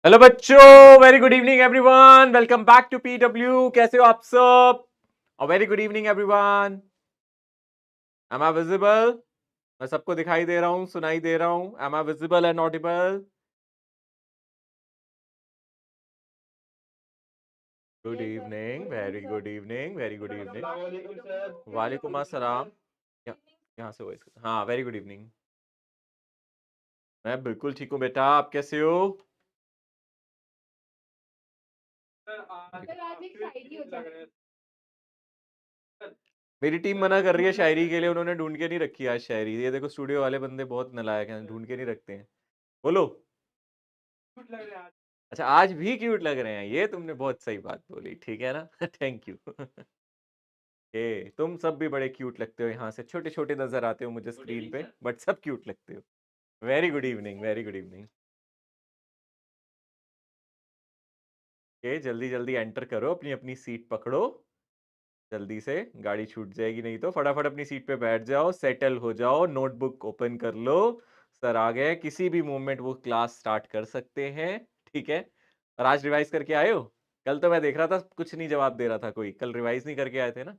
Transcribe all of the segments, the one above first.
Hello बच्चों, very good evening everyone. Welcome back to PW. कैसे हो आप सब? और very good evening everyone. Am I visible? मैं सबको दिखाई दे रहा हूँ, सुनाई दे रहा हूँ। Am I visible and audible? Good Yes, sir. Evening, Good evening, very sir. Good evening, very good evening. Assalamualaikum, sir. वालेकुम अस्सलाम। यहाँ से वॉइस। हाँ, वेरी गुड इवनिंग। मैं बिल्कुल ठीक हूँ बेटा, आप कैसे हो? सर आज एक शायरी हो जाए। मेरी टीम मना कर रही है शायरी के लिए, उन्होंने ढूंढ के नहीं रखी आज शायरी। ये देखो, स्टूडियो वाले बंदे बहुत नालायक हैं, ढूंढ के नहीं रखते हैं। बोलो। अच्छा, आज भी क्यूट लग रहे हैं, ये तुमने बहुत सही बात बोली, ठीक है ना? Thank you. तुम सब भी बड़े क्यूट लगते हो, यहाँ से छोटे छोटे नजर आते हो मुझे स्क्रीन पे, बट सब क्यूट लगते हो। Very good evening, very good evening. जल्दी जल्दी एंटर करो, अपनी अपनी सीट पकड़ो। जल्दी से, गाड़ी छूट जाएगी नहीं तो। फटाफट अपनी सीट पे बैठ जाओ, सेटल हो जाओ, नोटबुक ओपन कर लो। सर आ गए, किसी भी मोमेंट वो क्लास स्टार्ट कर सकते हैं, ठीक है? और आज रिवाइज करके आए हो? कल तो मैं देख रहा था कुछ नहीं जवाब दे रहा था कोई। कल रिवाइज नहीं करके आए थे ना?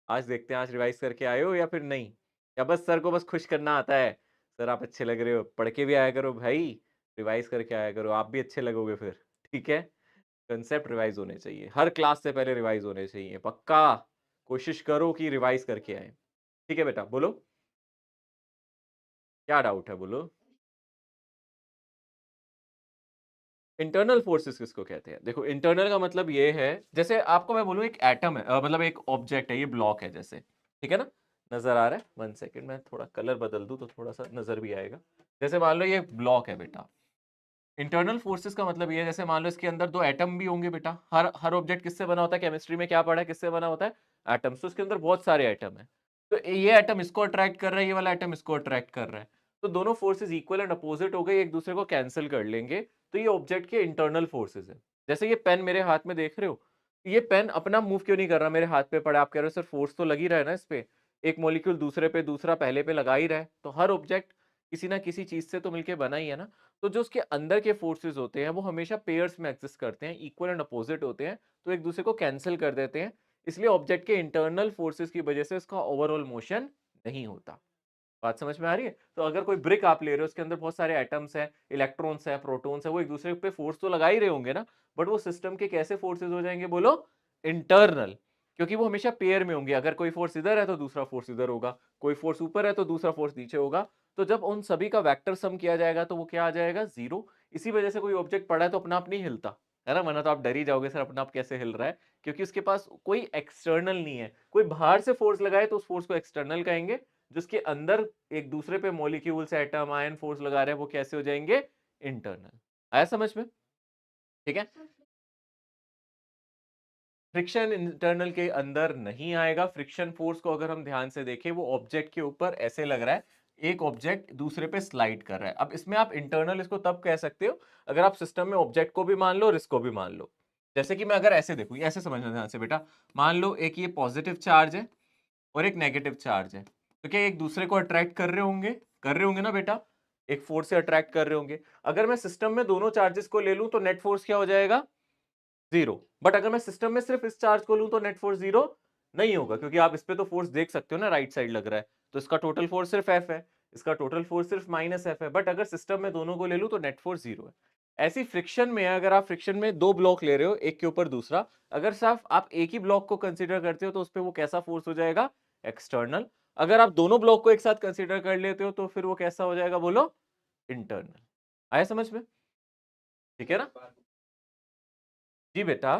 आज देखते हैं, आज रिवाइज करके आए हो या फिर नहीं? या बस सर को बस खुश करना आता है? सर आप अच्छे लग रहे हो, पढ़ के भी आया करो भाई। रिवाइज करके आया करो, आप भी अच्छे लगोगे फिर। ठीक है? कंसेप्ट रिवाइज होने चाहिए, हर क्लास से पहले रिवाइज होने चाहिए, पक्का। कोशिश करो कि रिवाइज करके आए। ठीक है बेटा, बोलो। क्या डाउट है, बोलो। इंटरनल फोर्सेस किसको कहते हैं? देखो, इंटरनल का मतलब ये है, जैसे आपको मैं बोलूं एक एटम है, मतलब एक ऑब्जेक्ट है, ये ब्लॉक है जैसे, ठीक है ना? नजर आ रहा है? 1 सेकेंड, मैं थोड़ा कलर बदल दूं तो थोड़ा सा नजर भी आएगा। जैसे मान लो ये ब्लॉक है बेटा। इंटरनल फोर्सेस का मतलब ये है, जैसे मान लो इसके अंदर दो एटम भी होंगे बेटा। हर हर ऑब्जेक्ट किससे बना होता है? केमिस्ट्री में क्या पढ़ा है, किससे बना होता है? एटम्स। तो इसके अंदर बहुत सारे एटम है। तो ये एटम इसको अट्रैक्ट कर रहा है, ये वाला एटम इसको अट्रैक्ट कर रहा है। तो दोनों फोर्सेस इक्वल एंड अपोजिट हो गए, एक दूसरे को कैंसिल कर लेंगे। तो ये ऑब्जेक्ट के इंटरनल फोर्सेस है। जैसे ये पेन मेरे हाथ में देख रहे हो, ये पेन अपना मूव क्यों नहीं कर रहा? मेरे हाथ पे पड़ा, आप कह रहे हो सर फोर्स तो लगी रहा है ना इस पे। एक मॉलिक्यूल दूसरे पे, दूसरा पहले पे लगा ही रहा है। तो हर ऑब्जेक्ट किसी ना किसी चीज से तो मिलके बना ही है ना। तो जो उसके अंदर के फोर्सेस होते हैं वो हमेशा पेयर्स में एग्जिस्ट करते हैं, इक्वल एंड अपोजिट होते हैं। तो एक दूसरे को कैंसिल कर देते हैं। इसलिए ऑब्जेक्ट के इंटरनल फोर्सेस की वजह से इसका ओवरऑल मोशन नहीं होता। बात समझ में आ रही है? तो अगर कोई ब्रिक आप ले रहे हो, उसके अंदर बहुत सारे एटम्स हैं, इलेक्ट्रॉन्स हैं, प्रोटॉन्स हैं, वो एक दूसरे पे फोर्स तो लगा ही रहे होंगे ना। बट वो सिस्टम के कैसे फोर्सेस हो जाएंगे, बोलो? इंटरनल। क्योंकि वो हमेशा पेयर में होंगे। अगर कोई फोर्स इधर है तो दूसरा फोर्स इधर होगा, कोई फोर्स ऊपर है तो दूसरा फोर्स नीचे होगा। तो जब उन सभी का वेक्टर सम किया जाएगा तो वो क्या आ जाएगा? जीरो। इसी वजह से कोई ऑब्जेक्ट पड़ा है तो अपना आप नहीं हिलता, है ना? वरना तो आप डर ही जाओगे, सर अपना आप कैसे हिल रहा है? क्योंकि उसके पास कोई एक्सटर्नल नहीं है। कोई बाहर से फोर्स लगाए तो उस फोर्स को एक्सटर्नल कहेंगे। जिसके अंदर एक दूसरे पे मॉलिक्यूल्स, एटम, आयन फोर्स लगा रहे हैं, वो कैसे हो जाएंगे? इंटरनल। आया समझ में? ठीक है। फ्रिक्शन इंटरनल के अंदर नहीं आएगा। फ्रिक्शन फोर्स को अगर हम ध्यान से देखें, वो ऑब्जेक्ट के ऊपर ऐसे लग रहा है, एक ऑब्जेक्ट दूसरे पे स्लाइड कर रहा है। अब इसमें आप इंटरनल इसको तब कह सकते हो अगर आप सिस्टम में ऑब्जेक्ट को भी मान लो और इसको भी मान लो। जैसे कि मैं अगर ऐसे देखूं, ऐसे समझना ध्यान से बेटा। मान लो एक ये पॉजिटिव चार्ज है और एक नेगेटिव चार्ज है। तो क्या एक दूसरे को अट्रैक्ट कर रहे होंगे? कर रहे होंगे ना बेटा? एक फोर्स से अट्रैक्ट कर रहे होंगे। अगर मैं सिस्टम में दोनों चार्जेस को ले लूं तो नेट फोर्स क्या हो जाएगा? जीरो। बट अगर मैं सिस्टम में सिर्फ इस चार्ज को लूं तो नेट फोर्स जीरो नहीं होगा, क्योंकि आप इस पे तो फोर्स देख सकते हो ना, राइट साइड लग रहा है। तो इसका टोटल फोर्स सिर्फ एफ है, इसका टोटल फोर्स सिर्फ माइनस एफ है। बट अगर सिस्टम में दोनों को ले लूं तो नेट फोर्स जीरो है। ऐसी फ्रिक्शन में, अगर आप फ्रिक्शन में दो ब्लॉक ले रहे हो एक के ऊपर दूसरा, अगर सिर्फ आप एक ही ब्लॉक को कंसीडर करते हो तो उस पर वो कैसा फोर्स हो जाएगा? एक्सटर्नल। अगर आप दोनों ब्लॉक को एक साथ कंसीडर कर लेते हो तो फिर वो कैसा हो जाएगा, बोलो? इंटरनल। आया समझ में? ठीक है ना? जी बेटा।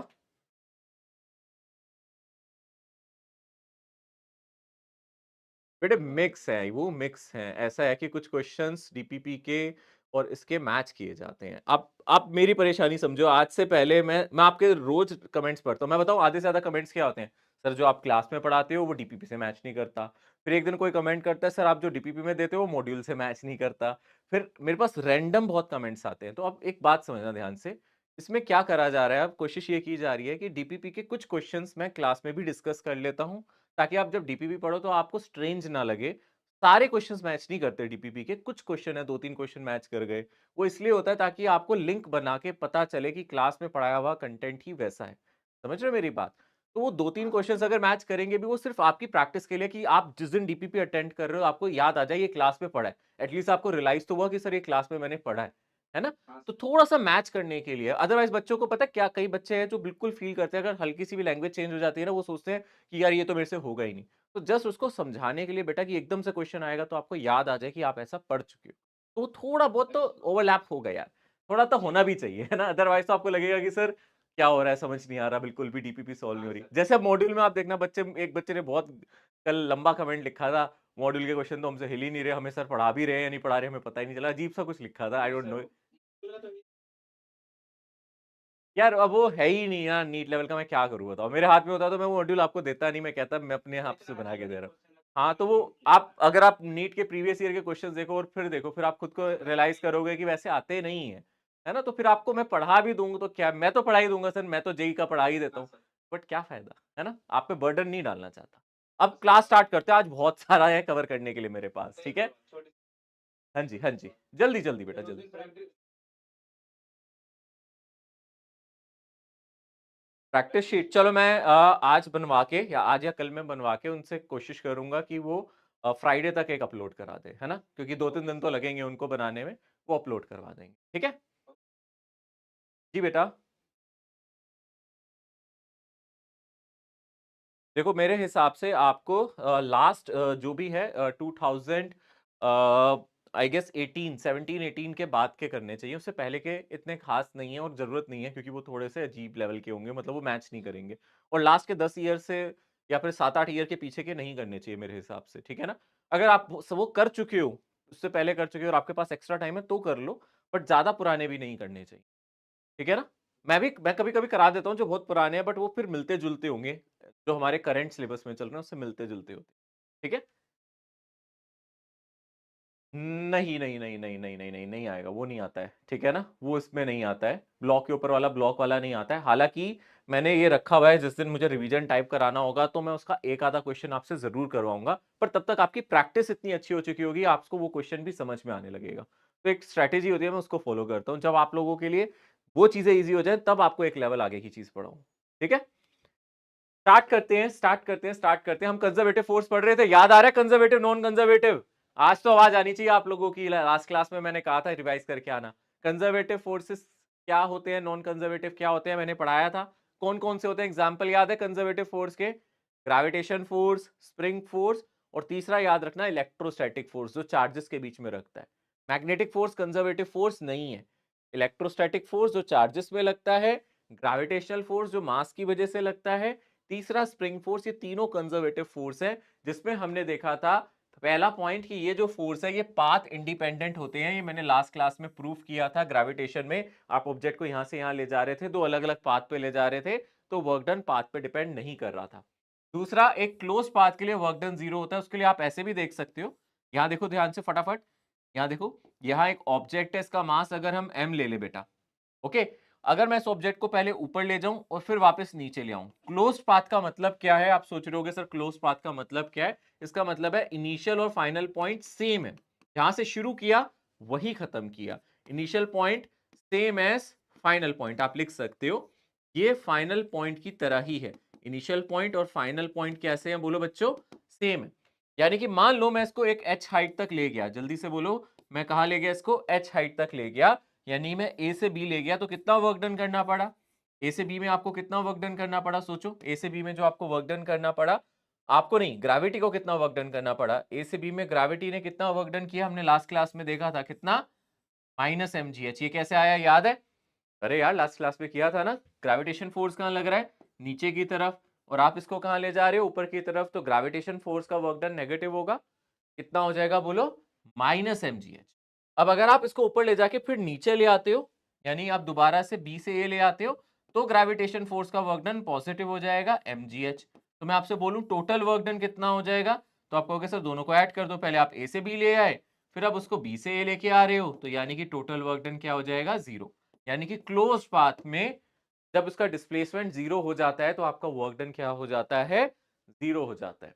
बेटे मिक्स है, वो मिक्स है। ऐसा है कि कुछ क्वेश्चंस डीपीपी के और इसके मैच किए जाते हैं। आप मेरी परेशानी समझो। आज से पहले मैं आपके रोज कमेंट्स पढ़ता हूँ। मैं बताऊँ आधे से ज्यादा कमेंट्स क्या होते हैं? सर जो आप क्लास में पढ़ाते हो वो डीपीपी से मैच नहीं करता। फिर एक दिन कोई कमेंट करता है, सर आप जो डीपीपी में देते हो वो मॉड्यूल से मैच नहीं करता। फिर मेरे पास रैंडम बहुत कमेंट्स आते हैं। तो अब एक बात समझना ध्यान से, इसमें क्या करा जा रहा है? अब कोशिश ये की जा रही है कि डीपीपी के कुछ क्वेश्चंस मैं क्लास में भी डिस्कस कर लेता हूँ, ताकि आप जब डीपीपी पढ़ो तो आपको स्ट्रेंज ना लगे। सारे क्वेश्चंस मैच नहीं करते डीपीपी के, कुछ क्वेश्चन है 2-3 क्वेश्चन मैच कर गए। वो इसलिए होता है ताकि आपको लिंक बना के पता चले कि क्लास में पढ़ाया हुआ कंटेंट ही वैसा है। समझ रहे हो मेरी बात? तो वो 2-3 क्वेश्चंस अगर मैच करेंगे भी, वो सिर्फ आपकी प्रैक्टिस के लिए कि आप जिस दिन डीपीपी अटेंड कर रहे हो आपको याद आ जाए ये क्लास में पढ़ा है। एटलीस्ट आपको रियलाइज तो हुआ कि सर ये क्लास में मैंने पढ़ा है ना? तो थोड़ा-सा मैच करने के लिए, अदरवाइज़ बच्चों को पता है क्या, कई बच्चे हैं जो बिल्कुल फ़ील करते हैं अगर हल्की सी भी लैंग्वेज चेंज हो जाती है ना, वो सोचते हैं कि यार ये तो मेरे से होगा ही नहीं। तो जस्ट उसको समझाने के लिए बेटा कि एकदम से क्वेश्चन आएगा तो आपको याद आ जाए कि आप ऐसा पढ़ चुके हो। तो थोड़ा बहुत तो ओवरलैप होगा यार, थोड़ा तो होना भी चाहिए, है ना? अदरवाइज़ तो आपको लगेगा कि सर क्या हो रहा है, समझ नहीं आ रहा, बिल्कुल भी डीपीपी सॉल्व नहीं हो रही। जैसे अब मॉड्यूल में आप देखना एक बच्चे ने बहुत कल लंबा कमेंट लिखा था, मॉड्यूल के क्वेश्चन तो हमसे हिल ही नहीं रहे, हमें सर पढ़ा भी रहे हैं या नहीं पढ़ा रहे हमें पता ही नहीं चला। अजीब-सा कुछ लिखा था, आई डोंट नो। यार अब वो है ही नहीं यार नीट लेवल का, मैं क्या करूँ बताओ? मेरे हाथ में होता तो मैं वो मॉड्यूल आपको देता नहीं, मैं कहता मैं अपने आप से बना के दे रहा हूँ। हाँ, तो वो आप अगर आप नीट के प्रीवियस ईयर के क्वेश्चंस देखो और फिर देखो, फिर आप खुद को रियलाइज़ करोगे कि वैसे आते नहीं हैं। है ना? तो फिर आपको मैं पढ़ा भी दूँगा तो क्या, मैं तो पढ़ा ही दूँगा सर, मैं तो जेईई का पढ़ा ही देता हूँ। बट क्या फ़ायदा? है ना? आप पे बर्डन नहीं डालना चाहता। अब क्लास स्टार्ट करते हैं, आज बहुत सारा है कवर करने के लिए मेरे पास, ठीक है? हाँ जी, हाँ जी। जल्दी, जल्दी बेटा जल्दी। प्रैक्टिस शीट चलो मैं आज बनवा के या आज या कल में बनवा के उनसे कोशिश करूंगा कि वो फ्राइडे तक एक अपलोड करा दे, है ना? क्योंकि 2-3 दिन तो लगेंगे उनको बनाने में, वो अपलोड करवा देंगे, ठीक है? जी बेटा। देखो मेरे हिसाब से आपको लास्ट जो भी है 2000 आई गेस 18 17 18 के बाद के करने चाहिए, उससे पहले के इतने खास नहीं है और जरूरत नहीं है क्योंकि वो थोड़े से अजीब लेवल के होंगे, मतलब वो मैच नहीं करेंगे। और लास्ट के 10 ईयर से या फिर 7-8 ईयर के पीछे के नहीं करने चाहिए मेरे हिसाब से, ठीक है ना? अगर आप वो कर चुके हो, उससे पहले कर चुके हो और आपके पास एक्स्ट्रा टाइम है तो कर लो, बट ज्यादा पुराने भी नहीं करने चाहिए, ठीक है ना? मैं कभी-कभी करा देता हूँ जो बहुत पुराने हैं, बट वो फिर मिलते-जुलते होंगे, जो हमारे करंट सिलेबस में चल रहे हैं उससे मिलते-जुलते होते हैं। ठीक है? नहीं, नहीं, नहीं, नहीं, नहीं, नहीं, नहीं, नहीं आएगा, वो नहीं आता है, ठीक है ना? वो इसमें नहीं आता है, ब्लॉक के ऊपर वाला ब्लॉक वाला नहीं आता है। हालाँकि मैंने ये रखा हुआ है, जिस दिन मुझे रिवीजन टाइप कराना होगा तो मैं उसका एक आधा क्वेश्चन आपसे ज़रूर करवाऊँगा, पर तब तक आपकी प्रैक्टिस इतनी अच्छी हो चुकी होगी, आपको वो क्वेश्चन भी समझ में आने लगेगा। तो एक स्ट्रैटेजी होती है, मैं उसको फॉलो करता हूँ, जब आप लोगों के लिए वो चीज़ें ईज़ी हो जाएँ, तब आपको एक लेवल आगे की चीज़ पढ़ाऊँ। ठीक है? स्टार्ट करते हैं। हम कंजर्वेटिव फोर्स पढ़ रहे थे, याद आ रहा है कंजर्वेटिव, नॉन कंजर्वेटिव? आज तो आवाज आनी चाहिए आप लोगों की, लास्ट क्लास में मैंने कहा था रिवाइज करके आना। कंजर्वेटिव फोर्सेस क्या होते हैं, नॉन कंजर्वेटिव क्या होते हैं, मैंने पढ़ाया था। कौन-कौन से होते हैं, एग्जांपल याद है कंजर्वेटिव फोर्स के? ग्रेविटेशन फोर्स, स्प्रिंग फोर्स और तीसरा याद रखना इलेक्ट्रोस्टैटिक फोर्स, जो चार्जेस के बीच में रखता है। मैग्नेटिक फोर्स कंजर्वेटिव फोर्स नहीं है। इलेक्ट्रोस्टैटिक फोर्स जो चार्जेस में लगता है, ग्रेविटेशनल फोर्स जो मास की वजह से लगता है, तीसरा स्प्रिंग फोर्स, ये तीनों कंजर्वेटिव फोर्स है, जिसमें हमने देखा था पहला पॉइंट कि ये जो फोर्स है ये पाथ इंडिपेंडेंट होते हैं। ये मैंने लास्ट क्लास में प्रूफ किया था। ग्रेविटेशन में आप ऑब्जेक्ट को यहां से यहां ले जा रहे थे, दो अलग अलग पाथ पे ले जा रहे थे, तो वर्क डन पाथ पे डिपेंड नहीं कर रहा था। दूसरा, एक क्लोज पाथ के लिए वर्क डन जीरो होता है, उसके लिए आप ऐसे भी देख सकते हो। यहां देखो ध्यान से फटाफट, यहां देखो, यहां एक ऑब्जेक्ट है, इसका मास अगर हम m ले ले बेटा, ओके, अगर मैं इस ऑब्जेक्ट को पहले ऊपर ले जाऊं और फिर वापस नीचे ले आऊं, क्लोज्ड पाथ का मतलब क्या है? आप सोच रहे होगे सर क्लोज्ड पाथ का मतलब क्या है? इसका मतलब है इनिशियल और फाइनल पॉइंट सेम है, जहां से शुरू किया वही खत्म किया। Initial point same as final point, आप लिख सकते हो ये फाइनल पॉइंट की तरह ही है। इनिशियल पॉइंट और फाइनल पॉइंट कैसे हैं बोलो बच्चों? सेम है। यानी कि मान लो मैं इसको एक h हाइट तक ले गया, जल्दी से बोलो, मैं कहां ले गया इसको? h हाइट तक ले गया, यानी मैं ए से बी ले गया, तो कितना वर्क डन करना पड़ा? ए से बी में आपको कितना वर्क डन करना पड़ा? सोचो, ए से बी में जो आपको वर्क डन करना पड़ा, आपको नहीं, ग्रेविटी को कितना वर्क डन करना पड़ा? ए से बी में ग्रेविटी ने कितना वर्क डन किया? हमने लास्ट क्लास में देखा था, कितना? Minus mgh। ये कैसे आया, याद है? अरे यार लास्ट क्लास में किया था ना। ग्रेविटेशन फोर्स कहां लग रहा है? नीचे की तरफ, और आप इसको कहां ले जा रहे हो? ऊपर की तरफ, तो ग्रेविटेशन फोर्स का वर्क डन नेगेटिव होगा। कितना हो जाएगा बोलो? Minus mgh। अब अगर आप इसको ऊपर ले जाके फिर नीचे ले आते हो, यानी आप दोबारा से बी से ए ले आते हो, तो ग्रेविटेशन फोर्स का वर्क डन पॉजिटिव हो जाएगा mgh। तो मैं आपसे बोलूं टोटल वर्क डन कितना हो जाएगा, तो आप कहोगे सर दोनों को ऐड कर दो, पहले आप ए से बी ले आए, फिर आप उसको बी से ए लेके आ रहे हो, तो यानी कि टोटल वर्क डन क्या हो जाएगा? जीरो। यानी कि क्लोज पाथ में जब उसका डिस्प्लेसमेंट जीरो हो जाता है तो आपका वर्क डन क्या हो जाता है? जीरो हो जाता है।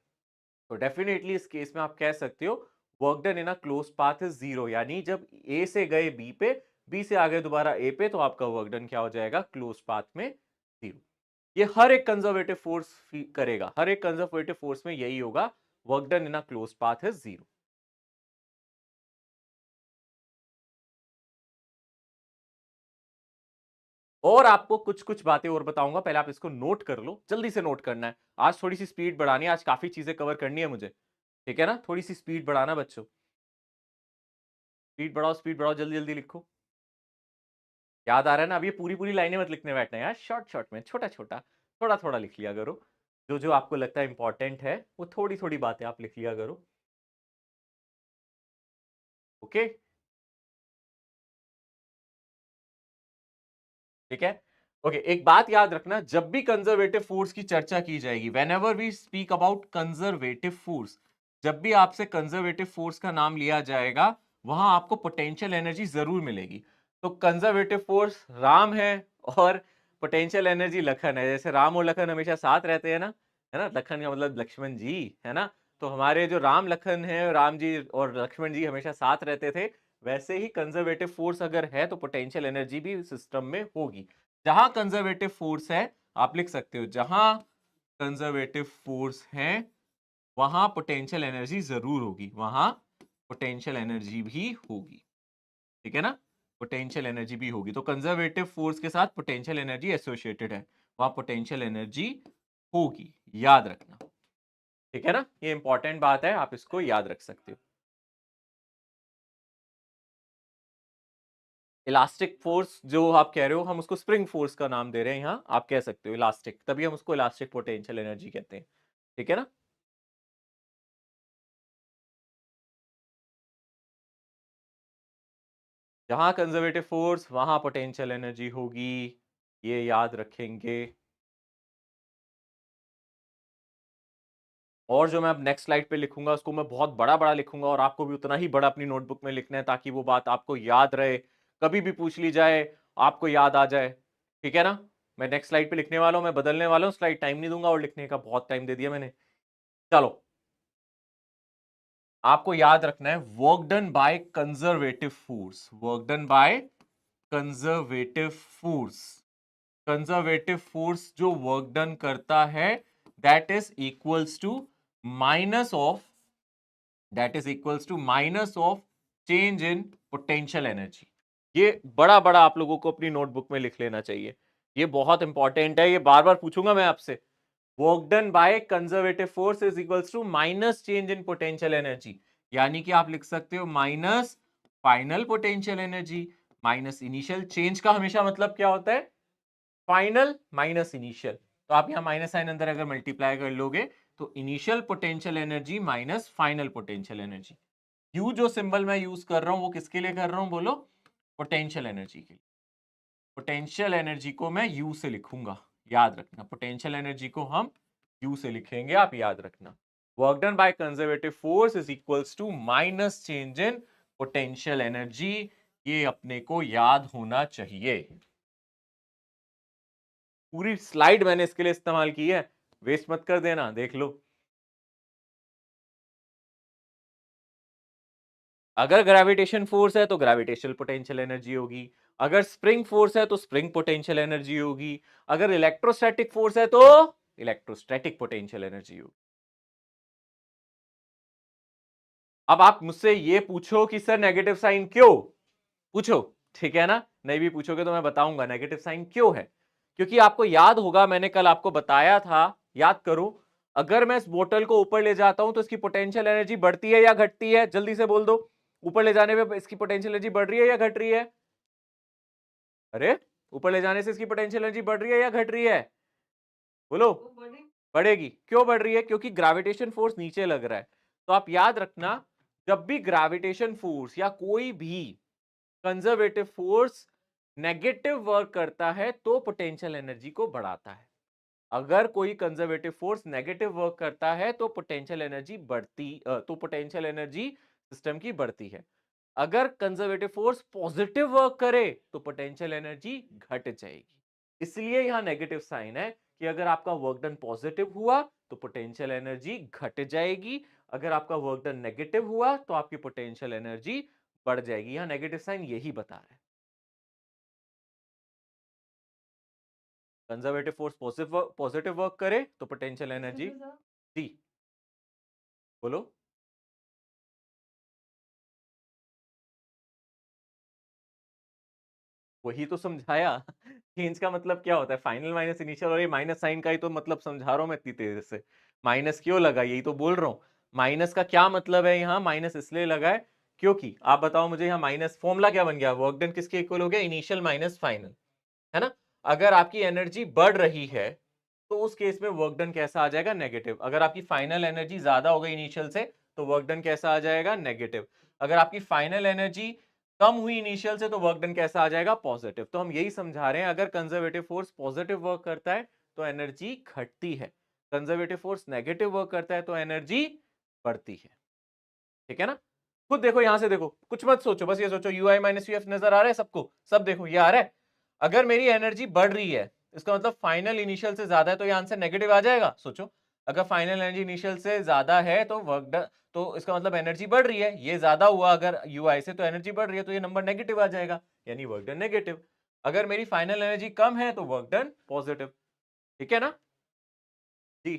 तो डेफिनेटली इस केस में आप कह सकते हो work done in a close path is 0, यानी जब ए से गए बी पे, बी से आगे दोबारा ए पे, तो आपका वर्क डन क्या हो जाएगा? क्लोज पाथ में 0। ये हर एक कंजर्वेटिव फोर्स करेगा, हर एक कंजर्वेटिव फोर्स में यही होगा, work done in a close path is 0। और आपको कुछ कुछ बातें और बताऊंगा, पहले आप इसको नोट कर लो, जल्दी से नोट करना है। आज थोड़ी सी स्पीड बढ़ानी है, आज काफी चीजें कवर करनी है मुझे, ठीक है ना? थोड़ी सी स्पीड बढ़ाना बच्चों, स्पीड बढ़ाओ, जल्दी जल्दी लिखो। याद आ रहा है ना? अब ये पूरी पूरी लाइनें मत लिखने बैठना यार, शॉर्ट शॉर्ट में, छोटा छोटा, थोड़ा थोड़ा लिख लिया करो। जो जो आपको लगता है इंपॉर्टेंट है, वो थोड़ी थोड़ी बातें आप लिख लिया करो। ओके, ठीक है। ओके, एक बात याद रखना, जब भी कंजर्वेटिव फोर्स की चर्चा की जाएगी, whenever we speak about conservative force, जब भी आपसे कंजर्वेटिव फोर्स का नाम लिया जाएगा, वहां आपको पोटेंशियल एनर्जी जरूर मिलेगी। तो कंजर्वेटिव फोर्स राम है और पोटेंशियल एनर्जी लखन है। जैसे राम और लखन हमेशा साथ रहते हैं ना, है ना? लखन का मतलब लक्ष्मण जी, है ना? तो हमारे जो राम लखन है, राम जी और लक्ष्मण जी हमेशा साथ रहते थे, वैसे ही कंजर्वेटिव फोर्स अगर है तो पोटेंशियल एनर्जी भी सिस्टम में होगी। जहां कंजर्वेटिव फोर्स है, आप लिख सकते हो, जहां कंजर्वेटिव फोर्स है वहां पोटेंशियल एनर्जी जरूर होगी, वहां पोटेंशियल एनर्जी भी होगी, ठीक है ना? पोटेंशियल एनर्जी भी होगी। तो कंजर्वेटिव फोर्स के साथ पोटेंशियल एनर्जी एसोसिएटेड है, वहां पोटेंशियल एनर्जी होगी, याद रखना, ठीक है ना? ये इंपॉर्टेंट बात है, आप इसको याद रख सकते हो। इलास्टिक फोर्स जो आप कह रहे हो, हम उसको स्प्रिंग फोर्स का नाम दे रहे हैं यहां, आप कह सकते हो इलास्टिक, तभी हम उसको इलास्टिक पोटेंशियल एनर्जी कहते हैं, ठीक है ना? जहां कंजर्वेटिव फोर्स वहां पोटेंशियल एनर्जी होगी, ये याद रखेंगे। और जो मैं अब नेक्स्ट स्लाइड पे लिखूंगा उसको मैं बहुत बड़ा बड़ा लिखूंगा, और आपको भी उतना ही बड़ा अपनी नोटबुक में लिखना है, ताकि वो बात आपको याद रहे, कभी भी पूछ ली जाए आपको याद आ जाए, ठीक है ना? मैं नेक्स्ट स्लाइड पे लिखने वाला हूं, मैं बदलने वाला हूं स्लाइड, टाइम नहीं दूंगा और लिखने का बहुत टाइम दे दिया मैंने। चलो, आपको याद रखना है, work done by conservative force, work done by conservative force, conservative force जो वर्क डन करता है, that is equals to minus of, that is equals to minus of change in potential energy. ये बड़ा बड़ा आप लोगों को अपनी नोटबुक में लिख लेना चाहिए, ये बहुत इंपॉर्टेंट है, ये बार बार पूछूंगा मैं आपसे। Work done by conservative force is equals to minus change in potential energy, यानी कि आप लिख सकते हो minus final potential energy, minus initial. Change का हमेशा मतलब क्या होता है? Final minus initial. तो आप यहां माइनस साइन अंदर अगर मल्टीप्लाई कर लोगे, तो initial potential energy minus final potential energy. You जो सिंबल मैं यूज कर रहा हूं वो किसके लिए कर रहा हूं बोलो? पोटेंशियल एनर्जी के लिए। पोटेंशियल एनर्जी को मैं यू से लिखूंगा, याद रखना, पोटेंशियल एनर्जी को हम यू से लिखेंगे, आप याद रखना। Work done by conservative force is equals to minus change in potential energy, ये अपने को याद होना चाहिए। पूरी स्लाइड मैंने इसके लिए इस्तेमाल की है, वेस्ट मत कर देना, देख लो। अगर ग्रेविटेशन फोर्स है तो ग्रेविटेशनल पोटेंशियल एनर्जी होगी, अगर स्प्रिंग फोर्स है तो स्प्रिंग पोटेंशियल एनर्जी होगी, अगर इलेक्ट्रोस्टैटिक फोर्स है तो इलेक्ट्रोस्टैटिक पोटेंशियल एनर्जी होगी। अब आप मुझसे ये पूछो कि सर नेगेटिव साइन क्यों, पूछो, ठीक है ना? नहीं भी पूछोगे तो मैं बताऊंगा नेगेटिव साइन क्यों है। क्योंकि आपको याद होगा, मैंने कल आपको बताया था, याद करो, अगर मैं इस बोतल को ऊपर ले जाता हूं तो इसकी पोटेंशियल एनर्जी बढ़ती है या घटती है? जल्दी से बोल दो, ऊपर ले जाने पे इसकी पोटेंशियल एनर्जी बढ़ रही है या घट रही है? अरे, ऊपर ले जाने से इसकी पोटेंशियल एनर्जी बढ़ रही है या घट रही है? बोलो। बढ़ेगी। क्यों बढ़ रही है? क्योंकि ग्रेविटेशन फोर्स नीचे लग रहा है। तो आप याद रखना, जब भी ग्रेविटेशन फोर्स या कोई भी कंजर्वेटिव फोर्स नेगेटिव वर्क करता है तो पोटेंशियल एनर्जी को बढ़ाता है। अगर कोई कंजर्वेटिव फोर्स नेगेटिव वर्क करता है तो पोटेंशियल एनर्जी तो पोटेंशियल एनर्जी सिस्टम की बढ़ती है। अगर कंजर्वेटिव फोर्स पॉजिटिव वर्क करे तो पोटेंशियल एनर्जी घट जाएगी। इसलिए यहां नेगेटिव साइन है कि अगर आपका वर्क डन पॉजिटिव हुआ तो पोटेंशियल एनर्जी घट जाएगी। अगर आपका वर्क डन नेगेटिव हुआ तो आपकी पोटेंशियल एनर्जी बढ़ जाएगी। यहां नेगेटिव साइन यही बता रहा है। कंजर्वेटिव फोर्स पॉजिटिव वर्क करे तो पोटेंशियल एनर्जी डी। बोलो। वही तो समझाया। चेंज का मतलब क्या होता है? फाइनल माइनस इनिशियल, और ये माइनस साइन का ही तो मतलब समझा रहा हूं मैं इतनी तेजी से। माइनस क्यों लगा, यही तो बोल रहा हूं। माइनस का क्या मतलब है? यहाँ माइनस इसलिए लगा है क्योंकि आप बताओ मुझे, यहाँ माइनस फॉर्मूला क्या बन गया? वर्क डन किसके इक्वल हो गया? इनिशियल माइनस फाइनल, है ना। अगर आपकी एनर्जी बढ़ रही है तो उस केस में वर्क डन कैसा आ जाएगा? नेगेटिव। अगर आपकी फाइनल एनर्जी ज्यादा हो गई इनिशियल से तो वर्क डन कैसा आ जाएगा? नेगेटिव। अगर आपकी फाइनल एनर्जी कम हुई इनिशियल से तो वर्क डन कैसा आ जाएगा? पॉजिटिव। तो हम यही समझा रहे हैं, अगर कंजर्वेटिव फोर्स पॉजिटिव वर्क करता है तो एनर्जी घटती है, कंजर्वेटिव फोर्स नेगेटिव वर्क करता है तो एनर्जी बढ़ती है। ठीक है ना। खुद देखो, यहां से देखो, कुछ मत सोचो, बस ये सोचो you I minus U F नजर आ रहा है सबको? सब देखो ये आ रहा है। अगर मेरी एनर्जी बढ़ रही है इसका मतलब फाइनल इनिशियल से ज्यादा है, तो ये आंसर नेगेटिव आ जाएगा। सोचो, अगर फाइनल एनर्जी इनिशियल से ज्यादा है तो वर्क डन, तो इसका मतलब एनर्जी बढ़ रही है। ये ज्यादा हुआ अगर यू आई से तो एनर्जी बढ़ रही है, तो ये नंबर नेगेटिव आ जाएगा, यानी वर्क डन नेगेटिव। अगर मेरी फाइनल एनर्जी कम है तो वर्क डन पॉजिटिव। ठीक है ना जी।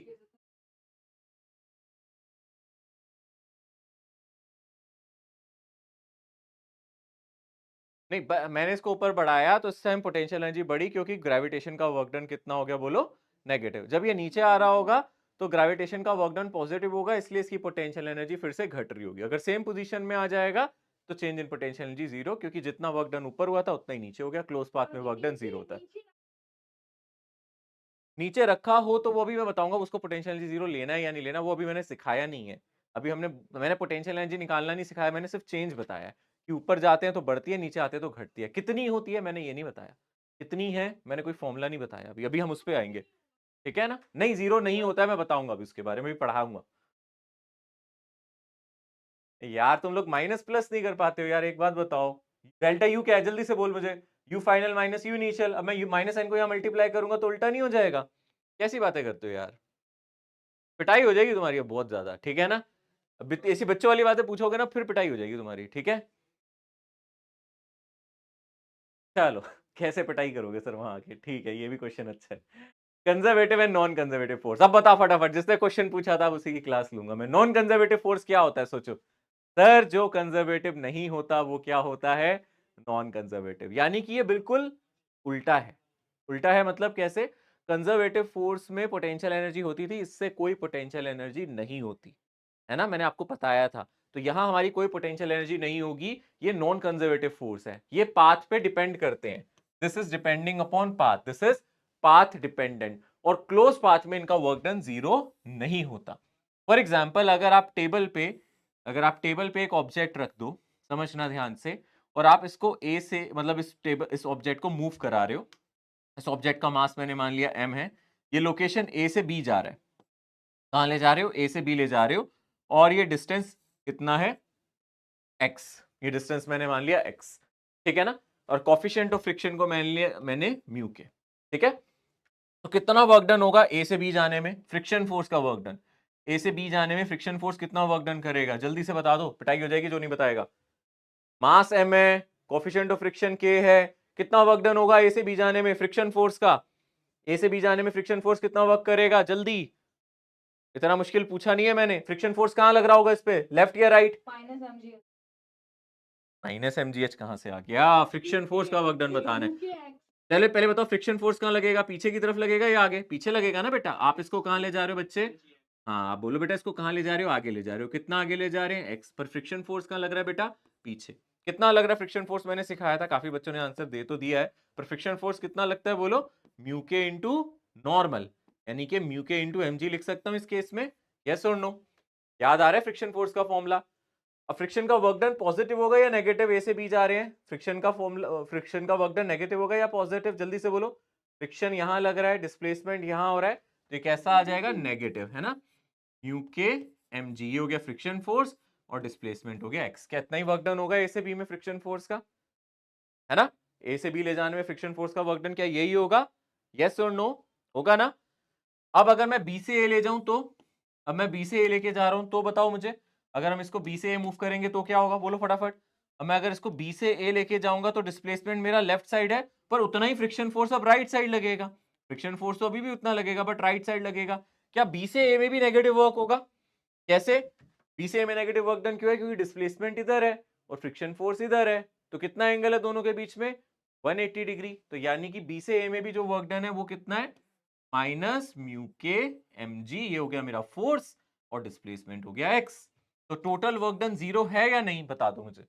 नहीं, मैंने इसको ऊपर बढ़ाया तो इस टाइम पोटेंशियल एनर्जी बढ़ी क्योंकि ग्रेविटेशन का वर्क डन कितना हो गया? बोलो, नेगेटिव। जब ये नीचे आ रहा होगा तो ग्रेविटेशन का वर्क डन पॉजिटिव होगा, इसलिए इसकी पोटेंशियल एनर्जी फिर से घट रही होगी। अगर सेम पोजीशन में आ जाएगा तो change in potential energy zero, क्योंकि जितना वर्क डन ऊपर हुआ था उतना ही नीचे हो गया। क्लोज पाथ में वर्क डन जीरो होता है। नीचे रखा हो तो वो भी मैं बताऊंगा उसको पोटेंशियल एनर्जी जीरो लेना है या नहीं लेना, वो अभी मैंने सिखाया नहीं है। अभी मैंने पोटेंशियल एनर्जी निकालना नहीं सिखाया, मैंने सिर्फ चेंज बताया कि ऊपर जाते हैं तो बढ़ती है, नीचे आते हैं तो घटती है। कितनी होती है मैंने ये नहीं बताया, कितनी है मैंने कोई फॉर्मूला नहीं बताया। अभी अभी हम उस पर आएंगे। ठीक है ना। नहीं, जीरो नहीं होता है, मैं बताऊंगा अभी, उसके बारे में भी पढ़ाऊंगा। यार तुम लोग माइनस प्लस नहीं कर पाते हो यार, एक बात बताओ। डेल्टा यू क्या है? जल्दी से बोल मुझे। You final minus you initial. अब मैं यू माइनस साइन को यहाँ मल्टीप्लाई करूंगा तो उल्टा नहीं हो जाएगा? कैसी बातें करते हो यार, पिटाई हो जाएगी तुम्हारी अब बहुत ज्यादा। ठीक है ना। अब ऐसी बच्चों वाली बातें पूछोगे ना फिर पिटाई हो जाएगी तुम्हारी। ठीक है, चलो। कैसे पिटाई करोगे सर वहां आके? ठीक है, ये भी क्वेश्चन अच्छा है। Conservative and non conservative force, अब बता फटाफट, जिसने क्वेश्चन पूछा था उसी की क्लास लूंगा मैं। नॉन कंजर्वेटिव फोर्स क्या होता है? सोचो सर, जो कंजर्वेटिव नहीं होता वो क्या होता है? Non conservative. यानी कि ये बिल्कुल उल्टा है। उल्टा है मतलब कैसे? कंजर्वेटिव फोर्स में पोटेंशियल एनर्जी होती थी, इससे कोई पोटेंशियल एनर्जी नहीं होती, है ना, मैंने आपको बताया था। तो यहां हमारी कोई पोटेंशियल एनर्जी नहीं होगी। ये नॉन कंजर्वेटिव फोर्स है, ये पाथ पे डिपेंड करते हैं। This is depending upon path, this is path dependent. और क्लोज पाथ में इनका वर्क डन जीरो नहीं होता। फॉर एग्जाम्पल, अगर आप टेबल पे एक ऑब्जेक्ट रख दो, समझना ध्यान से, और आप इसको ए से, मतलब इस ऑब्जेक्ट को मूव करा रहे हो। इस ऑब्जेक्ट का मास मैंने मान लिया m है। ये लोकेशन ए से बी जा रहा है। कहां ले जा रहे हो? ए से बी ले जा रहे हो। और ये डिस्टेंस कितना है? x। ये डिस्टेंस मैंने मान लिया x। ठीक है ना। और कॉफिशिएंट ऑफ फ्रिक्शन को मैंने म्यू के। ठीक है। तो कितना वर्क डन होगा ए से बी जाने में? फ्रिक्शन फोर्स का वर्क डन ए से बी जाने में फ्रिक्शन फोर्स कितना वर्क डन करेगा? जल्दी से बता दो, पिटाई हो जाएगी जो नहीं बताएगा। मास m है, कॉफिशिएंट ऑफ फ्रिक्शन k है, कितना वर्क डन होगा ए से बी जाने में फ्रिक्शन फोर्स का? ए से बी जाने में फ्रिक्शन फोर्स कितना वर्क करेगा? जल्दी, इतना मुश्किल पूछा नहीं है मैंने। फ्रिक्शन फोर्स कहां लग रहा होगा इस पे, लेफ्ट या राइट? माइनस mgh कहां से आ गया? फ्रिक्शन फोर्स का वर्क डन बताना है। पहले पहले बताओ, फ्रिक्शन फोर्स कहां लगेगा? पीछे की तरफ लगेगा या आगे? पीछे लगेगा ना बेटा। आप इसको कहां ले जा रहे हो बच्चे? हाँ, आप बोलो बेटा, इसको कहां ले जा रहे हो? आगे ले जा रहे हो। कितना आगे ले जा रहे हैं? एक्स पर। फ्रिक्शन फोर्स कहां लग रहा है बेटा? पीछे। कितना लग रहा है फ्रिक्शन फोर्स? मैंने सिखाया था, काफी बच्चों ने आंसर दे तो दिया है, पर फ्रिक्शन फोर्स कितना लगता है? बोलो, म्यू के इंटू नॉर्मल, यानी कि म्यू के इंटू mg लिख सकता हूं इस केस में। यस और नो? याद आ रहा है फ्रिक्शन फोर्स का फॉर्मूला? अब फ्रिक्शन का वर्क डन पॉजिटिव होगा या नेगेटिव? ए से बी जा रहे हैं, फ्रिक्शन का फॉर्मूला, फ्रिक्शन का वर्क डन नेगेटिव होगा या पॉजिटिव? जल्दी से बोलो। फ्रिक्शन यहां लग रहा है, डिस्प्लेसमेंट यहां हो रहा है, तो ये कैसा आ जाएगा? नेगेटिव, है ना। म्यू के mg, ये हो गया फ्रिक्शन फोर्स, और डिस्प्लेसमेंट हो गया x। क्या इतना ही वर्क डन होगा ए से बी में फ्रिक्शन फोर्स का, है ना? ए से बी ले जाने में फ्रिक्शन फोर्स का वर्क डन क्या यही होगा? यस और नो? होगा ना। अब अगर मैं बी से ए ले जाऊं तो, अब मैं बी से ए लेके जा रहा हूं तो बताओ मुझे, अगर हम इसको बी से ए मूव करेंगे तो क्या होगा, बोलो फटाफट। अब मैं अगर इसको बी से ए लेके जाऊंगा तो डिस्प्लेसमेंट मेरा लेफ्ट साइड है, पर उतना ही फ्रिक्शन फोर्स अब राइट साइड लगेगा। फ्रिक्शन फोर्स तो अभी भी उतना लगेगा बट राइट साइड लगेगा। क्या बी से ए में भी नेगेटिव वर्क होगा? कैसे? बी से ए में नेगेटिव वर्क डन क्यों है? क्योंकि डिस्प्लेसमेंट इधर है और फ्रिक्शन फोर्स इधर है, तो कितना एंगल है दोनों के बीच में? 180 डिग्री। तो यानी कि बी से ए में भी जो वर्क डन है वो कितना है? माइनस म्यू के एम जी, ये हो गया मेरा फोर्स और डिस्प्लेसमेंट हो गया एक्स। तो टोटल वर्क डन जीरो है या नहीं, बता दो मुझे।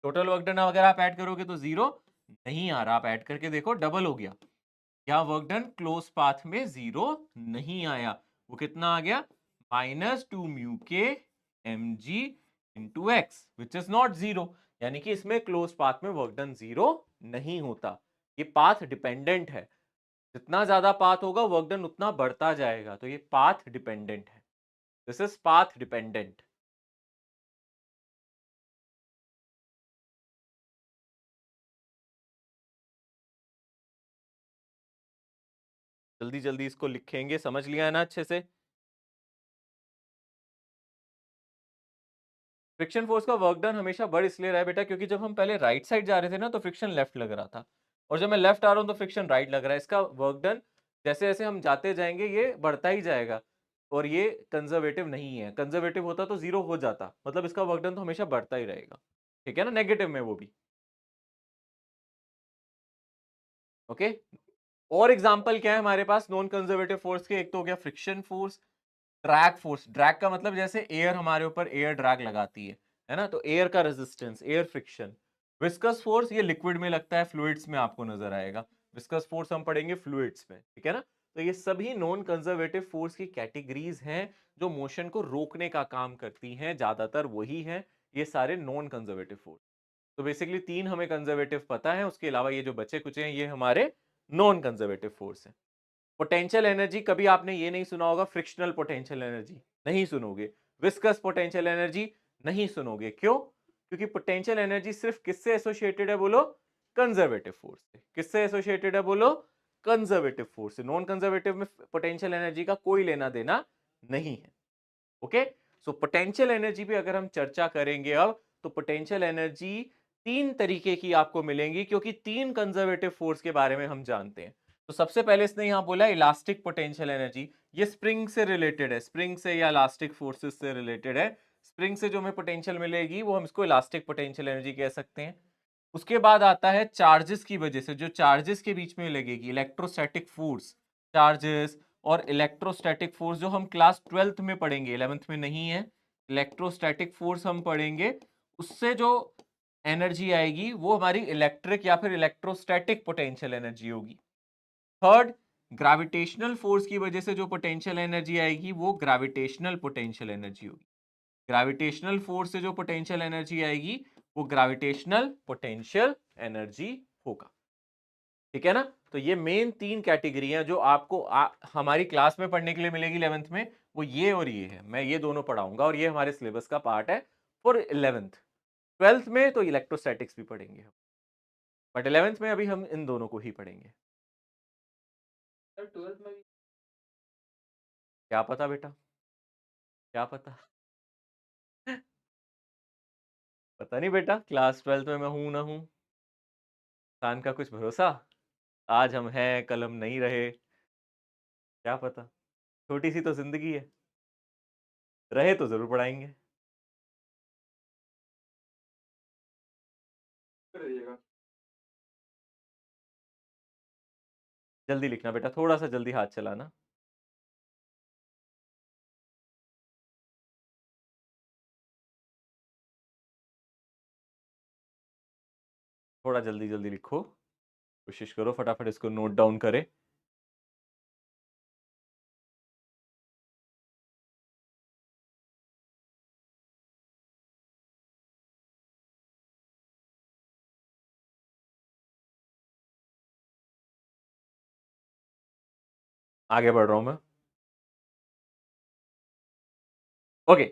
टोटल वर्क डन अगर आप ऐड करोगे तो जीरो नहीं आ रहा, आप ऐड करके देखो डबल हो गया। क्या वर्क डन क्लोज पाथ में जीरो नहीं आया, वो कितना आ गया? माइनस टू म्यू के m g into x which is not zero. यानी कि इसमें क्लोज पाथ में वर्क डन जीरो नहीं होता, ये पाथ डिपेंडेंट है। जितना ज्यादा पाथ होगा वर्क डन उतना बढ़ता जाएगा, तो ये पाथ डिपेंडेंट है। This is path dependent. जल्दी जल्दी इसको लिखेंगे, समझ लिया है ना अच्छे से? फ्रिक्शन फोर्स का वर्क डन हमेशा बढ़ इसलिए रहा है बेटा, क्योंकि जब हम पहले राइट साइड जा रहे थे ना तो फ्रिक्शन लेफ्ट लग रहा था, और जब मैं लेफ्ट आ रहा हूं तो फ्रिक्शन राइट लग रहा है। इसका वर्क डन जैसे जैसे हम जाते जाएंगे ये बढ़ता ही जाएगा, और ये कंजर्वेटिव नहीं है। कंजर्वेटिव होता तो जीरो हो जाता, मतलब इसका वर्क डन तो हमेशा बढ़ता ही रहेगा, ठीक है ना, नेगेटिव में वो भी। ओके, और एग्जांपल क्या है हमारे पास नॉन कंजर्वेटिव फोर्स के? एक तो हो गया friction force, drag force. Drag का मतलब जैसे एयर हमारे ऊपर एयर ड्रैग लगाती है ना, तो एयर का resistance, air friction. Viscous force ये लिक्विड में लगता है, फ्लूइड्स में आपको नजर आएगा। विस्कस फोर्स हम पढ़ेंगे फ्लूइड्स में, ठीक है ना। तो ये सभी नॉन कंजर्वेटिव फोर्स की कैटेगरीज हैं जो मोशन को रोकने का काम करती हैं, ज्यादातर वही है ये सारे नॉन कंजर्वेटिव फोर्स। तो बेसिकली तीन हमें कंजर्वेटिव पता है, उसके अलावा ये जो बचे कुचे हैं ये हमारे नॉन कंजर्वेटिव फोर्स हैं। पोटेंशियल एनर्जी कभी आपने ये नहीं सुना होगा, फ्रिक्शनल पोटेंशियल एनर्जी नहीं सुनोगे। विस्कस पोटेंशियल एनर्जी नहीं सुनोगे, क्यों? क्योंकि पोटेंशियल एनर्जी सिर्फ किससे एसोसिएटेड है, बोलो? कंजर्वेटिव फोर्स से। किससे एसोसिएटेड है, बोलो? कंजर्वेटिव फोर्स से। नॉन कंजर्वेटिव में पोटेंशियल एनर्जी का कोई लेना देना नहीं है। ओके, सो पोटेंशियल एनर्जी भी अगर हम चर्चा करेंगे अब, तो पोटेंशियल एनर्जी तीन तरीके की आपको मिलेंगी, क्योंकि तीन कंजर्वेटिव फोर्स के बारे में हम जानते हैं। तो सबसे पहले इसने यहां बोला इलास्टिक पोटेंशियल एनर्जी, ये स्प्रिंग से रिलेटेड है, स्प्रिंग से या इलास्टिक फोर्सेस से रिलेटेड है। स्प्रिंग से जो हमें पोटेंशियल मिलेगी वो हम इसको इलास्टिक पोटेंशियल एनर्जी कह सकते हैं। उसके बाद आता है चार्जेस की वजह से, जो चार्जेस के बीच में लगेगी, इलेक्ट्रोस्टैटिक फोर्स। चार्जेस और इलेक्ट्रोस्टैटिक फोर्स जो हम क्लास 12th में पढ़ेंगे, 11th में नहीं है। इलेक्ट्रोस्टैटिक फोर्स हम पढ़ेंगे, उससे जो एनर्जी आएगी वो हमारी इलेक्ट्रिक या फिर इलेक्ट्रोस्टैटिक पोटेंशियल एनर्जी होगी। थर्ड, ग्रेविटेशनल फोर्स की वजह से जो पोटेंशियल एनर्जी आएगी वो ग्रेविटेशनल पोटेंशियल एनर्जी होगी। ग्रेविटेशनल फोर्स से जो पोटेंशियल एनर्जी आएगी वो ग्रेविटेशनल पोटेंशियल एनर्जी होगा, ठीक है ना। तो ये मेन तीन कैटेगरी हैं जो आपको हमारी क्लास में पढ़ने के लिए मिलेगी 11th में, वो ये और ये है। मैं ये दोनों पढ़ाऊंगा और ये हमारे सिलेबस का पार्ट है फॉर 11th। 12th में तो इलेक्ट्रोस्टैटिक्स भी पढ़ेंगे हम, बट 11th में अभी हम इन दोनों को ही पढ़ेंगे। सर 12th में भी क्या पता बेटा, क्या पता? पता नहीं बेटा, क्लास 12th में मैं हूं ना हूं, इंसान का कुछ भरोसा। आज हम हैं कल हम नहीं रहे, क्या पता। छोटी सी तो जिंदगी है, रहे तो जरूर पढ़ाएंगे। जल्दी लिखना बेटा, थोड़ा सा जल्दी हाथ चलाना। थोड़ा जल्दी जल्दी लिखो, कोशिश करो फटाफट इसको नोट डाउन करे। आगे बढ़ रहा हूं मैं। Okay,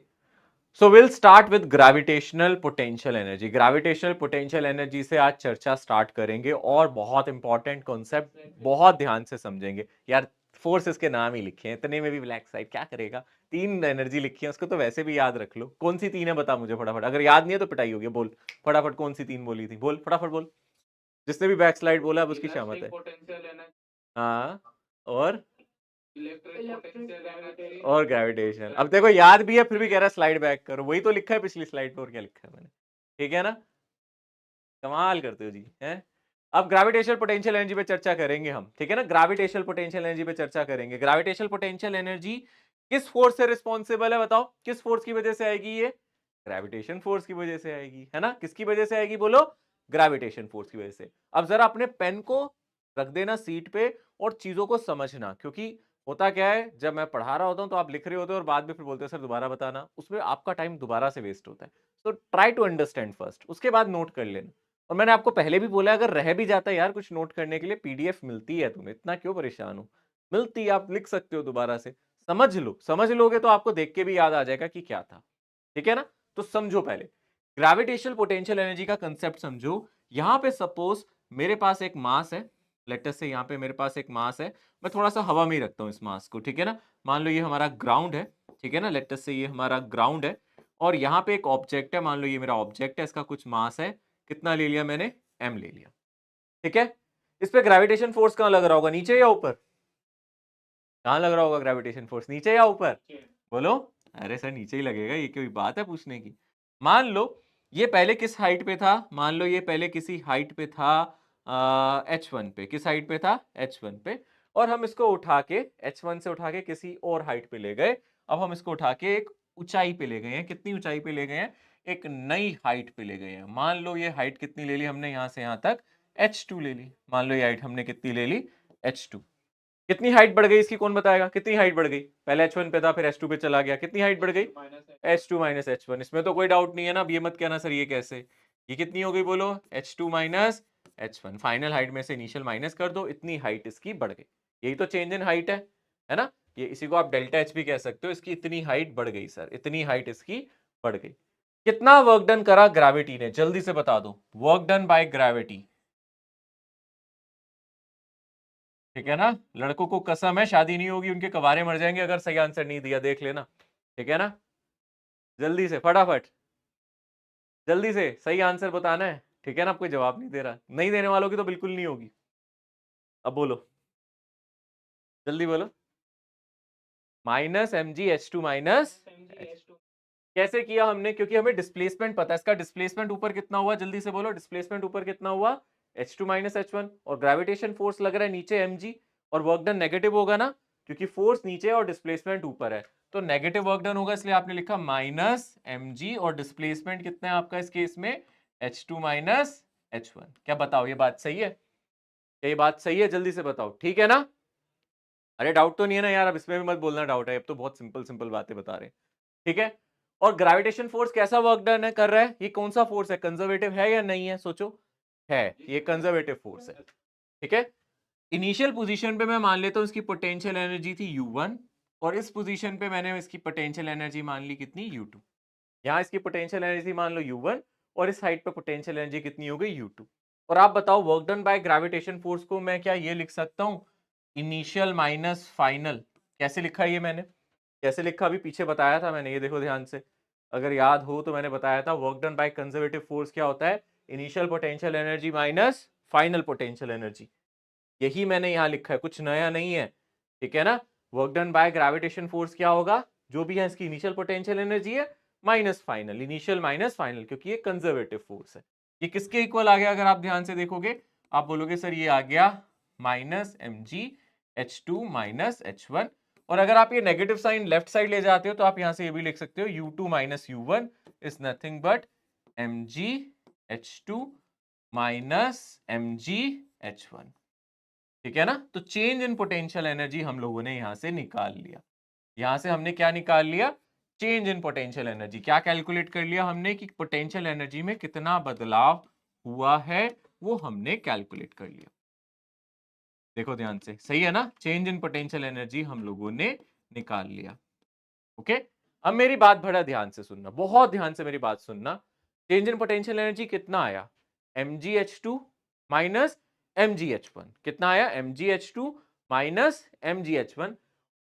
so will start with gravitational potential energy. Gravitational potential energy से आज चर्चा स्टार्ट करेंगे, और बहुत इंपॉर्टेंट कॉन्सेप्ट, बहुत ध्यान से समझेंगे यार। फोर्सेस के नाम ही लिखे हैं, इतने में भी ब्लैक साइड क्या करेगा। 3 एनर्जी लिखी है, उसको तो वैसे भी याद रख लो। कौन सी 3 है बता मुझे फटाफट, अगर याद नहीं है तो पिटाई होगी। बोल फटाफट, कौन सी 3 बोली थी, बोल फटाफट बोल। जिसने भी बैक स्लाइड बोला अब उसकी शामत है। हाँ, और ग्रेविटेशन। अब देखो याद भी है फिर भी कह रहा है स्लाइड बैक करो, वही तो लिखा है पिछली स्लाइड पर, और क्या लिखा है मैंने। ठीक है ना, कमाल करते हो जी हैं। अब ग्रेविटेशनल पोटेंशियल एनर्जी पे चर्चा करेंगे हम, ठीक है ना। ग्रेविटेशनल पोटेंशियल एनर्जी पे चर्चा करेंगे। ग्रेविटेशनल पोटेंशियल एनर्जी किस फोर्स से रिस्पॉन्सिबल है, बताओ किस फोर्स की वजह से आएगी ये। ग्रेविटेशन फोर्स की वजह से आएगी, है ना। किसकी वजह से आएगी बोलो, ग्रेविटेशन फोर्स की वजह से। अब जरा अपने पेन को रख देना सीट पे और चीजों को समझना, क्योंकि होता क्या है, जब मैं पढ़ा रहा होता हूं तो आप लिख रहे होते हो और बाद में फिर बोलते हो सर दोबारा बताना, उसमें आपका टाइम दोबारा से वेस्ट होता है। तो ट्राई टू अंडरस्टैंड फर्स्ट, उसके बाद नोट कर लेना। और मैंने आपको पहले भी बोला अगर रह भी जाता है यार कुछ नोट करने के लिए, पीडीएफ मिलती है, तुम्हें इतना क्यों परेशान हो, मिलती है, आप लिख सकते हो दोबारा से। समझ लो, समझ लोगे तो आपको देख के भी याद आ जाएगा कि क्या था। ठीक है ना, तो समझो पहले ग्रेविटेशनल पोटेंशियल एनर्जी का कंसेप्ट समझो। यहां पे सपोज मेरे पास एक मास है, लेट अस से यहां पे मेरे पास एक मास है, मैं थोड़ा सा हवा में ही रखता हूं इस मास को, ठीक है ना। मान लो ये हमारा ग्राउंड है, ठीक है ना, लेट अस से ये हमारा ग्राउंड है, और यहाँ पे एक ऑब्जेक्ट है, मान लो ये मेरा ऑब्जेक्ट है, इसका कुछ मास है, कितना ले लिया मैंने, m ले लिया, ठीक है। इस पे ग्रेविटेशन फोर्स कहां लग रहा होगा, नीचे या ऊपर, कहां लग रहा होगा ग्रेविटेशन फोर्स, नीचे या ऊपर, बोलो। अरे सर नीचे ही लगेगा, ये कोई बात है पूछने की। मान लो ये पहले किस हाइट पे था, मान लो ये पहले किसी हाइट पे था h1 पे, किस हाइट पे था, h1 पे, और हम इसको उठा के h1 से उठा के किसी और हाइट पे ले गए। अब हम इसको उठा के एक ऊंचाई पे ले गए हैं, कितनी ऊंचाई पे ले गए हैं, एक नई हाइट पे ले गए हैं। मान लो ये हाइट कितनी ले ली हमने, यहां से यहां तक h2 ले ली। मान लो ये हाइट हमने कितनी ले ली, h2। कितनी हाइट बढ़ गई इसकी, कौन बताएगा, कितनी हाइट बढ़ गई, पहले h1 पे था फिर h2 पे चला गया, कितनी हाइट बढ़ गई, h2 माइनस h1। इसमें तो कोई डाउट नहीं है ना, अब ये मत कहना सर ये कैसे, ये कितनी हो गई बोलो, h2 minus h1। Final height में से इनिशियल माइनस कर दो, इतनी हाइट इसकी बढ़ गई। यही तो चेंज इन हाइट है ना। ये इसी को आप डेल्टा एच भी कह सकते हो, इसकी इतनी हाइट बढ़ गई सर, इतनी हाइट इसकी बढ़ गई। कितना वर्क डन करा ग्रेविटी ने, जल्दी से बता दो, वर्क डन बाय ग्रेविटी। ठीक है ना, लड़कों को कसम है शादी नहीं होगी, उनके कवारे मर जाएंगे अगर सही आंसर नहीं दिया, देख लेना। ठीक है ना, जल्दी से फटाफट, जल्दी से सही आंसर बताना है। ठीक है ना, कोई जवाब नहीं दे रहा, नहीं देने वालों की तो बिल्कुल नहीं होगी। अब बोलो, जल्दी बोलो। माइनस mgh2 माइनस, कैसे किया हमने, क्योंकि हमें डिस्प्लेसमेंट पता है, इसका डिस्प्लेसमेंट ऊपर कितना हुआ, जल्दी से बोलो, डिस्प्लेसमेंट ऊपर कितना हुआ, h2 माइनस h1, और ग्रेविटेशन फोर्स लग रहा है नीचे mg, और वर्क डन नेगेटिव होगा ना, क्योंकि फोर्स नीचे और डिस्प्लेसमेंट ऊपर है, तो नेगेटिव वर्क डन होगा, इसलिए आपने लिखा माइनस mg, और डिस्प्लेसमेंट कितना है आपका इस केस में, h2 माइनस h1। क्या बताओ ये बात सही है, क्या ये बात सही है, जल्दी से बताओ, ठीक है ना। अरे डाउट तो नहीं है ना यार, अब इसमें भी मत बोलना डाउट है, अब तो बहुत सिंपल सिंपल बातें बता रहे हैं। ठीक है, और ग्रेविटेशन फोर्स कैसा वर्क डन है कर रहा है, ये कौन सा फोर्स है, कंजर्वेटिव है या नहीं है, सोचो, है, ये कंजर्वेटिव फोर्स है। ठीक है, इनिशियल पोजीशन पे मैं मान लेता हूं इसकी पोटेंशियल एनर्जी थी U1, और इस पोजीशन पे मैंने इसकी पोटेंशियल एनर्जी मान ली कितनी, U2। यहां इसकी पोटेंशियल एनर्जी मान लो U1, और इस साइड पे पोटेंशियल एनर्जी कितनी हो गई, U2। और आप बताओ work done bye gravitation force को मैं क्या ये लिख सकता हूं, इनिशियल माइनस फाइनल। कैसे लिखा ये मैंने, कैसे लिखा अभी पीछे बताया था मैंने, ये देखो ध्यान से, अगर याद हो तो मैंने बताया था work done by conservative force क्या होता है, initial potential energy minus final potential energy. यही मैंने यहां लिखा है, कुछ नया नहीं है। ठीक है ना, work done bye gravitation force क्या होगा, जो भी है इसकी इनिशियल पोटेंशियल एनर्जी है minus final, initial minus final, क्योंकि ये कंजर्वेटिव फोर्स है। ये किसके इक्वल आ गया, अगर आप ध्यान से देखोगे आप बोलोगे सर ये आ गया माइनस mgh2 माइनस h1, और अगर आप ये नेगेटिव साइन लेफ्ट साइड ले जाते हो तो आप यहां से ये भी लिख सकते हो U2 minus U1 is nothing but mgh2 minus mgh1। ठीक है ना, तो चेंज इन पोटेंशियल एनर्जी हम लोगों ने यहां से निकाल लिया। यहां से हमने क्या निकाल लिया, चेंज इन पोटेंशियल एनर्जी। क्या कैलकुलेट कर लिया हमने कि पोटेंशियल एनर्जी में कितना बदलाव हुआ है, वो हमने कैलकुलेट कर लिया। देखो ध्यान से, सही है ना, चेंज इन पोटेंशियल एनर्जी हम लोगों ने निकाल लिया। ओके, अब मेरी बात बड़ा ध्यान से सुनना, बहुत ध्यान से मेरी बात सुनना। चेंज इन पोटेंशियल एनर्जी कितना आया, mgh2 माइनस mgh1, कितना आया, mgh2 माइनस mgh1।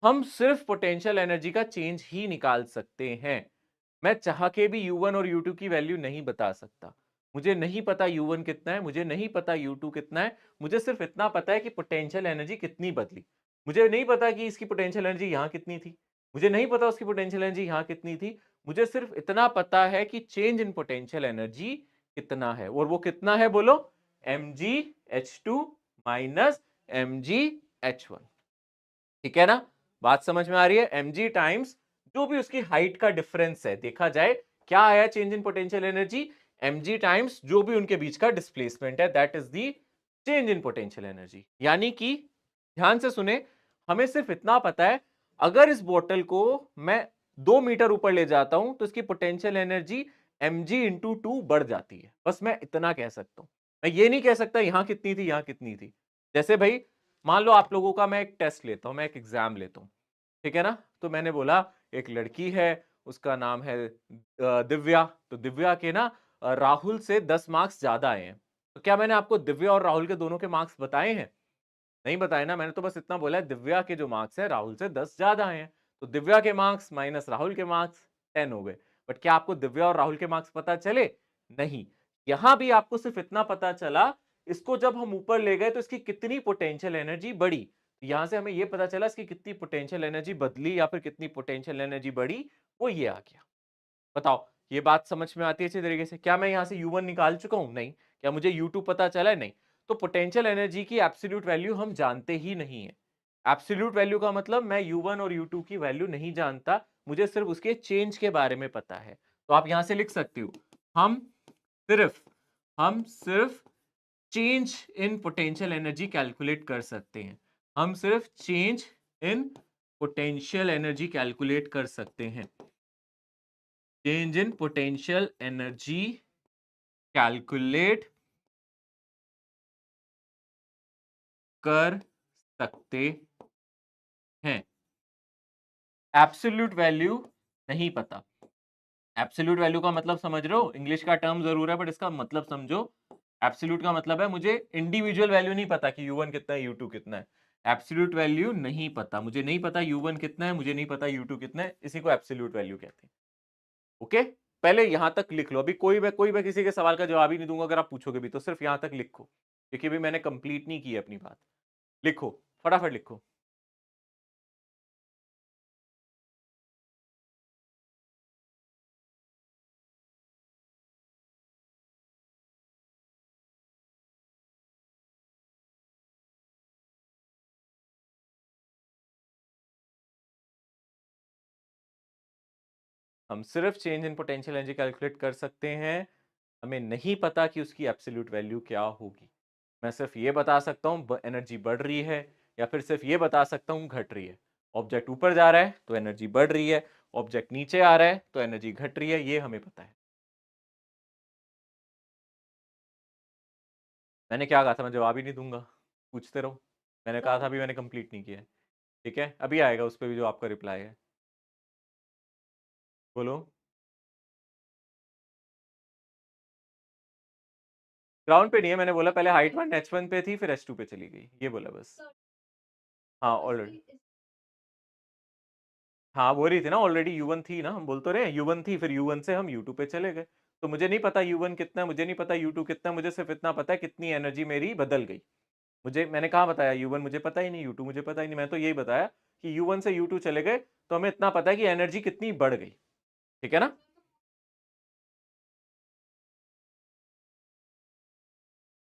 हम सिर्फ पोटेंशियल एनर्जी का चेंज ही निकाल सकते हैं। मैं चाह के भी U1 और U2 की वैल्यू नहीं बता सकता। मुझे नहीं पता U1 कितना है, मुझे नहीं पता U2 कितना है, मुझे सिर्फ इतना पता है कि पोटेंशियल एनर्जी कितनी बदली। मुझे नहीं पता कि इसकी पोटेंशियल एनर्जी यहाँ कितनी थी, मुझे नहीं पता उसकी पोटेंशियल एनर्जी यहाँ कितनी थी। मुझे सिर्फ इतना पता है कि चेंज इन पोटेंशियल एनर्जी कितना है, और वो कितना है बोलो, mgh2 माइनस mgh1। ठीक है ना, बात समझ में आ रही है। mg टाइम्स जो भी उसकी हाइट का डिफरेंस है, देखा जाए क्या आया change in potential energy, mg times जो भी उनके बीच का डिस्प्लेसमेंट है, that is the change in potential energy. यानी कि ध्यान से सुने, हमें सिर्फ इतना पता है, अगर इस बोतल को मैं 2 मीटर ऊपर ले जाता हूं तो इसकी पोटेंशियल एनर्जी mg इंटू 2 बढ़ जाती है। बस मैं इतना कह सकता हूं, मैं ये नहीं कह सकता यहां कितनी थी, यहां कितनी थी। जैसे भाई मान लो आप लोगों का मैं एक टेस्ट लेता हूं, मैं एक एग्जाम लेता हूं, ठीक है ना। तो मैंने बोला एक लड़की है, उसका नाम है दिव्या। तो दिव्या के ना राहुल से 10 मार्क्स ज्यादा आए हैं। तो क्या मैंने आपको दिव्या और राहुल के दोनों के मार्क्स बताए हैं? नहीं बताए ना, मैंने तो बस इतना बोला है दिव्या के जो मार्क्स है राहुल से 10 ज्यादा आए हैं। तो दिव्या के मार्क्स माइनस राहुल के मार्क्स 10 हो गए। बट क्या आपको दिव्या और राहुल के मार्क्स पता चले? नहीं। यहां भी आपको सिर्फ इतना पता चला, इसको जब हम ऊपर ले गए तो इसकी कितनी पोटेंशियल एनर्जी बढ़ी। यहां से हमें यह पता चला इसकी कितनी पोटेंशियल एनर्जी बदली या फिर कितनी पोटेंशियल एनर्जी बढ़ी, वो ये आ गया। बताओ, ये बात समझ में आती है अच्छी तरीके से? क्या मैं यहां से U1 निकाल चुका हूं? नहीं। क्या मुझे U2 पता चला है? नहीं। तो पोटेंशियल एनर्जी की एब्सोल्यूट वैल्यू हम जानते ही नहीं है। एब्सोल्यूट वैल्यू का मतलब मैं U1 और U2 की वैल्यू नहीं जानता, मुझे सिर्फ उसके चेंज के बारे में पता है। तो आप यहां से लिख सकते हो, हम सिर्फ हम सिर्फ change in potential energy calculate कर सकते हैं। हम सिर्फ change in potential energy calculate कर सकते हैं। Change in potential energy calculate कर सकते हैं। एब्सोल्यूट वैल्यू नहीं पता। एब्सोल्यूट वैल्यू का मतलब समझ रहे हो? इंग्लिश का टर्म जरूर है बट इसका मतलब समझो। एब्सोल्यूट का मतलब है मुझे इंडिविजुअल वैल्यू नहीं पता कि U1 कितना है, U2 कितना है। एब्सोल्यूट वैल्यू नहीं पता, मुझे नहीं पता U1 कितना है, मुझे नहीं पता U2 कितना है, इसी को एब्सोल्यूट वैल्यू कहते हैं। ओके, पहले यहां तक लिख लो। अभी कोई मैं किसी के सवाल का जवाब ही नहीं दूंगा, अगर आप पूछोगे भी तो सिर्फ यहां तक लिखो, क्योंकि अभी मैंने कंप्लीट नहीं की अपनी बात। लिखो, फटाफट लिखो। हम सिर्फ change in potential energy calculate कर सकते हैं, हमें नहीं पता कि उसकी एब्सोल्यूट वैल्यू क्या होगी। मैं सिर्फ ये बता सकता हूँ एनर्जी बढ़ रही है, या फिर सिर्फ ये बता सकता हूँ घट रही है। ऑब्जेक्ट ऊपर जा रहा है तो एनर्जी बढ़ रही है, ऑब्जेक्ट नीचे आ रहा है तो एनर्जी घट रही है, ये हमें पता है। मैंने क्या कहा था? मैं जवाब ही नहीं दूंगा, पूछते रहो। मैंने कहा था अभी मैंने कंप्लीट नहीं किया है। ठीक है, अभी आएगा उस पर भी जो आपका रिप्लाई है। बोलो। ग्राउंड पे नहीं है, मैंने बोला पहले हाइट 1 H1 पे थी, फिर H2 पे चली गई, ये बोला बस। हाँ ऑलरेडी, हाँ बोल रही थी ना, ऑलरेडी U1 थी ना, हम बोल तो रहे हैं U1 थी, फिर U1 से हम U2 पे चले गए। तो मुझे नहीं पता U1 कितना है, मुझे नहीं पता U2 कितना है, मुझे सिर्फ इतना पता है कितनी एनर्जी मेरी बदल गई। मैंने कहा बताया U1 मुझे पता ही नहीं, U2 मुझे पता ही नहीं, मैं तो यही बताया कि U1 से U2 चले गए तो हमें इतना पता है कि एनर्जी कितनी बढ़ गई। ठीक है ना?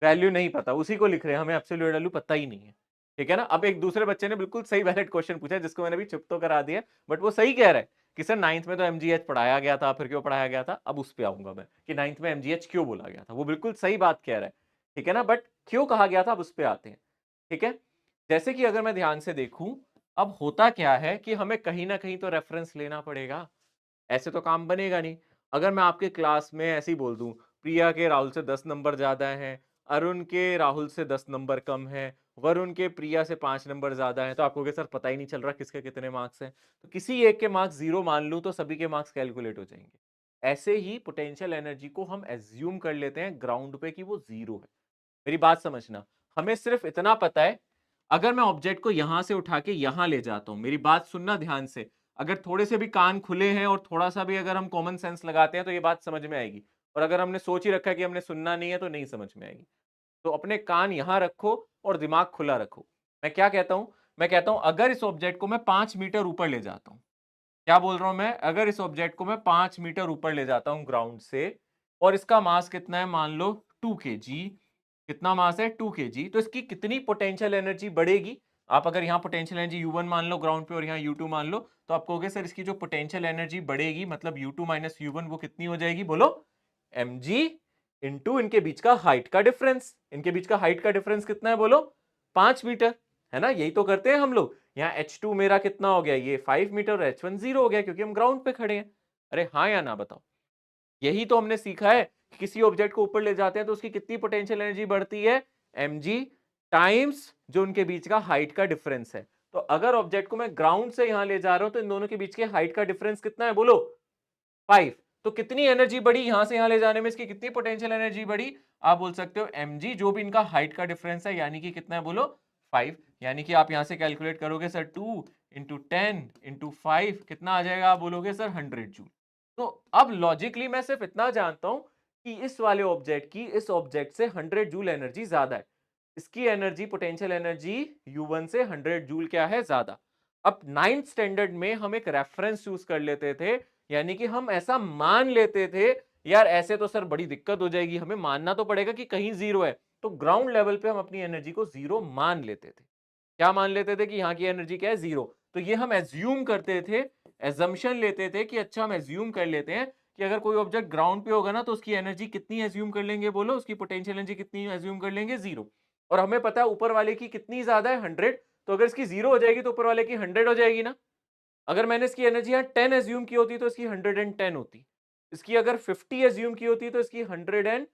वैल्यू नहीं पता, उसी को लिख रहे हैं, हमें एब्सोल्यूट वैल्यू पता ही नहीं है। ठीक है ना? अब एक दूसरे बच्चे ने बिल्कुल सही वैलिड क्वेश्चन पूछा, जिसको मैंने भी चुप तो करा दिया, बट वो सही कह रहा है कि सर 9th में तो MGH पढ़ाया गया था, फिर क्यों पढ़ाया गया था। अब उस पर आऊंगा मैं कि 9th में MGH क्यों बोला गया था। वो बिल्कुल सही बात कह रहा है, ठीक है ना, बट क्यों कहा गया था अब उस पर आते हैं। ठीक है, जैसे कि अगर मैं ध्यान से देखूं, अब होता क्या है कि हमें कहीं ना कहीं तो रेफरेंस लेना पड़ेगा, ऐसे तो काम बनेगा नहीं। अगर मैं आपके क्लास में ऐसे ही बोल दूं प्रिया के राहुल से 10 नंबर ज्यादा हैं, अरुण के राहुल से 10 नंबर कम है, वरुण के प्रिया से 5 नंबर ज्यादा है, तो आपको सर पता ही नहीं चल रहा किसके कितने मार्क्स हैं। तो किसी एक के मार्क्स जीरो मान लूं तो सभी के मार्क्स कैलकुलेट हो जाएंगे। ऐसे ही पोटेंशियल एनर्जी को हम एज्यूम कर लेते हैं ग्राउंड पे कि वो जीरो है। मेरी बात समझना, हमें सिर्फ इतना पता है, अगर मैं ऑब्जेक्ट को यहां से उठा के यहां ले जाता हूं, मेरी बात सुनना ध्यान से, अगर थोड़े से भी कान खुले हैं और थोड़ा सा भी अगर हम कॉमन सेंस लगाते हैं तो ये बात समझ में आएगी, और अगर हमने सोच ही रखा है कि हमने सुनना नहीं है तो नहीं समझ में आएगी। तो अपने कान यहां रखो और दिमाग खुला रखो। मैं क्या कहता हूं? मैं कहता हूं अगर इस ऑब्जेक्ट को मैं 5 मीटर ऊपर ले जाता हूं, क्या बोल रहा हूं मैं? अगर इस ऑब्जेक्ट को मैं 5 मीटर ऊपर ले जाता हूं ग्राउंड से, और इसका मास कितना है, मान लो 2 kg, कितना मास है 2 kg, तो इसकी कितनी पोटेंशियल एनर्जी बढ़ेगी? आप अगर यहाँ पोटेंशियल एनर्जी U1 मान लो ग्राउंड पे और यहाँ U2 मान लो, तो आप कहोगे सर इसकी जो पोटेंशियल एनर्जी बढ़ेगी मतलब U2 माइनस U1 वो कितनी हो जाएगी? बोलो, mg इंटू इनके बीच का हाइट का डिफरेंस। इनके बीच का हाइट का डिफरेंस कितना है? बोलो, 5 मीटर, है ना? यही तो करते हैं हम लोग। यहाँ H2 मेरा कितना हो गया? ये 5 मीटर, और H1 0 हो गया क्योंकि हम ग्राउंड पे खड़े हैं। अरे हाँ या ना बताओ? यही तो हमने सीखा है कि किसी ऑब्जेक्ट को ऊपर ले जाते हैं तो उसकी कितनी पोटेंशियल एनर्जी बढ़ती है? mg टाइम्स जो उनके बीच का हाइट का डिफरेंस है। तो अगर ऑब्जेक्ट को मैं ग्राउंड से यहां ले जा रहा हूं तो इन दोनों के बीच के हाइट का डिफरेंस कितना है? बोलो, 5। तो कितनी एनर्जी बढ़ी यहां से यहां ले जाने में? इसकी कितनी पोटेंशियल एनर्जी बढ़ी? आप बोल सकते हो mg, जो भी इनका हाइट का डिफरेंस है, यानी कि कितना है? बोलो, 5। यानी कि आप यहां से कैलकुलेट करोगे सर 2 इंटू 10 इंटू 5 कितना आ जाएगा? आप बोलोगे सर 100 जूल। तो अब लॉजिकली मैं सिर्फ इतना जानता हूं कि इस वाले ऑब्जेक्ट की इस ऑब्जेक्ट से 100 जूल एनर्जी ज्यादा है। इसकी एनर्जी, पोटेंशियल एनर्जी U1 से 100 जूल क्या है? ज्यादा। अब 9th स्टैंडर्ड में हम एक रेफरेंस यूज कर लेते थे, यानी कि हम ऐसा मान लेते थे, यार ऐसे तो सर बड़ी दिक्कत हो जाएगी, हमें मानना तो पड़ेगा कि कहीं जीरो है, तो ग्राउंड लेवल पे हम अपनी एनर्जी को जीरो मान लेते थे। क्या मान लेते थे? कि यहाँ की एनर्जी क्या है? जीरो। तो ये हम एज्यूम करते थे, एजम्पशन लेते थे कि अच्छा हम एज्यूम कर लेते हैं कि अगर कोई ऑब्जेक्ट ग्राउंड पे होगा ना तो उसकी एनर्जी कितनी एज्यूम कर लेंगे? बोलो, उसकी पोटेंशियल एनर्जी कितनी एज्यूम कर लेंगे? जीरो। और हमें पता है ऊपर वाले की कितनी ज्यादा है? 100। तो अगर इसकी जीरो हो जाएगी तो ऊपर वाले की 100 हो जाएगी ना। अगर मैंने इसकी एनर्जी यहाँ 10 एज्यूम की होती तो इसकी 110 होती। इसकी अगर 50 एज्यूम की होती तो इसकी 100 एंड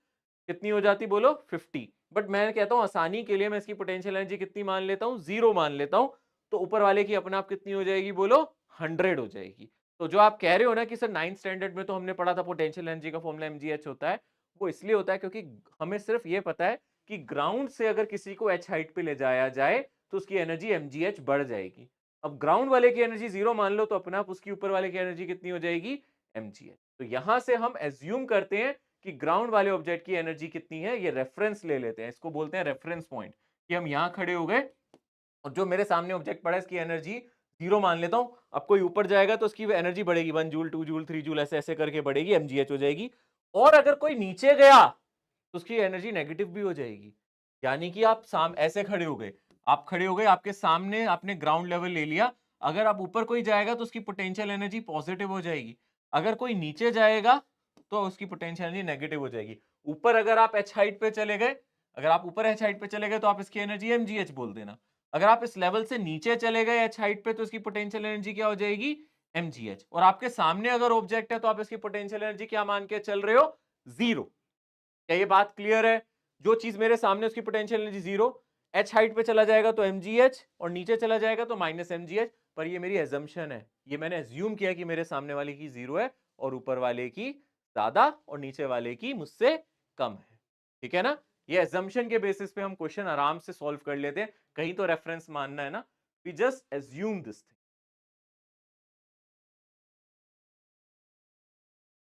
कितनी हो जाती? बोलो, 50। बट मैं कहता हूं आसानी के लिए मैं इसकी पोटेंशियल एनर्जी कितनी मान लेता हूं? जीरो मान लेता हूं। तो ऊपर वाले की अपने आप कितनी हो जाएगी? बोलो, 100 हो जाएगी। तो जो आप कह रहे हो ना कि सर 9th स्टैंडर्ड में तो हमने पढ़ा था पोटेंशियल एनर्जी का फॉर्मूला mgh होता है, वो इसलिए होता है क्योंकि हमें सिर्फ ये पता है कि ग्राउंड से अगर किसी को h हाइट पे ले जाया जाए तो उसकी एनर्जी mgh बढ़ जाएगी। अब ग्राउंड वाले की एनर्जी जीरो मान लो तो अपने आप उसकी ऊपर वाले की एनर्जी कितनी हो जाएगी? mgh। तो यहां से हम एज्यूम करते हैं कि ग्राउंड वाले ऑब्जेक्ट की एनर्जी कितनी है, ये रेफरेंस ले लेते हैं, इसको बोलते हैं रेफरेंस पॉइंट, कि हम यहां खड़े हो गए और जो मेरे सामने ऑब्जेक्ट पड़ा है इसकी एनर्जी जीरो मान लेता हूं। अब कोई ऊपर जाएगा तो उसकी एनर्जी बढ़ेगी, 1 जूल, 2 जूल, 3 जूल, ऐसे ऐसे करके बढ़ेगी, mgh हो जाएगी। और अगर कोई नीचे गया तो उसकी एनर्जी नेगेटिव भी हो जाएगी। यानी कि आप ऐसे खड़े हो गए, आप खड़े हो गए, आपके सामने आपने ग्राउंड लेवल ले लिया, अगर आप ऊपर कोई जाएगा तो उसकी पोटेंशियल एनर्जी पॉजिटिव हो जाएगी, अगर कोई नीचे जाएगा तो उसकी पोटेंशियल एनर्जी नेगेटिव हो जाएगी। ऊपर अगर आप h हाइट पे चले गए, अगर आप ऊपर h हाइट पे चले गए तो आप इसकी एनर्जी mgh बोल देना। अगर आप इस लेवल से नीचे चले गए h हाइट पे तो इसकी पोटेंशियल एनर्जी क्या हो जाएगी? mgh। और आपके सामने अगर ऑब्जेक्ट है तो आप इसकी पोटेंशियल एनर्जी क्या मान के चल रहे हो? जीरो। क्या ये बात क्लियर है? जो चीज मेरे सामने उसकी potential energy zero, h height पे चला जाएगा तो mgh, और नीचे चला जाएगा तो माइनस mgh। पर ये मेरी एजम्पशन है, ये मैंने एज्यूम किया कि मेरे सामने वाले की जीरो है और ऊपर वाले की ज्यादा और नीचे वाले की मुझसे कम है। ठीक है ना? ये एजम्पशन के बेसिस पे हम क्वेश्चन आराम से सॉल्व कर लेते हैं, कहीं तो रेफरेंस मानना है ना। We just assume this thing,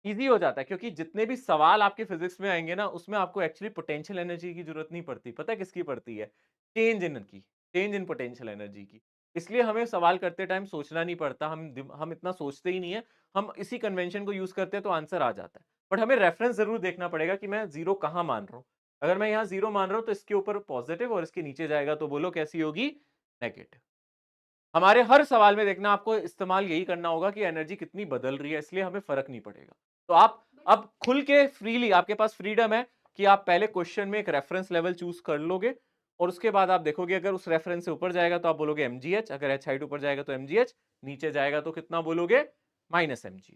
easy हो जाता है क्योंकि जितने भी सवाल आपके फिजिक्स में आएंगे ना उसमें आपको एक्चुअली पोटेंशियल एनर्जी की जरूरत नहीं पड़ती। पता है किसकी पड़ती है? चेंज इन पोटेंशियल एनर्जी की। इसलिए हमें सवाल करते टाइम सोचना नहीं पड़ता, हम इतना सोचते ही नहीं है, हम इसी कन्वेंशन को यूज करते हैं तो आंसर आ जाता है। बट हमें रेफरेंस जरूर देखना पड़ेगा कि मैं जीरो कहाँ मान रहा हूँ। अगर मैं यहाँ जीरो मान रहा हूँ तो इसके ऊपर पॉजिटिव और इसके नीचे जाएगा तो बोलो कैसी होगी? नेगेटिव। हमारे हर सवाल में देखना आपको इस्तेमाल यही करना होगा कि एनर्जी कितनी बदल रही है, इसलिए हमें फर्क नहीं पड़ेगा। तो आप अब खुल के फ्रीली, आपके पास फ्रीडम है कि आप पहले क्वेश्चन में एक रेफरेंस लेवल चूज कर लोगे और उसके बाद आप देखोगे अगर उस रेफरेंस से ऊपर जाएगा तो आप बोलोगे mgh, अगर h हाइट ऊपर जाएगा तो mgh, नीचे जाएगा तो कितना बोलोगे? Minus mgh।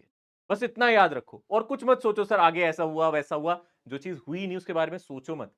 बस इतना याद रखो और कुछ मत सोचो सर आगे ऐसा हुआ वैसा हुआ, जो चीज हुई नहीं उसके बारे में सोचो मत।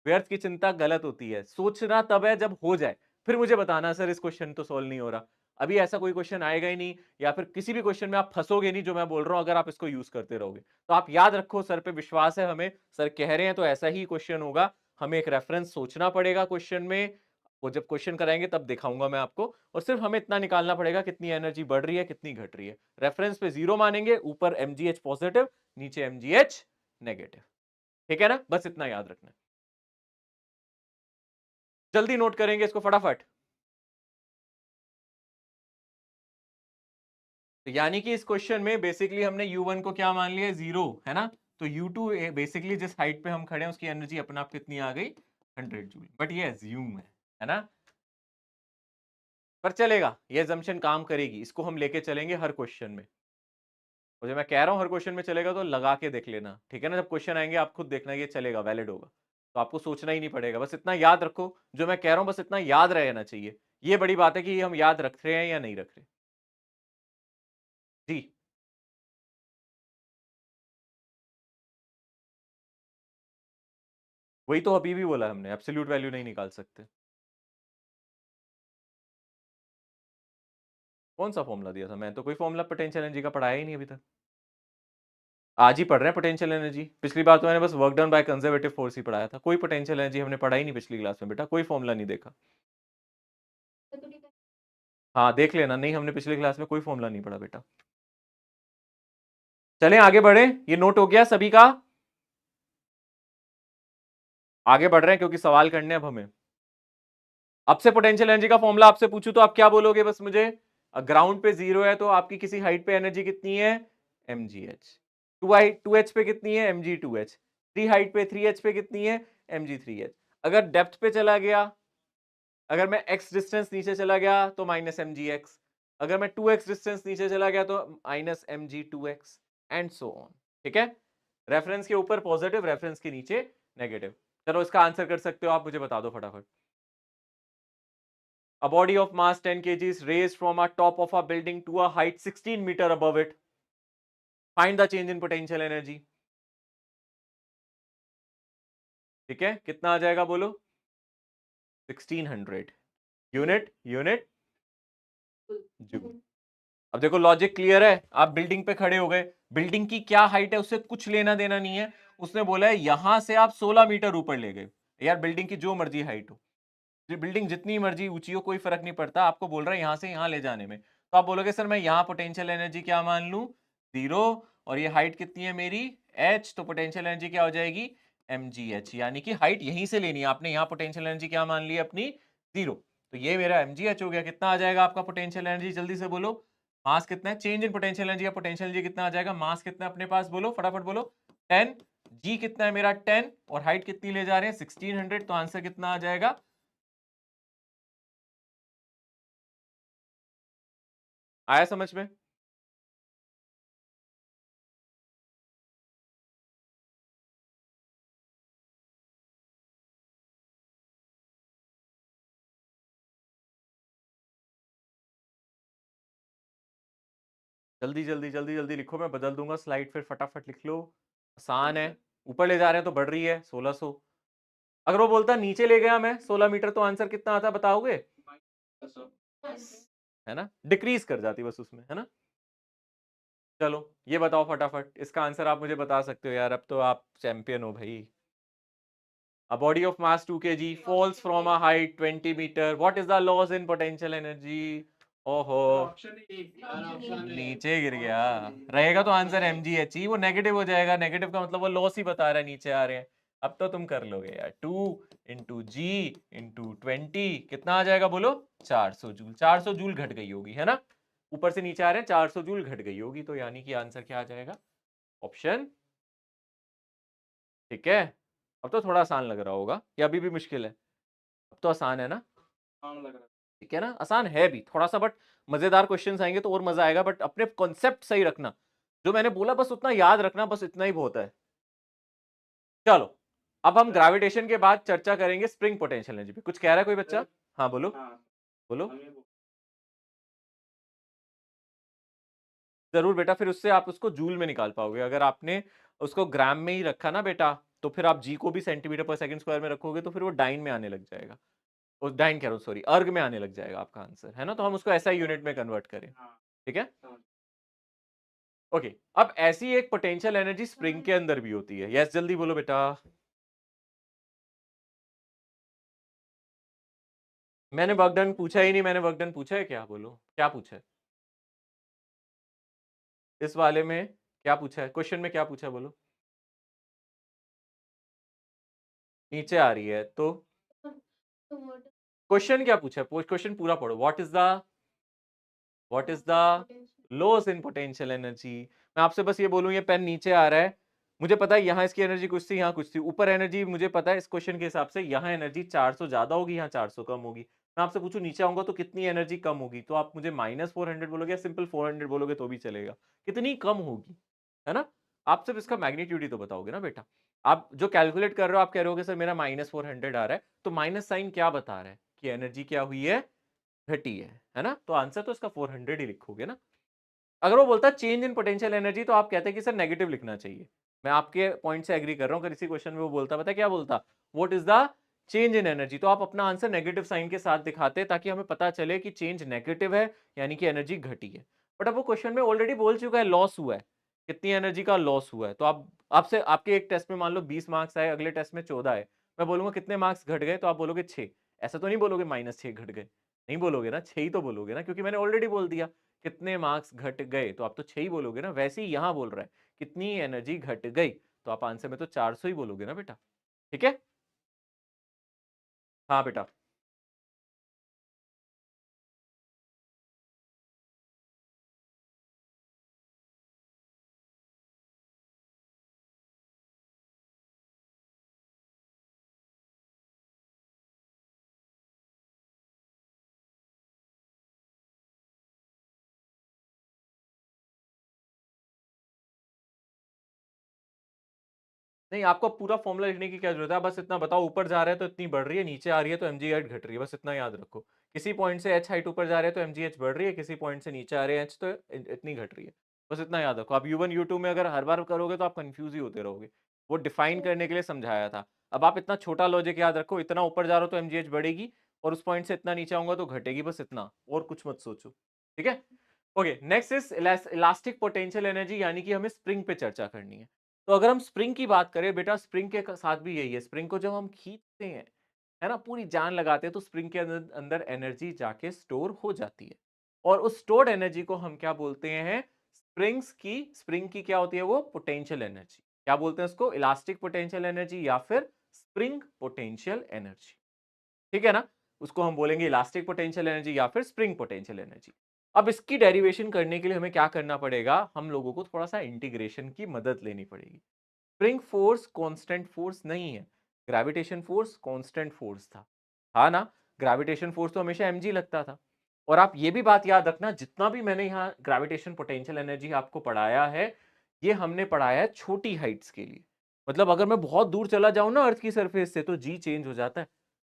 व्यर्थ की चिंता गलत होती है, सोचना तब है जब हो जाए, फिर मुझे बताना सर इस क्वेश्चन तो सॉल्व नहीं हो रहा। अभी ऐसा कोई क्वेश्चन आएगा ही नहीं, या फिर किसी भी क्वेश्चन में आप फंसोगे नहीं जो मैं बोल रहा हूं अगर आप इसको यूज करते रहोगे। तो आप याद रखो, सर पे विश्वास है हमें, सर कह रहे हैं तो ऐसा ही क्वेश्चन होगा। हमें एक रेफरेंस सोचना पड़ेगा क्वेश्चन में, वो जब क्वेश्चन कराएंगे तब दिखाऊंगा मैं आपको, और सिर्फ हमें इतना निकालना पड़ेगा कितनी एनर्जी बढ़ रही है कितनी घट रही है। रेफरेंस पे 0 मानेंगे, ऊपर mgh पॉजिटिव नीचे mgh नेगेटिव। ठीक है ना, बस इतना याद रखना है। जल्दी नोट करेंगे इसको फटाफट। तो यानी कि इस क्वेश्चन में बेसिकली हमने U1 को क्या मान लिया, 0 है ना, तो U2 बेसिकली जिस हाइट पे हम खड़े हैं उसकी एनर्जी अपने आप कितनी आ गई, 100 जूल। बट ये एज्यूम है ना, पर चलेगा, ये एजम्पशन काम करेगी, इसको हम लेके चलेंगे हर क्वेश्चन में। और जो मैं कह रहा हूं हर क्वेश्चन में चलेगा तो लगा के देख लेना, ठीक है ना, जब क्वेश्चन आएंगे आप खुद देखना ये चलेगा, वैलिड होगा, तो आपको सोचना ही नहीं पड़ेगा, बस इतना याद रखो, जो मैं कह रहा हूं बस इतना याद रहना चाहिए। ये बड़ी बात है कि हम याद रख रहे हैं या नहीं रख रहे। जी वही तो अभी भी बोला हमने, एब्सोल्यूट वैल्यू नहीं निकाल सकते। कौन सा फॉर्मूला दिया था, मैं तो कोई फॉर्मूला पोटेंशियल एनर्जी का पढ़ाया ही नहीं अभी तक। आज ही पढ़ रहे हैं पोटेंशियल एनर्जी, पिछली बार तो मैंने बस work done by conservative force ही पढ़ाया था, कोई पोटेंशियल एनर्जी हमने पढ़ा ही नहीं पिछली क्लास में बेटा, कोई फॉर्मूला नहीं देखा। हाँ देख लेना, नहीं हमने पिछली क्लास में कोई फॉर्मूला नहीं पढ़ा बेटा। चलें आगे बढ़े, ये नोट हो गया सभी का, आगे बढ़ रहे हैं क्योंकि सवाल करने अब हमें। अब से पोटेंशियल एनर्जी का फॉर्मूला आपसे पूछूं तो आप क्या बोलोगे, बस मुझे, ग्राउंड पे 0 है तो आपकी किसी हाइट पे एनर्जी कितनी है, mgh। 2h पे कितनी है, mg2h। 3 हाइट पे 3h पे कितनी है, mg3h। अगर डेप्थ पे चला गया, अगर मैं x डिस्टेंस नीचे चला गया तो माइनस mgx, अगर मैं 2x डिस्टेंस नीचे चला गया तो minus mg2x and so on. ठीक है, रेफरेंस के ऊपर पॉजिटिव, रेफरेंस के नीचे नेगेटिव। चलो इसका आंसर कर सकते हो आप, मुझे बता दो फटाफट। A body of mass 10 kg is raised from a top of a building to a height 16 meter above it. Find the change in potential energy. ठीक है, कितना आ जाएगा बोलो, 1600 यूनिट, यूनिट जूल। अब देखो लॉजिक क्लियर है, आप बिल्डिंग पे खड़े हो गए, बिल्डिंग की क्या हाइट है उससे कुछ लेना देना नहीं है, उसने बोला है यहां से आप 16 मीटर ऊपर ले गए। यार बिल्डिंग की जो मर्जी हाइट हो, बिल्डिंग जितनी मर्जी ऊंची हो कोई फर्क नहीं पड़ता, आपको बोल रहा है यहां से यहां ले जाने में, तो आप बोलोगे सर मैं यहां पोटेंशियल एनर्जी क्या मान लूं, 0, और ये हाइट कितनी है मेरी h, तो पोटेंशियल एनर्जी क्या हो जाएगी, mgh, यानी कि हाइट यहीं से लेनी है आपने, यहां पोटेंशियल एनर्जी क्या मान ली अपनी, 0, तो ये मेरा mgh हो गया। कितना आ जाएगा आपका पोटेंशियल एनर्जी, जल्दी से बोलो, मास कितना है, चेंज इन पोटेंशियल एनर्जी या पोटेंशियल एनर्जी कितना आ जाएगा, मास कितना है अपने पास, बोलो फटाफट बोलो, 10, g कितना है मेरा 10, और हाइट कितनी ले जा रहे हैं 1600, तो आंसर कितना आ जाएगा, आया समझ में। जल्दी जल्दी जल्दी जल्दी लिखो, मैं बदल दूंगा स्लाइड, फिर फटाफट लिख लो, आसान है। ऊपर ले जा रहे हैं तो बढ़ रही है 1600, अगर वो बोलता नीचे ले गया मैं 16 मीटर तो आंसर कितना आता बताओगे, है ना, डिक्रीज कर जाती बस उसमें, है ना। चलो ये बताओ फटाफट, इसका आंसर आप मुझे बता सकते हो यार, अब तो आप चैंपियन हो भाई। A body of mass 2 kg falls from a height 20 meter. What is the loss in potential energy? ओहो नीचे गिर गया, रहेगा तो आंसर mgh ही, वो नेगेटिव हो जाएगा, नेगेटिव का मतलब वो लॉस ही बता रहा है, नीचे आ रहे हैं। अब तो तुम कर लोगे यार, 2 इंटू जी इंटू 20 कितना आ जाएगा बोलो, 400 जूल, 400 जूल घट गई होगी, है ना, ऊपर से नीचे आ रहे हैं 400 जूल घट गई होगी, तो यानी कि आंसर क्या आ जाएगा, ऑप्शन। ठीक है, अब तो थोड़ा आसान लग रहा होगा या अभी भी मुश्किल है, अब तो आसान है ना, ठीक है ना, आसान है भी थोड़ा सा, बट मजेदार क्वेश्चंस आएंगे तो और मजा आएगा, बट अपने कॉन्सेप्ट सही रखना, जो मैंने बोला बस उतना याद रखना, बस इतना ही बहुत है। चलो अब हम ग्रेविटेशन के बाद चर्चा करेंगे स्प्रिंग पोटेंशियल एनर्जी पे, कुछ कह रहा है कोई बच्चा, हाँ बोलो, बोलो, जरूर बेटा, फिर उससे आप उसको जूल में निकाल पाओगे, अगर आपने उसको ग्राम में ही रखा ना बेटा, तो फिर आप जी को भी सेंटीमीटर पर सेकंड स्क्वायर में रखोगे तो फिर वो डाइन में आने लग जाएगा, उस डाइन कह रहा हूँ सॉरी, अर्ग में आने लग जाएगा आपका आंसर, है ना, तो हम उसको ऐसा यूनिट में कन्वर्ट करें, ठीक है। ओके, अब ऐसी एक पोटेंशियल एनर्जी स्प्रिंग के अंदर भी होती है, यस जल्दी बोलो बेटा, मैंने वर्क डन पूछा ही नहीं, मैंने वर्क डन पूछा है क्या? बोलो क्या पूछा है इस वाले में? क्या पूछा है क्वेश्चन में? क्या पूछा है बोलो? नीचे आ रही है तो क्वेश्चन क्या पूछा है? क्वेश्चन पूरा पढ़ो। What is the loss in potential energy? मैं आपसे बस ये बोलूं, ये पेन नीचे आ रहा है, मुझे पता है यहाँ इसकी एनर्जी कुछ थी, यहाँ कुछ थी, ऊपर एनर्जी मुझे पता है इस क्वेश्चन के हिसाब से यहाँ एनर्जी 400 ज्यादा होगी, यहाँ 400 कम होगी। मैं आपसे पूछूं नीचे आऊंगा तो कितनी एनर्जी कम होगी, तो आप मुझे -400 बोलोगे या सिंपल 400 बोलोगे तो भी चलेगा। कितनी कम होगी, है ना? आप सिर्फ इसका मैग्नीट्यूड ही तो बताओगे ना बेटा। आप जो कैलकुलेट कर रहे हो, आप कह रहे हो सर मेरा -400 आ रहा है, तो माइनस साइन क्या बता रहा है कि एनर्जी क्या हुई है? घटी है ना? तो आंसर तो इसका 400 ही लिखोगे ना। अगर वो बोलता चेंज इन पोटेंशियल एनर्जी तो आप कहते हैं कि सर नेगेटिव लिखना चाहिए। मैं आपके पॉइंट से एग्री कर रहा हूं। अगर इसी क्वेश्चन में वो बोलता, पता क्या बोलता? What is the change in energy, तो आप अपना आंसर नेगेटिव साइन के साथ दिखाते ताकि हमें पता चले कि चेंज नेगेटिव है, यानी कि एनर्जी घटी है। बट अब वो क्वेश्चन में ऑलरेडी बोल चुका है लॉस हुआ है, कितनी एनर्जी का लॉस हुआ है। तो आप आपसे आपके एक टेस्ट में मान लो 20 मार्क्स आए, अगले टेस्ट में 14 आए, मैं बोलूंगा कितने मार्क्स घट गए, तो आप बोलोगे 6। ऐसा तो नहीं बोलोगे -6 घट गए, नहीं बोलोगे ना, 6 ही तो बोलोगे ना, क्योंकि मैंने ऑलरेडी बोल दिया कितने मार्क्स घट गए, तो आप तो 6 ही बोलोगे ना। वैसे ही यहां बोल रहा है कितनी एनर्जी घट गई, तो आप आंसर में तो 400 ही बोलोगे ना बेटा। ठीक है? हाँ बेटा। नहीं, आपको पूरा फॉर्मूला लिखने की क्या जरूरत है? बस इतना बताओ, ऊपर जा रहा है तो इतनी बढ़ रही है, नीचे आ रही है तो mg हाइट घट रही है, बस इतना याद रखो। किसी पॉइंट से h हाइट ऊपर जा रहे हैं तो mgh बढ़ रही है, किसी पॉइंट से नीचे आ रहे हैं h तो इतनी घट रही है। बस इतना याद रखो। आप U1 U2 में अगर हर बार करोगे तो आप कंफ्यूज ही होते रहोगे। वो डिफाइन करने के लिए समझाया था। अब आप इतना छोटा लॉजिक याद रखो, इतना ऊपर जा रहा हो तो mgh बढ़ेगी, और उस पॉइंट से इतना नीचे आऊंगा तो घटेगी, बस इतना, और कुछ मत सोचो। ठीक है? Okay, next is elastic potential energy, यानी कि हमें स्प्रिंग पे चर्चा करनी है। तो अगर हम स्प्रिंग की बात करें बेटा, स्प्रिंग के साथ भी यही है। स्प्रिंग को जब हम खींचते हैं, है ना, पूरी जान लगाते हैं, तो स्प्रिंग के अंदर अंदर एनर्जी जाके स्टोर हो जाती है, और उस स्टोर्ड एनर्जी को हम क्या बोलते हैं? स्प्रिंग की क्या होती है वो? Potential energy. क्या बोलते हैं उसको? इलास्टिक पोटेंशियल एनर्जी या फिर स्प्रिंग पोटेंशियल एनर्जी। ठीक है ना? उसको हम बोलेंगे इलास्टिक पोटेंशियल एनर्जी या फिर स्प्रिंग पोटेंशियल एनर्जी। अब इसकी डेरिवेशन करने के लिए हमें क्या करना पड़ेगा? हम लोगों को थोड़ा सा इंटीग्रेशन की मदद लेनी पड़ेगी। स्प्रिंग फोर्स कांस्टेंट फोर्स नहीं है, ग्रेविटेशन फोर्स कांस्टेंट फोर्स था। हाँ ना? ग्रेविटेशन फोर्स तो हमेशा mg लगता था। और आप ये भी बात याद रखना, जितना भी मैंने यहाँ ग्रेविटेशन पोटेंशियल एनर्जी आपको पढ़ाया है, ये हमने पढ़ाया है छोटी हाइट्स के लिए। मतलब अगर मैं बहुत दूर चला जाऊं ना अर्थ की सरफेस से, तो जी चेंज हो जाता है।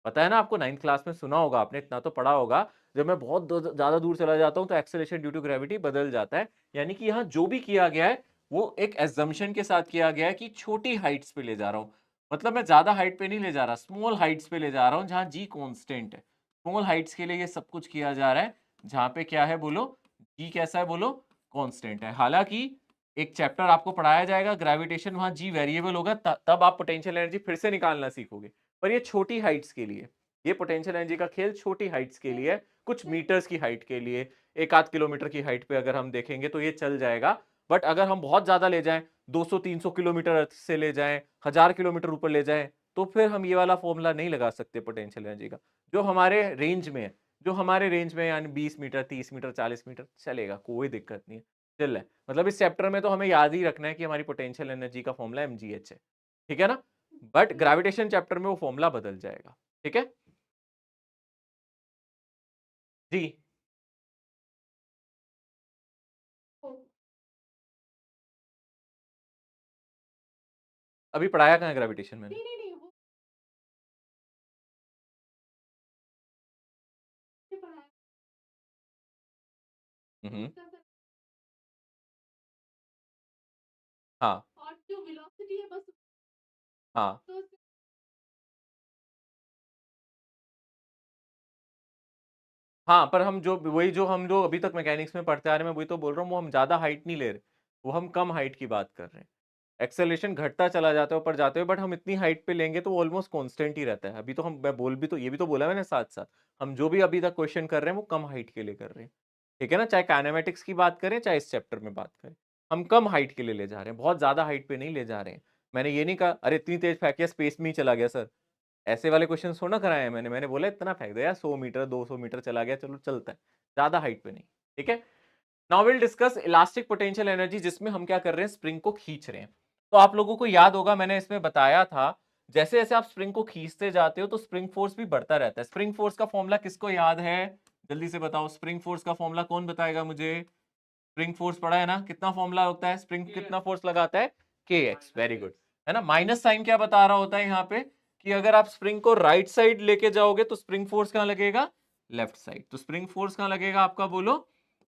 पता है ना आपको, 9th क्लास में सुना होगा आपने, इतना तो पढ़ा होगा। जब मैं बहुत ज्यादा दूर चला जाता हूं तो एक्सेलरेशन ड्यू टू ग्रेविटी बदल जाता है। यानी कि यहाँ जो भी किया गया है वो एक एजम्पशन के साथ किया गया है कि छोटी हाइट्स पे ले जा रहा हूं। मतलब मैं ज्यादा हाइट पे नहीं ले जा रहा, स्मॉल हाइट्स पे ले जा रहा हूं, जहां जी कांस्टेंट है। स्मॉल हाइट्स के लिए ये सब कुछ किया जा रहा है, जहां पे क्या है बोलो? जी कैसा है बोलो? कांस्टेंट है। हालांकि एक चैप्टर आपको पढ़ाया जाएगा ग्रेविटेशन, वहां जी वेरिएबल होगा, तब आप पोटेंशियल एनर्जी फिर से निकालना सीखोगे। पर ये छोटी हाइट्स के लिए, ये पोटेंशियल एनर्जी का खेल छोटी हाइट्स के लिए है, कुछ मीटर्स की हाइट के लिए। एक आध किलोमीटर की हाइट पे अगर हम देखेंगे तो ये चल जाएगा। बट अगर हम बहुत ज्यादा ले जाएं, 200-300 किलोमीटर अर्थ से ले जाएं, 1000 किलोमीटर ऊपर ले जाएं, तो फिर हम ये वाला फॉर्मूला नहीं लगा सकते पोटेंशियल एनर्जी का। जो हमारे रेंज में है, जो हमारे रेंज में, यानी 20 मीटर, 30 मीटर, 40 मीटर, चलेगा, कोई दिक्कत नहीं है। चल रहा है, मतलब इस चैप्टर में तो हमें याद ही रखना है कि हमारी पोटेंशियल एनर्जी का फॉर्मूला mgh है। ठीक है ना? बट ग्रेविटेशन चैप्टर में वो फॉर्मूला बदल जाएगा। ठीक है जी? अभी पढ़ाया कहाँ है ग्रेविटेशन मैंने? नहीं नहीं नहीं वो नहीं पढ़ा है। हम्म। उसका सर हाँ और जो वेलोसिटी है बस, हाँ तो हाँ, पर हम जो वही जो हम जो अभी तक मैकेनिक्स में पढ़ते आ रहे हैं, मैं वही तो बोल रहा हूँ, वो हम ज्यादा हाइट नहीं ले रहे, वो हम कम हाइट की बात कर रहे हैं। एक्सेलरेशन घटता चला जाता है ऊपर जाते हुए, बट हम इतनी हाइट पे लेंगे तो वो ऑलमोस्ट कांस्टेंट ही रहता है। अभी तो हम मैं बोल भी तो ये भी तो बोला मैंने साथ-साथ, हम जो भी अभी तक क्वेश्चन कर रहे हैं वो कम हाइट के लिए कर रहे हैं। ठीक है ना? चाहे काइनेमैटिक्स की बात करें, चाहे इस चैप्टर में बात करें। हम कम हाइट के लिए ले जा रहे हैं, बहुत ज़्यादा हाइट पे नहीं ले जा रहे हैं। मैंने ये नहीं कहा अरे इतनी तेज़ फेंकिया स्पेस में ही चला गया सर। ऐसे वाले क्वेश्चन थोड़ा ना कराए हैं मैंने बोला इतना फेंक दो यार 100 मीटर 200 मीटर चला गया चलो चलता है, ज्यादा हाइट पे नहीं। ठीक है, now will discuss elastic potential energy, जिसमें हम क्या कर रहे हैं, स्प्रिंग को खींच रहे हैं। तो आप लोगों को याद होगा मैंने इसमें बताया था, जैसे जैसे आप स्प्रिंग को खींचते जाते हो तो स्प्रिंग फोर्स भी बढ़ता रहता है। स्प्रिंग फोर्स का फॉर्मूला किसको याद है, जल्दी से बताओ, स्प्रिंग फोर्स का फॉर्मूला कौन बताएगा मुझे। स्प्रिंग फोर्स पढ़ा है ना, कितना फॉर्मूला होता है, स्प्रिंग कितना फोर्स लगाता है, के एक्स, वेरी गुड, है ना। माइनस साइन क्या बता रहा होता है यहाँ पे, कि अगर आप स्प्रिंग को राइट साइड लेके जाओगे तो स्प्रिंग फोर्स कहां लगेगा, लेफ्ट साइड। तो स्प्रिंग फोर्स कहां लगेगा आपका, बोलो,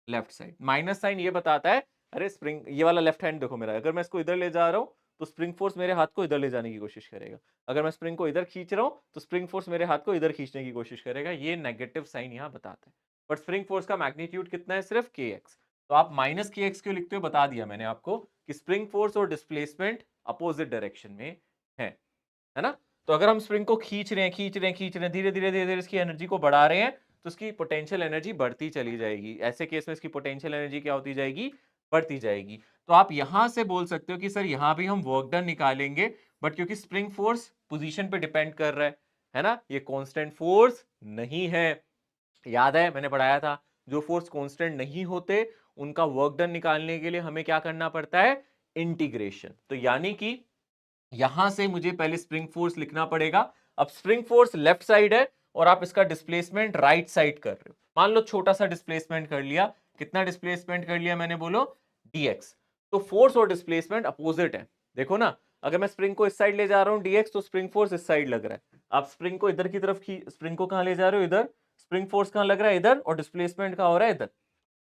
लेफ्ट साइड। माइनस साइन ये बताता है, अरे स्प्रिंग, ये वाला लेफ्ट हैंड देखो मेरा, अगर मैं इसको इधर ले जा रहा हूं तो स्प्रिंग फोर्स मेरे हाथ को इधर ले जाने की कोशिश करेगा। अगर मैं स्प्रिंग को इधर खींच रहा हूं तो स्प्रिंग फोर्स मेरे हाथ को इधर खींचने की कोशिश करेगा। ये नेगेटिव साइन यहाँ बताता है। बट स्प्रिंग फोर्स का मैग्नीट्यूड कितना है, सिर्फ के एक्स। तो आप माइनस के एक्स क्यों लिखते हो, बता दिया मैंने आपको कि स्प्रिंग फोर्स और डिस्प्लेसमेंट अपोजिट डायरेक्शन में है ना। तो अगर हम स्प्रिंग को खींच रहे हैं, धीरे धीरे इसकी एनर्जी को बढ़ा रहे हैं, तो इसकी पोटेंशियल एनर्जी बढ़ती चली जाएगी। ऐसे केस में इसकी पोटेंशियल एनर्जी क्या होती जाएगी, बढ़ती जाएगी। तो आप यहां से बोल सकते हो कि सर यहां भी हम वर्क डन निकालेंगे, बट क्योंकि स्प्रिंग फोर्स पोजीशन पे डिपेंड कर रहा है ना, ये कांस्टेंट फोर्स नहीं है। याद है मैंने पढ़ाया था, जो फोर्स कांस्टेंट नहीं होते उनका वर्क डन निकालने के लिए हमें क्या करना पड़ता है, इंटीग्रेशन। तो यानी कि यहां से मुझे पहले स्प्रिंग फोर्स लिखना पड़ेगा। अब स्प्रिंग फोर्स लेफ्ट साइड है और आप इसका डिस्प्लेसमेंट राइट साइड कर रहे हो। मान लो छोटा सा डिस्प्लेसमेंट कर लिया, कितना डिस्प्लेसमेंट कर लिया मैंने, बोलो, dx। तो फोर्स और डिस्प्लेसमेंट अपोजिट है। देखो ना, अगर मैं स्प्रिंग को इस साइड ले जा रहा हूं dx, तो स्प्रिंग फोर्स इस साइड लग रहा है। आप स्प्रिंग को इधर की तरफ स्प्रिंग को कहां ले जा रहे हो, इधर, स्प्रिंग फोर्स कहां लग रहा है, इधर, और डिस्प्लेसमेंट कहां हो रहा है, इधर,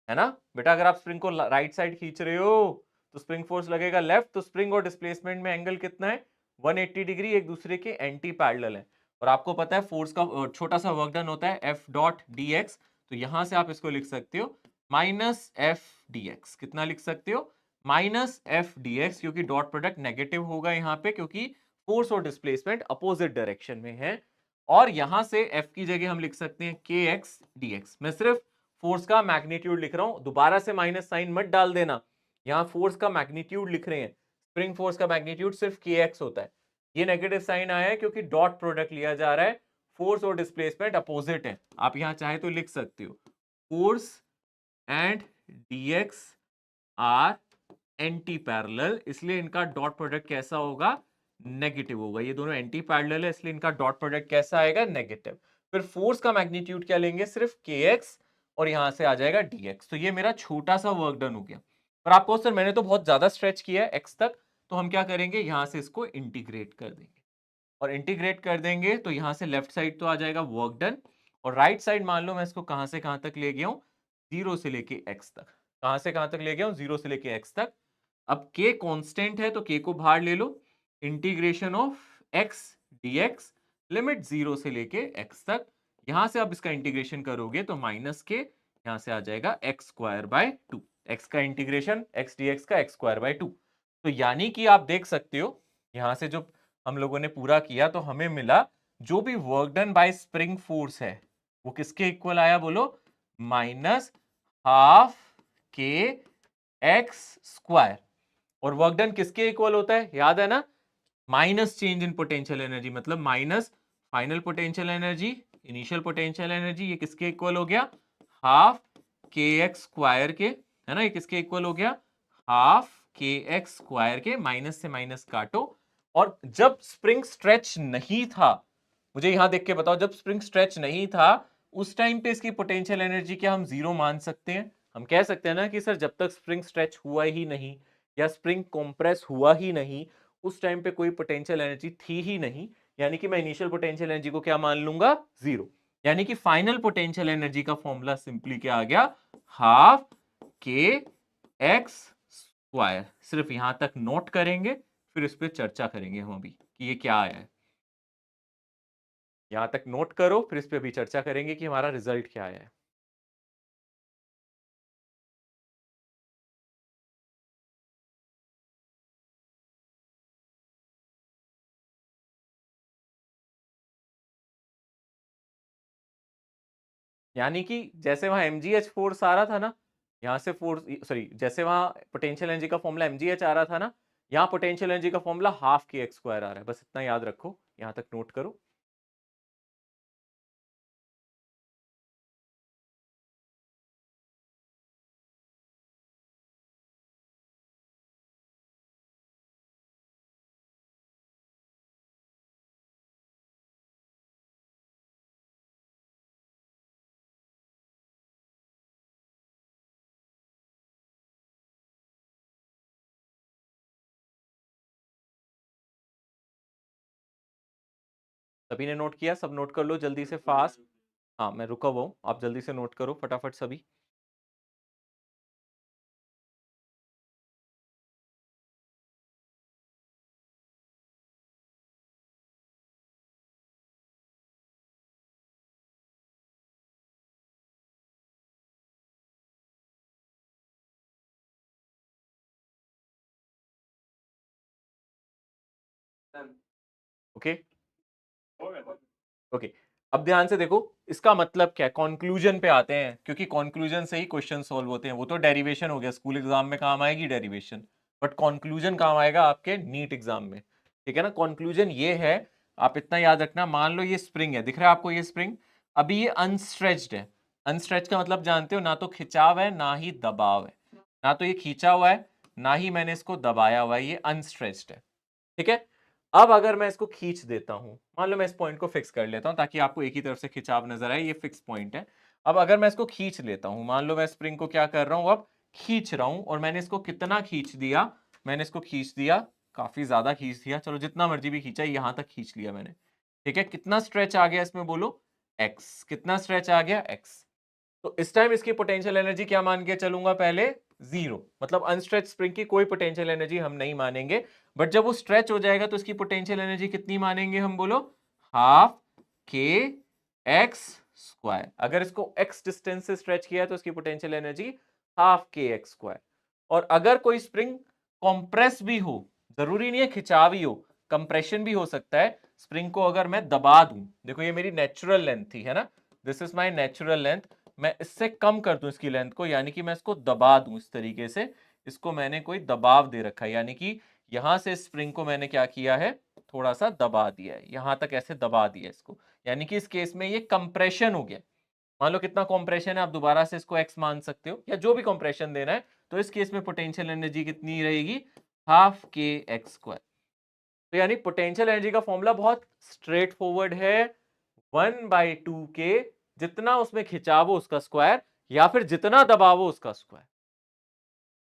है ना बेटा। अगर आप स्प्रिंग को राइट साइड खींच रहे हो तो स्प्रिंग फोर्स लगेगा लेफ्ट। तो स्प्रिंग और डिस्प्लेसमेंट में एंगल कितना है, 180 डिग्री, एक दूसरे के एंटी पैरेलल है। और आपको पता है फोर्स का छोटा सा वर्क डन होता है एफ डॉट डी एक्स। तो यहां से आप इसको लिख सकते हो माइनस एफ डी एक्स। कितना लिख सकते हो, माइनस एफ डी एक्स, क्योंकि डॉट प्रोडक्ट नेगेटिव होगा यहाँ पे, क्योंकि फोर्स और डिस्प्लेसमेंट अपोजिट डायरेक्शन में है। और यहां से एफ की जगह हम लिख सकते हैं के एक्स डी एक्स। मैं सिर्फ फोर्स का मैग्नीट्यूड लिख रहा हूं, दोबारा से माइनस साइन मत डाल देना। यहां फोर्स का मैग्नीट्यूड लिख रहे हैं, स्प्रिंग फोर्स का मैग्नीट्यूड सिर्फ के एक्स होता है। ये नेगेटिव साइन आया है क्योंकि डॉट प्रोडक्ट लिया जा रहा है, फोर्स और डिस्प्लेसमेंट अपोजिट है। आप यहां चाहे तो लिख सकते हो force and dx are anti parallel, इसलिए इनका डॉट प्रोडक्ट कैसा होगा, नेगेटिव होगा। ये दोनों एंटी पैरेलल है, इसलिए इनका डॉट प्रोडक्ट कैसा आएगा, नेगेटिव। फिर फोर्स का मैग्नीट्यूड क्या लेंगे, सिर्फ के एक्स, और यहां से आ जाएगा dx। तो ये मेरा छोटा सा वर्क डन हो गया। पर आपको सर मैंने तो बहुत ज्यादा स्ट्रेच किया है x तक, तो हम क्या करेंगे, यहां से इसको इंटीग्रेट कर देंगे। और इंटीग्रेट कर देंगे तो यहां से लेफ्ट साइड तो आ जाएगा वर्क डन, और राइट साइड मान लो मैं इसको कहां से कहां तक ले गया हूं, 0 से लेके x तक। कहां से कहां तक ले गया हूं, 0 से लेके x तक। अब k कांस्टेंट है तो k को बाहर ले लो, integration of x dx, limit 0 से लेके x तक। यहां से आप इसका इंटीग्रेशन करोगे तो माइनस के, यहां से आ जाएगा एक्स स्क्वायर बाय 2। एक्स का इंटीग्रेशन x dx का एक्स स्क्वायर बाय 2। तो यानी कि आप देख सकते हो यहां से जो हम लोगों ने पूरा किया तो हमें मिला, जो भी work done by spring force है वो किसके इक्वल आया, बोलो, माइनस हाफ के एक्स स्क्वायर। और वर्क डन किसके इक्वल होता है, याद है ना, minus change in potential energy, मतलब minus final potential energy, initial potential energy. ये किसके इक्वल हो गया, हाफ के एक्स स्क्वायर के, है ना। ये किसके इक्वल हो गया, हाफ के एक्स स्क्वायर के। माइनस से माइनस काटो। और जब स्प्रिंग स्ट्रेच नहीं था, मुझे यहां देख के बताओ, जब स्प्रिंग स्ट्रेच नहीं था उस टाइम पे इसकी पोटेंशियल एनर्जी क्या हम जीरो मान सकते हैं। हम कह सकते हैं ना कि सर जब तक स्प्रिंग स्ट्रेच हुआ ही नहीं या स्प्रिंग कंप्रेस हुआ ही नहीं, उस टाइम पे कोई पोटेंशियल एनर्जी थी ही नहीं, यानी कि मैं इनिशियल पोटेंशियल एनर्जी को क्या मान लूंगा, जीरो। यानी कि फाइनल पोटेंशियल एनर्जी का फॉर्मूला सिंपली क्या आ गया, हाफ के एक्स स्क्वायर। सिर्फ यहां तक नोट करेंगे, फिर इस पर चर्चा करेंगे हम अभी कि ये क्या आया है। यहां तक नोट करो, फिर इस पे भी चर्चा करेंगे कि हमारा रिजल्ट क्या आया है। यानी कि जैसे वहां mgh फोर्स आ रहा था ना, यहां से फोर्स, सॉरी, जैसे वहां पोटेंशियल एनर्जी का फॉर्मूला mgh आ रहा था ना, यहाँ पोटेंशियल एनर्जी का फॉर्मूला हाफ के एक्स स्क्वायर आ रहा है। बस इतना याद रखो, यहां तक नोट करो। सभी ने नोट किया? सब नोट कर लो जल्दी से, फास्ट। हाँ, मैं रुका हुआ हूँ, आप जल्दी से नोट करो फटाफट सभी। ओके ओके, अब ध्यान से देखो, इसका मतलब क्या है, कंक्लूजन पे आते हैं, क्योंकि कंक्लूजन से ही क्वेश्चन सॉल्व होते हैं। वो तो डेरिवेशन हो गया, स्कूल एग्जाम में काम आएगी डेरिवेशन, बट कंक्लूजन काम आएगा आपके नीट एग्जाम में। ठीक है ना? कंक्लूजन ये है, आप इतना याद रखना, मान लो ये स्प्रिंग है, दिख रहा है आपको ये स्प्रिंग, अभी ये अनस्ट्रेच्ड है। अनस्ट्रेच का मतलब जानते हो, ना तो खिंचाव है ना ही दबाव है, ना तो ये खींचा हुआ है ना ही मैंने इसको दबाया हुआ है, ये अनस्ट्रेच्ड है। ठीक है? अब अगर मैं इसको खींच देता हूं, मान लो मैं इस पॉइंट को फिक्स कर लेता हूं ताकि आपको एक ही तरफ से खिंचाव नजर आए, ये फिक्स पॉइंट है। अब अगर मैं इसको खींच लेता हूं, मान लो मैं स्प्रिंग को क्या कर रहा हूं, अब खींच रहा हूं, और मैंने इसको कितना खींच दिया, मैंने इसको खींच दिया, काफी ज्यादा खींच दिया, चलो जितना मर्जी भी खींचा, यहां तक खींच लिया मैंने। ठीक है? कितना स्ट्रेच आ गया इसमें बोलो? एक्स। कितना स्ट्रेच आ गया? एक्स। तो इस टाइम इसकी पोटेंशियल एनर्जी क्या मान के चलूंगा? पहले जीरो, मतलब अनस्ट्रेच स्प्रिंग की कोई पोटेंशियल एनर्जी हम नहीं मानेंगे। बट जब वो स्ट्रेच हो जाएगा तो इसकी पोटेंशियल एनर्जी कितनी मानेंगे हम बोलो? हाफ के एक्स स्क्वायर। अगर इसको एक्स डिस्टेंस से स्ट्रेच किया है तो इसकी पोटेंशियल एनर्जी हाफ के एक्स स्क्वायर। और अगर कोई स्प्रिंग कॉम्प्रेस भी हो, जरूरी नहीं है खिंचाव ही हो, कंप्रेशन भी हो सकता है। स्प्रिंग को अगर मैं दबा दूं, देखो ये मेरी नेचुरल लेंथ थी, है ना, this is my natural length, मैं इससे कम कर दूं इसकी लेंथ को, यानी कि मैं इसको दबा दूं इस तरीके से, इसको मैंने कोई दबाव दे रखा है, यानी कि यहां से स्प्रिंग को मैंने क्या किया है, थोड़ा सा दबा दिया है, यहां तक ऐसे दबा दिया इसको, यानी कि इस केस में ये कंप्रेशन हो गया। मान लो कितना कंप्रेशन है, आप दोबारा से इसको एक्स मान सकते हो, या जो भी कंप्रेशन देना है। तो इस केस में पोटेंशियल एनर्जी कितनी रहेगी? हाफ के एक्स स्क्वायर। तो यानी पोटेंशियल एनर्जी का फॉर्मूला बहुत स्ट्रेट फॉरवर्ड है, 1/2 के, जितना उसमें खिंचाव हो उसका स्क्वायर, या फिर जितना दबाव हो उसका स्क्वायर।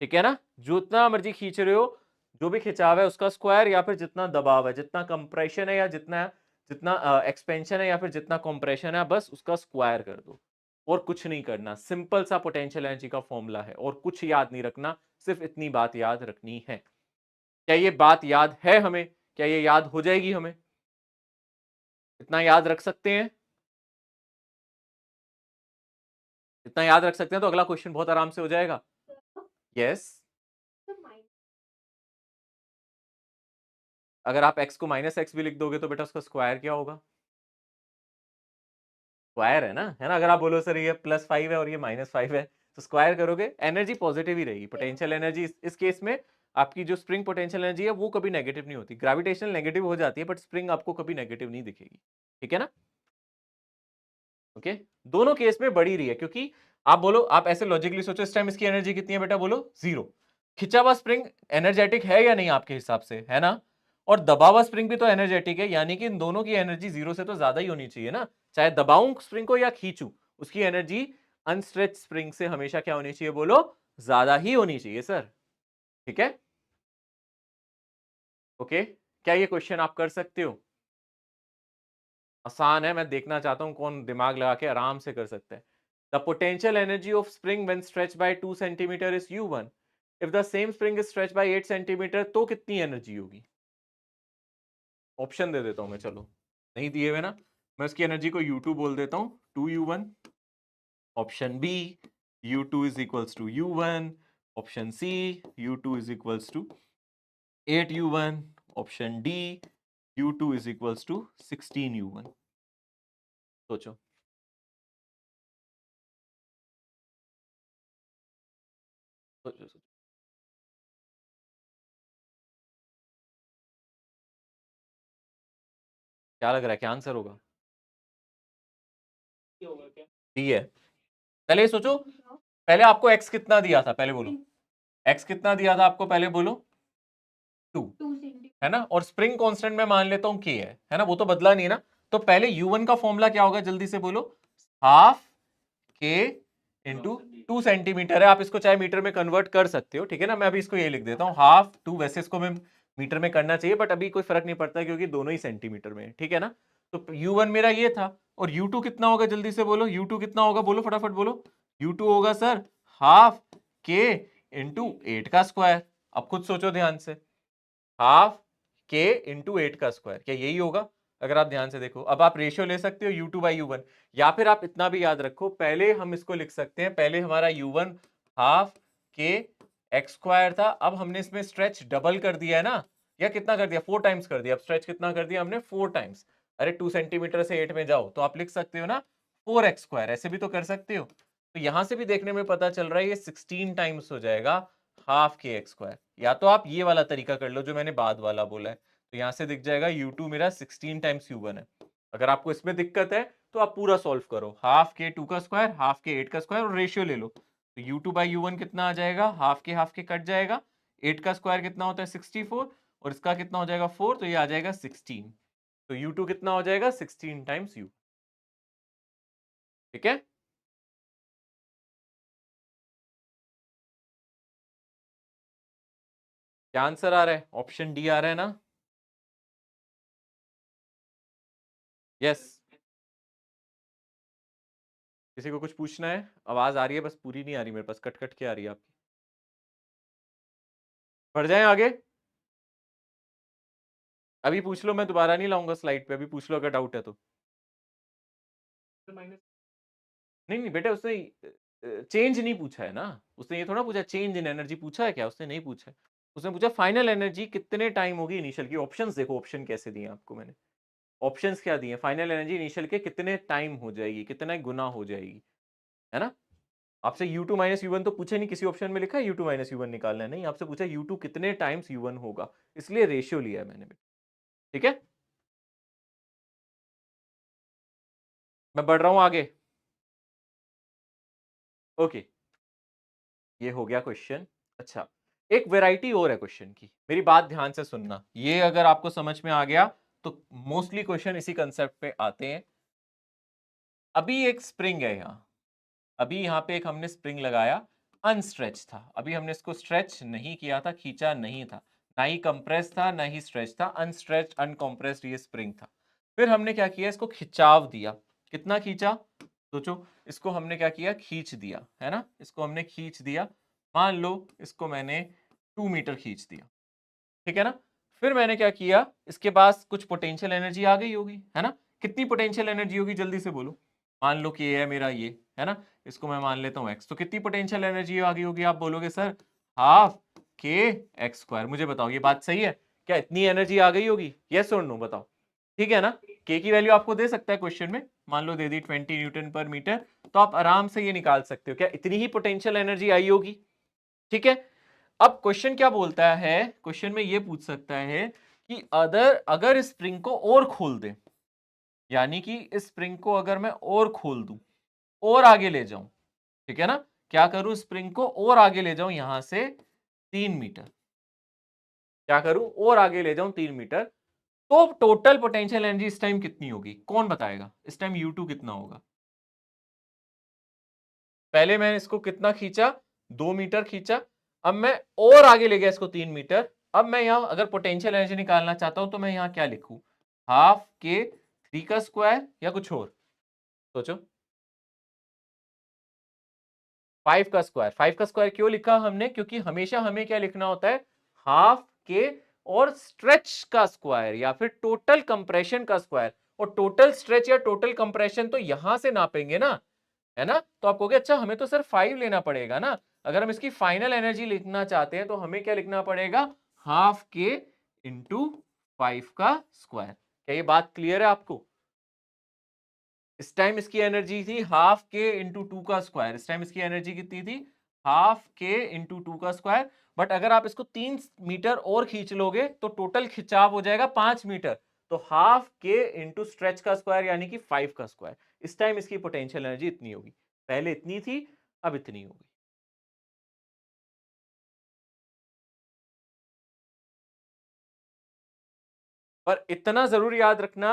ठीक है ना? जितना मर्जी खींच रहे हो, जो भी खिंचाव है उसका स्क्वायर, या फिर जितना दबाव है, जितना कंप्रेशन है, या जितना जितना एक्सपेंशन है, या फिर जितना कंप्रेशन है, बस उसका स्क्वायर कर दो, और कुछ नहीं करना। सिंपल सा पोटेंशियल एनर्जी का फॉर्मूला है, और कुछ याद नहीं रखना, सिर्फ इतनी बात याद रखनी है। क्या ये बात याद है हमें? क्या ये याद हो जाएगी हमें? इतना याद रख सकते हैं? इतना याद रख सकते हैं तो अगला क्वेश्चन बहुत आराम से हो जाएगा। यस। अगर आप x को माइनस एक्स भी लिख दोगे तो बेटा उसका स्क्वायर क्या होगा? स्क्वायर है ना? अगर आप बोलो सर ये +5 है और ये -5 है, तो स्क्वायर करोगे, एनर्जी पॉजिटिव ही रहेगी। पोटेंशियल एनर्जी इस केस में, आपकी जो स्प्रिंग पोटेंशियल एनर्जी है वो कभी नेगेटिव नहीं होती। ग्रेविटेशनल नेगेटिव हो जाती है, बट स्प्रिंग आपको कभी नेगेटिव नहीं दिखेगी। ठीक है ना? ओके, दोनों केस में बढ़ी रही है, क्योंकि आप बोलो, आप ऐसे लॉजिकली सोचो, इस टाइम इसकी एनर्जी कितनी है बेटा? बोलो जीरो। खिंचा हुआ स्प्रिंग एनर्जेटिक है या नहीं आपके हिसाब से? है ना? और दबा हुआ स्प्रिंग भी तो एनर्जेटिक है, यानी कि इन दोनों की एनर्जी जीरो से तो ज्यादा ही होनी चाहिए ना। चाहे दबाऊं स्प्रिंग को या खींचूं, उसकी एनर्जी अनस्ट्रेच स्प्रिंग से हमेशा क्या होनी चाहिए बोलो? ज्यादा ही होनी चाहिए सर। ठीक है? ओके, क्या ये क्वेश्चन आप कर सकते हो? आसान है, मैं देखना चाहता हूं कौन दिमाग लगा के आराम से कर सकता है। The potential energy of spring when stretch by 2 centimetre is u1, if the same spring is stretch by 8 centimetre, तो कितनी एनर्जी होगी? ऑप्शन दे देता हूं मैं, चलो, नहीं दिए हुए ना, मैं उसकी एनर्जी को u2 बोल देता हूं, 2u1। Option B, u2 is equals to u1। Option C, u2 is equals to 8u1। Option D, u2 is equals to 16u1। सोचो। क्या लग रहा है, क्या आंसर होगा? डी है। पहले ये सोचो, पहले आपको x कितना दिया था, पहले बोलो x कितना दिया था आपको, पहले बोलो 2 है ना, और स्प्रिंग कांस्टेंट में मान लेता हूं k है ना, वो तो बदला नहीं है ना। तो पहले u1 का फॉर्मूला क्या होगा, जल्दी से बोलो, हाफ k इंटू 2 सेंटीमीटर है, आप इसको चाहे मीटर में कन्वर्ट कर सकते हो, ठीक है ना। मैं अभी इसको ये लिख देता हूँ हाफ 2, वैसे इसको मैं मीटर में करना चाहिए बट अभी कोई फर्क नहीं पड़ता क्योंकि दोनों ही सेंटीमीटर में है, ठीक है ना। तो u1 मेरा ये था, और u2 कितना होगा, जल्दी से बोलो u2 कितना होगा, बोलो फटाफट बोलो। u2 होगा सर हाफ k इंटू 8 का स्क्वायर। अब खुद सोचो ध्यान से, हाफ k इंटू 8 का स्क्वायर, क्या यही होगा? अगर आप ध्यान से देखो, अब आप रेशियो ले सकते हो u2 बाई u1, या फिर आप इतना भी याद रखो, पहले हम इसको लिख सकते हैं, पहले हमारा u1 half k x square था, अब हमने इसमें स्ट्रेच डबल कर दिया है ना, या कितना कर दिया, 4 टाइम्स कर दिया। अब स्ट्रेच कितना कर दिया हमने, 4 टाइम्स। अरे 2 सेंटीमीटर से 8 में जाओ तो आप लिख सकते हो ना 4x स्क्वायर, ऐसे भी तो कर सकते हो। तो यहां से भी देखने में पता चल रहा है ये 16 टाइम्स हो जाएगा हाफ के एक्स स्क्वायर, या तो आप ये वाला तरीका कर लो जो मैंने बाद वाला बोला है। तो यहां से दिख जाएगा u2 मेरा 16 टाइम्स u1 है। अगर आपको इसमें दिक्कत है तो आप पूरा सॉल्व करो, हाफ के 2 का स्क्वायर, हाफ के 8 का स्क्वायर, और रेशियो ले लो। तो u2 बाई u1 कितना आ जाएगा, हाफ के कट जाएगा, 8 का स्क्वायर कितना होता है 64, और इसका कितना हो जाएगा 4, तो ये आ जाएगा 16। तो u2 कितना हो जाएगा 16 टाइम्स u, ठीक है। क्या आंसर आ रहा है, ऑप्शन डी आ रहा है ना? यस। किसी को कुछ पूछना है? आवाज आ रही है बस पूरी नहीं आ रही मेरे पास, कट कट के आ रही है आपकी। बढ़ जाए आगे, अभी पूछ लो, मैं दोबारा नहीं लाऊंगा स्लाइड पे, अभी पूछ लो अगर डाउट है तो। नहीं नहीं बेटा, उसने चेंज नहीं पूछा है ना, उसने ये थोड़ा पूछा चेंज इन एनर्जी, पूछा है क्या? उसने नहीं पूछा है। उसने पूछा फाइनल एनर्जी कितने टाइम होगी इनिशियल की। ऑप्शंस देखो, ऑप्शन कैसे दिए आपको मैंने, ऑप्शंस क्या दिए, फाइनल एनर्जी इनिशियल के कितने टाइम हो जाएगी, कितना गुना हो जाएगी, है ना। आपसे u2 माइनस u1 तो पूछे नहीं, किसी ऑप्शन में लिखा है u2 माइनस u1 निकालना है, नहीं, आपसे पूछा u2 कितने टाइम्स u1 होगा, इसलिए रेशियो लिया है मैंने, ठीक है। मैं बढ़ रहा हूं आगे, ओके। ये हो गया क्वेश्चन। अच्छा, एक वैरायटी और है क्वेश्चन की, मेरी बात ध्यान से सुनना, ये अगर आपको समझ में आ गया तो मोस्टली क्वेश्चन इसी कंसेप्ट पे आते हैं। अभी एक स्प्रिंग है यहाँ, अभी यहाँ पे एक हमने स्प्रिंग लगाया, अनस्ट्रेच था, अभी हमने इसको स्ट्रेच नहीं किया था, खींचा नहीं था, ना ही कंप्रेस था ना ही स्ट्रेच था, अनस्ट्रेच अनकंप्रेस्ड ये स्प्रिंग था। फिर हमने क्या किया, इसको खिंचाव दिया, कितना खींचा, सोचो, इसको हमने क्या किया, खींच दिया, है ना, इसको हमने खींच दिया, मान लो इसको मैंने 2 मीटर खींच दिया, ठीक है ना। फिर मैंने क्या किया, इसके पास कुछ पोटेंशियल एनर्जी आ गई होगी, है ना। कितनी पोटेंशियल एनर्जी होगी, जल्दी से बोलो। मान लो कि ये है मेरा ये, है ना, इसको मैं मान लेता हूँ x, तो कितनी पोटेंशियल एनर्जी आ गई होगी, आप बोलोगे सर हाफ के एक्स स्क्वायर। मुझे बताओ ये बात सही है, क्या इतनी एनर्जी आ गई होगी, यस और नो बताओ, ठीक है ना। k की वैल्यू आपको दे सकता है क्वेश्चन में, मान लो दे दी 20 न्यूटन पर मीटर, तो आप आराम से ये निकाल सकते हो, क्या इतनी ही पोटेंशियल एनर्जी आई होगी, ठीक है। अब क्वेश्चन क्या बोलता है, क्वेश्चन में ये पूछ सकता है कि अगर स्प्रिंग को और खोल दे, यानी कि इस स्प्रिंग को अगर मैं और खोल दूं, और आगे ले जाऊं, ठीक है ना, क्या करूं, स्प्रिंग को और आगे ले जाऊं यहां से 3 मीटर, क्या करूं और आगे ले जाऊं 3 मीटर, तो टोटल पोटेंशियल एनर्जी इस टाइम कितनी होगी, कौन बताएगा, इस टाइम u2 कितना होगा। पहले मैंने इसको कितना खींचा, 2 मीटर खींचा, अब मैं और आगे ले गया इसको 3 मीटर, अब मैं यहां अगर पोटेंशियल एनर्जी निकालना चाहता हूं तो मैं यहां क्या लिखूं, हाफ के 3 का स्क्वायर या कुछ और, सोचो। 5 का स्क्वायर, 5 का स्क्वायर क्यों लिखा हमने, क्योंकि हमेशा हमें क्या लिखना होता है, हाफ के और स्ट्रेच का स्क्वायर या फिर टोटल कंप्रेशन का स्क्वायर, और टोटल स्ट्रेच या टोटल कंप्रेशन तो यहां से नापेंगे ना, है ना। तो आप कहोगे अच्छा हमें तो सिर्फ 5 लेना पड़ेगा ना, अगर हम इसकी फाइनल एनर्जी लिखना चाहते हैं तो हमें क्या लिखना पड़ेगा, हाफ के इंटू 5 का स्क्वायर। क्या ये बात क्लियर है आपको? इस टाइम इसकी एनर्जी थी हाफ के इंटू 2 का स्क्वायर, इस टाइम इसकी एनर्जी कितनी थी, हाफ के इंटू 2 का स्क्वायर, बट अगर आप इसको 3 मीटर और खींच लोगे तो टोटल खिंचाव हो जाएगा 5 मीटर, तो हाफ के इंटू स्ट्रेच का स्क्वायर यानी कि 5 का स्क्वायर। इस टाइम इसकी पोटेंशियल एनर्जी इतनी होगी, पहले इतनी थी अब इतनी होगी। पर इतना जरूर याद रखना,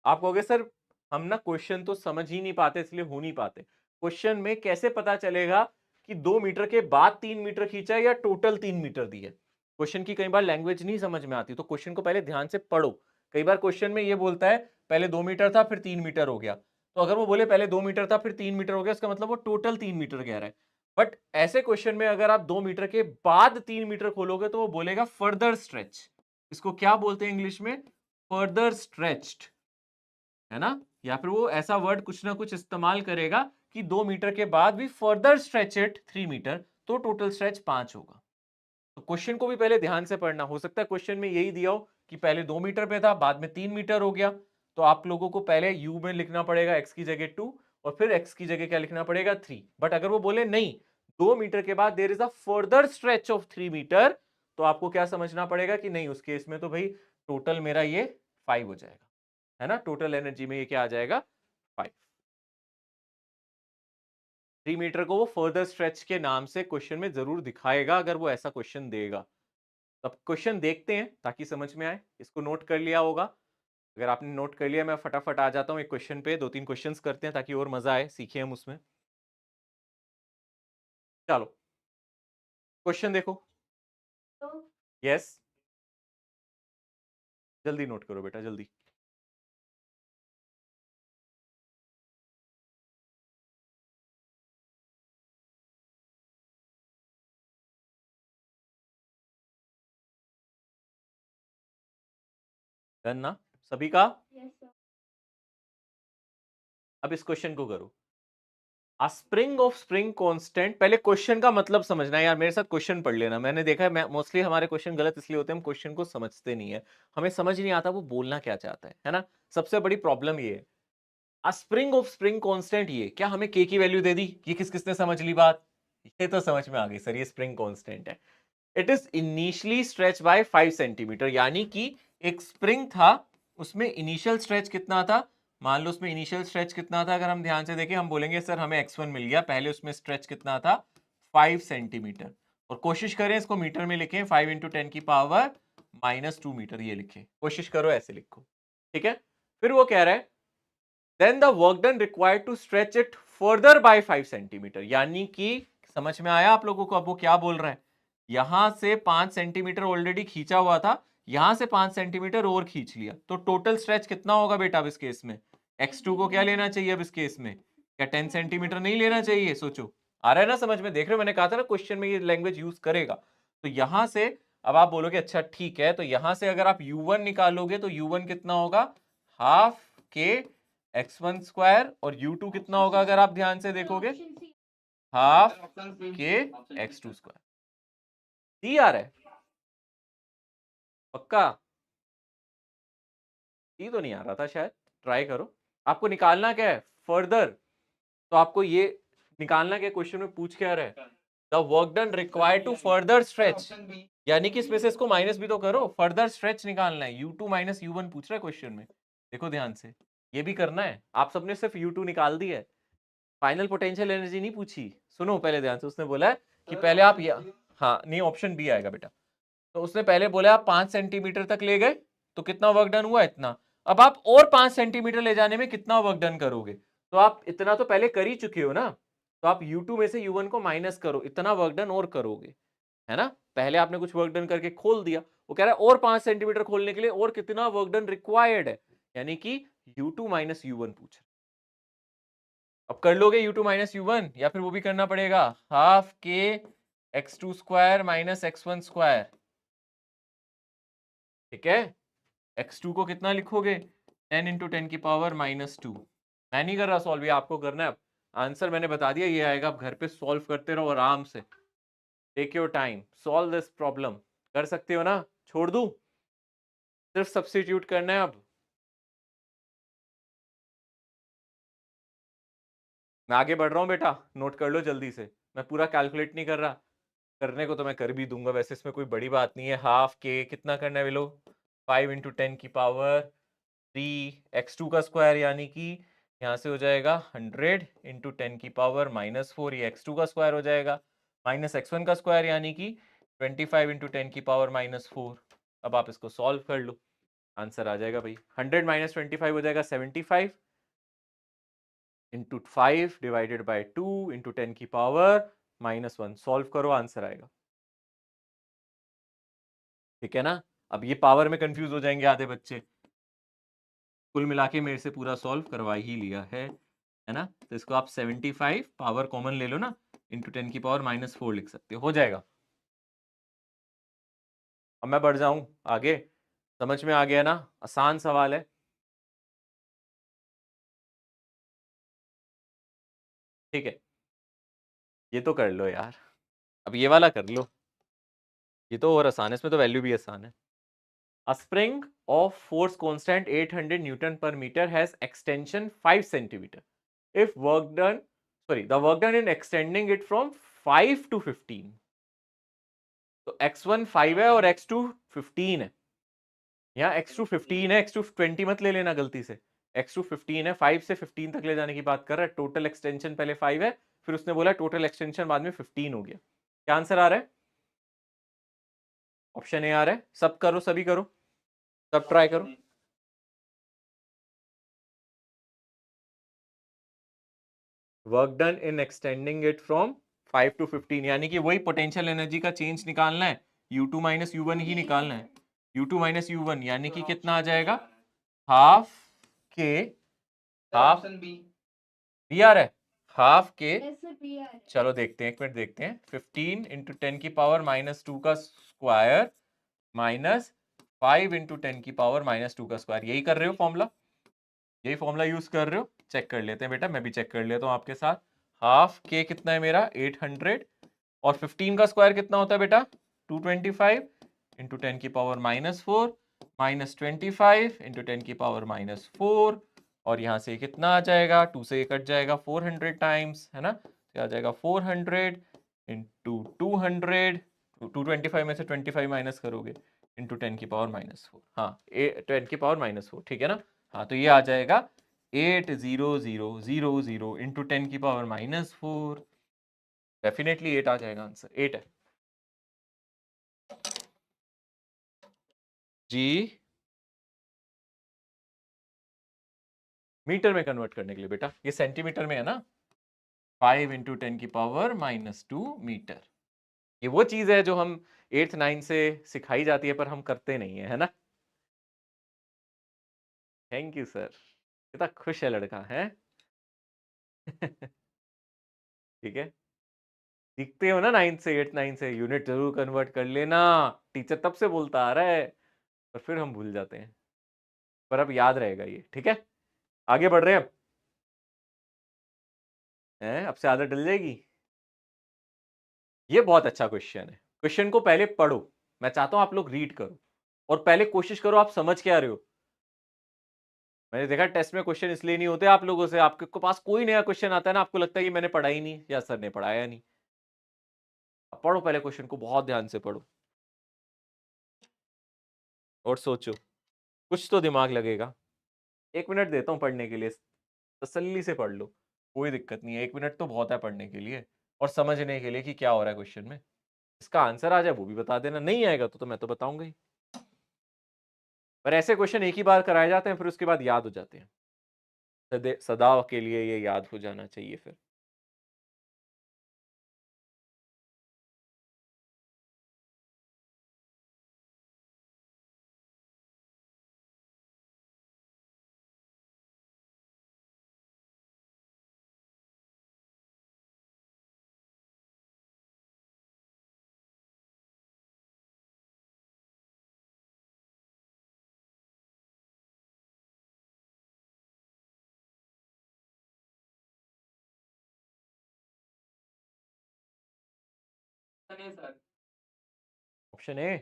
आप कहोगे सर हम ना क्वेश्चन तो समझ ही नहीं पाते इसलिए हो नहीं पाते। क्वेश्चन में कैसे पता चलेगा कि 2 मीटर के बाद 3 मीटर खींचा है या टोटल 3 मीटर दी है? क्वेश्चन की कई बार लैंग्वेज नहीं समझ में आती, तो क्वेश्चन को पहले ध्यान से पढ़ो। कई बार क्वेश्चन में ये बोलता है पहले 2 मीटर था फिर 3 मीटर हो गया, तो अगर वो बोले पहले 2 मीटर था फिर 3 मीटर हो गया, इसका मतलब वो टोटल 3 मीटर कह रहा है। बट ऐसे क्वेश्चन में अगर आप 2 मीटर के बाद 3 मीटर खोलोगे तो वो बोलेगा फर्दर स्ट्रेच। इसको क्या बोलते हैं इंग्लिश में? फर्दर स्ट्रेच्ड, है ना? या फिर वो ऐसा वर्ड कुछ ना कुछ इस्तेमाल करेगा कि 2 मीटर के बाद भी फर्दर स्ट्रेच इट 3 मीटर, तो टोटल स्ट्रेच 5 होगा। तो क्वेश्चन को भी पहले ध्यान से पढ़ना। हो सकता है क्वेश्चन में यही दिया हो कि पहले 2 मीटर पे था बाद में 3 मीटर हो गया, तो आप लोगों को पहले u में लिखना पड़ेगा x की जगह 2 और फिर x की जगह क्या लिखना पड़ेगा 3। बट अगर वो बोले नहीं 2 मीटर के बाद there is a further stretch of 3 metre, तो आपको क्या समझना पड़ेगा कि नहीं उस केस में तो भाई टोटल मेरा ये 5 हो जाएगा, है ना? टोटल एनर्जी में ये क्या आ जाएगा 5। 3 मीटर को वो फर्दर स्ट्रेच के नाम से क्वेश्चन में जरूर दिखाएगा अगर वो ऐसा क्वेश्चन देगा। अब क्वेश्चन देखते हैं ताकि समझ में आए। इसको नोट कर लिया होगा, अगर आपने नोट कर लिया मैं फटाफट आ जाता हूँ एक क्वेश्चन पे, 2-3 क्वेश्चंस करते हैं ताकि और मजा आए, सीखे हम उसमें। चलो क्वेश्चन देखो। तो यस, जल्दी नोट करो बेटा जल्दी। डन ना सभी का? Yes sir. अब इस क्वेश्चन को करो। A spring of spring constant, पहले क्वेश्चन का मतलब समझना है यार, मेरे साथ क्वेश्चन पढ़ लेना। मैंने देखा है मैं मोस्टली हमारे क्वेश्चन गलत इसलिए होते हैं हम क्वेश्चन को समझते नहीं है, हमें समझ नहीं आता वो बोलना क्या चाहता है ना? सबसे बड़ी प्रॉब्लम ये है। A spring of spring constant, ये क्या हमें k की वैल्यू दे दी? ये किस किसने समझ ली बात? ये तो समझ में आ गई सर, ये स्प्रिंग कांस्टेंट है। It is initially stretch by 5 centimetre, यानी कि एक स्प्रिंग था उसमें इनिशियल स्ट्रेच कितना था? मान लो उसमें इनिशियल स्ट्रेच कितना था, अगर हम ध्यान से देखें हम बोलेंगे सर हमें x1 मिल गया, पहले उसमें स्ट्रेच कितना था 5 सेंटीमीटर, और कोशिश करें इसको मीटर में लिखें 5 इंटू 10 की पावर -2 मीटर, ये लिखें, कोशिश करो ऐसे लिखो, ठीक है? फिर वो कह रहा है then the work done required to stretch it further by 5 centimetre, यानी कि समझ में आया आप लोगों को अब वो क्या बोल रहा है? यहां से 5 सेंटीमीटर ऑलरेडी खींचा हुआ था, यहां से 5 सेंटीमीटर और खींच लिया, तो टोटल स्ट्रेच कितना होगा बेटा अब इस केस में? x2 को क्या लेना चाहिए अब इस केस में? क्या 10 सेंटीमीटर नहीं लेना चाहिए? सोचो, आ रहा है ना समझ में? देख रहे हो मैंने कहा था ना क्वेश्चन में ये लैंग्वेज यूज करेगा। तो यहां से अब आप बोलोगे अच्छा ठीक है, तो यहां से अगर आप u1 निकालोगे तो u1 कितना होगा? हाफ के x1 स्क्वायर, और u2 कितना होगा अगर आप ध्यान से देखोगे? Option C. हाफ के x2 स्क्वायर। सी आ रहा है पक्का? सी तो नहीं आ रहा था शायद, ट्राई करो। आपको निकालना क्या है? फर्दर, तो आपको ये निकालना क्या, क्वेश्चन में पूछ क्या रहा है? The work done required to further stretch, यानी कि इसमें से इसको माइनस भी तो करो, फर्दर स्ट्रेच निकालना है। u2 माइनस u1 पूछ रहा है क्वेश्चन में, देखो ध्यान से, ये भी करना है। आप सबने सिर्फ u2 निकाल दी है, फाइनल पोटेंशियल एनर्जी नहीं पूछी। सुनो पहले ध्यान से, उसने बोला है कि पहले आप हाँ नहीं, ऑप्शन बी आएगा बेटा। तो उसने पहले बोला आप 5 सेंटीमीटर तक ले गए तो कितना वर्क डन हुआ? इतना। अब आप और 5 सेंटीमीटर ले जाने में कितना वर्क डन करोगे? तो आप इतना तो पहले कर ही चुके हो ना, तो आप u2 में से u1 को माइनस करो, इतना वर्क डन और करोगे, है ना? पहले आपने कुछ वर्क डन करके खोल दिया, वो कह रहा है और 5 सेंटीमीटर खोलने के लिए और कितना वर्क डन रिक्वायर्ड है, यानी कि u2 माइनस u1 पूछ रहा है। अब कर लोगे u2 माइनस u1, या फिर वो भी करना पड़ेगा हाफ के x2 square minus x1 square, ठीक है? x2 को कितना लिखोगे? 10 इंटू 10 की पावर -2। मैं नहीं कर रहा सॉल्व, ये आपको करना है। अब आंसर मैंने बता दिया, ये आएगा, आप घर पे सॉल्व करते रहो आराम से, take your time, solve this problem. कर सकते हो ना? छोड़ दूं? सिर्फ सब्स्टिट्यूट करना है अब। मैं आगे बढ़ रहा हूं बेटा, नोट कर लो जल्दी से। मैं पूरा कैलकुलेट नहीं कर रहा, करने को तो मैं कर भी दूंगा, वैसे इसमें कोई बड़ी बात नहीं है। हाफ के कितना करना है बेलो, 5 इंटू 10 की पावर 3 x2 का स्क्वायर, यानी कि यहाँ से हो जाएगा 100 इंटू 10 की पावर -4, ये x2 का स्क्वायर हो जाएगा, माइनस x1 का स्क्वायर यानी कि 25 इंटू 10 की पावर -4। अब आप इसको सॉल्व कर लो, आंसर आ जाएगा भाई। 100 माइनस 25 हो जाएगा 75 इंटू 5 डिवाइडेड बाई 2 इंटू 10 की पावर -1। सॉल्व करो, आंसर आएगा। ठीक है ना। अब ये पावर में कंफ्यूज हो जाएंगे आधे बच्चे, कुल मिला के मेरे से पूरा सॉल्व करवा ही लिया है ना। तो इसको आप 75 पावर कॉमन ले लो ना, इंटू 10 की पावर -4 लिख सकते हो जाएगा। अब मैं बढ़ जाऊं आगे, समझ में आ गया ना, आसान सवाल है। ठीक है, ये तो कर लो यार, अब ये वाला कर लो, ये तो और आसान है, इसमें तो वैल्यू भी आसान है। A spring of force constant 800 Newton per meter has extension 5 centimeter. If work done, sorry, the work done in extending it from 5 to 15. तो x1 5 है और x2 15 है। यहाँ x2 15 है, x2 20 मत ले लेना गलती से, x2 15 है, 5 से 15 तक ले जाने की बात कर रहा है। टोटल एक्सटेंशन पहले 5 है, फिर उसने बोला टोटल एक्सटेंशन बाद में 15 हो गया। क्या आंसर आ रहा है? ऑप्शन ए आ रहा है। सब करो, सभी करो, सब ट्राई करो। Work done in extending it from 5 to 15, यानी कि वही पोटेंशियल एनर्जी का चेंज निकालना है, U2 माइनस U1 ही निकालना है। U2 माइनस U1 यानी कि कितना आ जाएगा, हाफ के, हाफ बी आ रहा है, हाफ के, चलो देखते हैं, एक मिनट देखते हैं। 15 इंटू 10 की पावर -2 का स्क्वायर माइनस 5 इंटू 10 की पावर -2 का स्क्वायर, यही कर रहे हो फॉर्मूला, यही फॉर्मूला यूज कर रहे हो। चेक कर लेते हैं बेटा, मैं भी चेक कर लेता हूँ आपके साथ। हाफ के कितना है मेरा 800, और 15 का स्क्वायर कितना होता है बेटा 225 इंटू 10 की पावर -4 माइनस 25 इंटू 10 की पावर -4, और यहाँ से कितना आ जाएगा, 2 से कट जाएगा 400 टाइम्स, है ना, तो आ जाएगा 400 इंटू 200, 225 में से 25 माइनस करोगे इंटू 10 की पावर -4, हाँ 10 की पावर -4, ठीक है ना। हाँ तो ये आ जाएगा 80000 इंटू 10 की पावर -4, डेफिनेटली 8 आ जाएगा, आंसर 8 है जी। मीटर में कन्वर्ट करने के लिए बेटा, ये सेंटीमीटर में है ना, 5 इंटू 10 की पावर -2 मीटर। ये वो चीज है जो हम 8th 9th से सिखाई जाती है, पर हम करते नहीं है ना। थैंक यू सर, कितना खुश है लड़का है। ठीक है, सीखते हो ना 9th से 8th 9th से, यूनिट जरूर कन्वर्ट कर लेना, टीचर तब से बोलता आ रहा है, और फिर हम भूल जाते हैं, पर अब याद रहेगा ये। ठीक है, आगे बढ़ रहे हैं अब, हैं अब से आदत डल जाएगी। ये बहुत अच्छा क्वेश्चन है, क्वेश्चन को पहले पढ़ो, मैं चाहता हूं आप लोग रीड करो, और पहले कोशिश करो आप समझ क्या रहे हो। मैंने देखा टेस्ट में क्वेश्चन इसलिए नहीं होते आप लोगों से, आपके पास कोई नया क्वेश्चन आता है ना, आपको लगता है कि मैंने पढ़ा ही नहीं या सर ने पढ़ाया नहीं। अब पढ़ो पहले क्वेश्चन को, बहुत ध्यान से पढ़ो और सोचो, कुछ तो दिमाग लगेगा। 1 मिनट देता हूं पढ़ने के लिए, तसल्ली से पढ़ लो, कोई दिक्कत नहीं है, 1 मिनट तो बहुत है पढ़ने के लिए और समझने के लिए कि क्या हो रहा है क्वेश्चन में। इसका आंसर आ जाए वो भी बता देना, नहीं आएगा तो मैं तो बताऊंगा ही, पर ऐसे क्वेश्चन एक ही बार कराए जाते हैं, फिर उसके बाद याद हो जाते हैं, सदा के लिए ये याद हो जाना चाहिए फिर। ऑप्शन ए,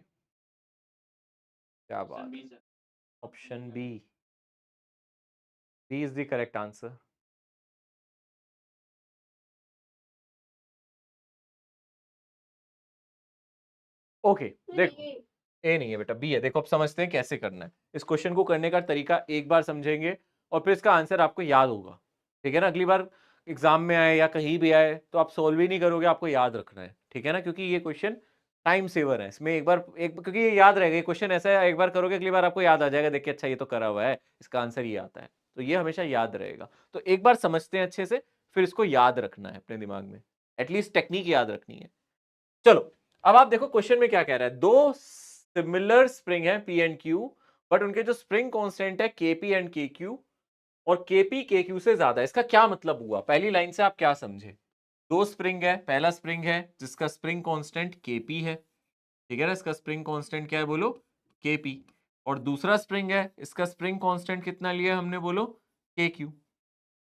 क्या बात, option B, B is the correct answer. Okay देखो, ए नहीं है बेटा, बी है। देखो अब समझते हैं कैसे करना है। इस क्वेश्चन को करने का तरीका एक बार समझेंगे और फिर इसका आंसर आपको याद होगा, ठीक है ना। अगली बार एग्जाम में आए या कहीं भी आए तो आप सोल्व ही नहीं करोगे, आपको याद रखना है, ठीक है ना, क्योंकि ये क्वेश्चन टाइम सेवर है। इसमें एक बार क्योंकि ये याद रहेगा, ये क्वेश्चन ऐसा है, एक बार करोगे अगली बार आपको याद आ जाएगा, देखिए अच्छा ये तो करा हुआ है, इसका आंसर ये आता है, तो ये हमेशा याद रहेगा। तो एक बार समझते हैं अच्छे से, फिर इसको याद रखना है अपने दिमाग में, एटलीस्ट टेक्निक याद रखनी है। चलो अब आप देखो क्वेश्चन में क्या कह रहा है। दो सिमिलर स्प्रिंग है पी एंड क्यू, बट उनके जो स्प्रिंग कांस्टेंट है केपी एंड के क्यू, और केपी के क्यू से ज्यादा है। इसका क्या मतलब हुआ, पहली लाइन से आप क्या समझे। दो स्प्रिंग है, पहला स्प्रिंग है जिसका स्प्रिंग कांस्टेंट केपी है, ठीक है ना, इसका स्प्रिंग कांस्टेंट क्या है बोलो, केपी। और दूसरा स्प्रिंग है, इसका स्प्रिंग कांस्टेंट कितना लिया हमने बोलो, के क्यू।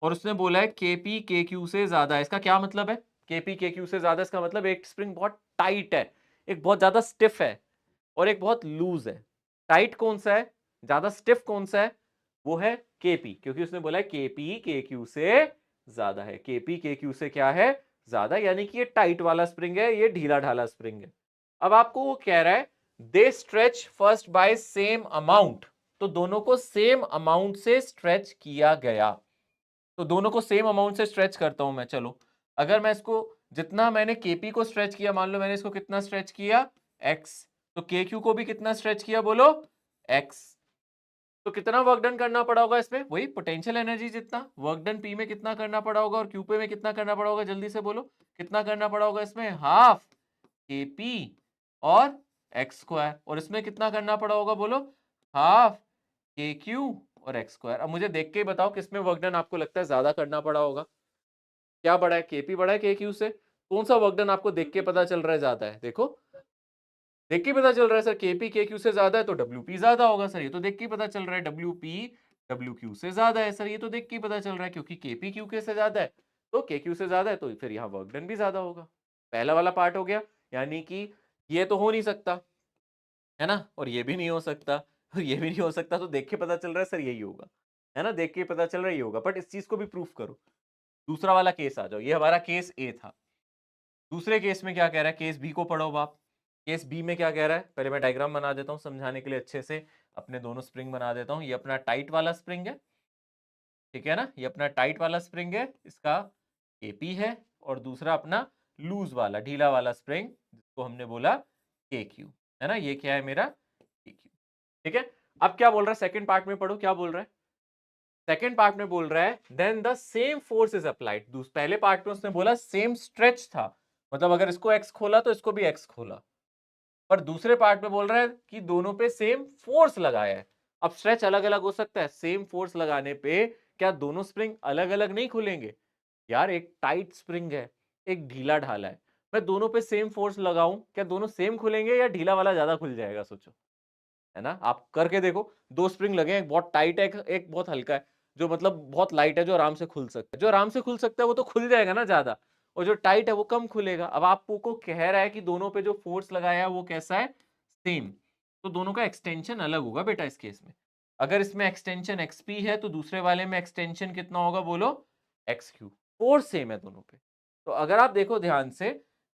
और उसने बोला है केपी के क्यू से ज्यादा है। इसका क्या मतलब है, केपी के क्यू से ज्यादा, इसका मतलब एक स्प्रिंग बहुत टाइट है, एक बहुत ज्यादा स्टिफ है, और एक बहुत लूज है। टाइट कौन सा है, ज्यादा स्टिफ कौन सा है, वो है केपी, क्योंकि उसने बोला है केपी के क्यू से ज्यादा है। केपी के क्यू से क्या है, ज्यादा, यानी कि ये टाइट वाला स्प्रिंग है, ये ढीला ढाला स्प्रिंग है। अब आपको वो कह रहा है they stretch first by same amount, तो दोनों को सेम अमाउंट से स्ट्रेच किया गया। तो दोनों को सेम अमाउंट से स्ट्रेच करता हूं मैं। चलो अगर मैं इसको, जितना मैंने केपी को स्ट्रेच किया, मान लो मैंने इसको कितना स्ट्रेच किया, एक्स, तो के क्यू को भी कितना स्ट्रेच किया बोलो, एक्स। तो कितना वर्क डन करना पड़ा होगा इसमें, वही पोटेंशियल एनर्जी जितना वर्क डन पी में कितना करना पड़ा होगा, और क्यू पे में कितना करना पड़ा होगा, जल्दी से बोलो कितना करना पड़ा होगा इसमें, हाफ के पी और एक्स स्क्वायर। और इसमें कितना करना पड़ा होगा बोलो, हाफ के क्यू और एक्स स्क्वायर। अब मुझे देख के ही बताओ किसमें वर्क डन आपको लगता है ज्यादा करना पड़ा होगा। क्या बड़ा है, केपी बड़ा है के क्यू से, कौन सा वर्क डन आपको देख के पता चल रहा है ज्यादा है, देखो देख के पता चल रहा है सर, केपी के क्यू से ज्यादा है तो डब्ल्यू पी ज्यादा होगा सर, ये तो देख के पता चल रहा है। डब्ल्यू पी डब्ल्यू क्यू से ज्यादा है सर, ये तो देख के पता चल रहा है, क्योंकि केपी क्यू के से ज्यादा है तो के क्यू से ज्यादा है, तो फिर यहाँ वर्क डन भी ज्यादा होगा। पहला वाला पार्ट हो गया, यानी कि ये तो हो नहीं सकता है ना, और ये भी नहीं हो सकता, और ये भी नहीं हो सकता, तो देख के पता चल रहा है सर यही होगा, है ना, देख के पता चल रहा है ये होगा। बट इस चीज को भी प्रूफ करो। दूसरा वाला केस आ जाओ, ये हमारा केस ए था। दूसरे केस में क्या कह रहा है, केस बी को पढ़ो बाप। केस बी में क्या कह रहा है, पहले मैं डायग्राम बना देता हूँ समझाने के लिए अच्छे से, अपने दोनों स्प्रिंग बना देता हूँ। ये अपना टाइट वाला स्प्रिंग है, ठीक है ना, ये अपना टाइट वाला स्प्रिंग है, इसका केपी है, और दूसरा अपना लूज वाला ढीला वाला स्प्रिंग जिसको हमने बोला के क्यू, है ना, ये क्या है मेरा के क्यू, ठीक है। अब क्या बोल रहा है, सेकंड पार्ट में पढ़ो क्या बोल रहा है। सेकेंड पार्ट में बोल रहा है then the same force is applied. पहले पार्ट में उसने बोला सेम स्ट्रेच था, मतलब अगर इसको एक्स खोला तो इसको भी एक्स खोला, पर दूसरे पार्ट में बोल रहा है कि दोनों पे सेम फोर्स लगाया है। अब स्ट्रेच अलग अलग हो सकता है, सेम फोर्स लगाने पे क्या दोनों स्प्रिंग अलग अलग नहीं खुलेंगे यार, एक टाइट स्प्रिंग है, एक ढीला ढाला है, मैं दोनों पे सेम फोर्स लगाऊं, क्या दोनों सेम खुलेंगे या ढीला वाला ज्यादा खुल जाएगा, सोचो, है ना। आप करके देखो, दो स्प्रिंग लगे हैं, एक बहुत टाइट है, एक बहुत हल्का है, जो मतलब बहुत लाइट है, जो आराम से खुल सकता है, जो आराम से खुल सकता है वो तो खुल जाएगा ना ज्यादा, और जो टाइट है वो कम खुलेगा। अब आपको कह रहा है कि दोनों पे जो फोर्स लगाया है वो कैसा है, सेम, तो दोनों का एक्सटेंशन अलग होगा बेटा इस केस में। अगर इसमें एक्सटेंशन एक्सपी है तो दूसरे वाले में एक्सटेंशन कितना होगा बोलो, एक्स क्यू। फोर्स सेम है दोनों पे। तो अगर आप देखो ध्यान से,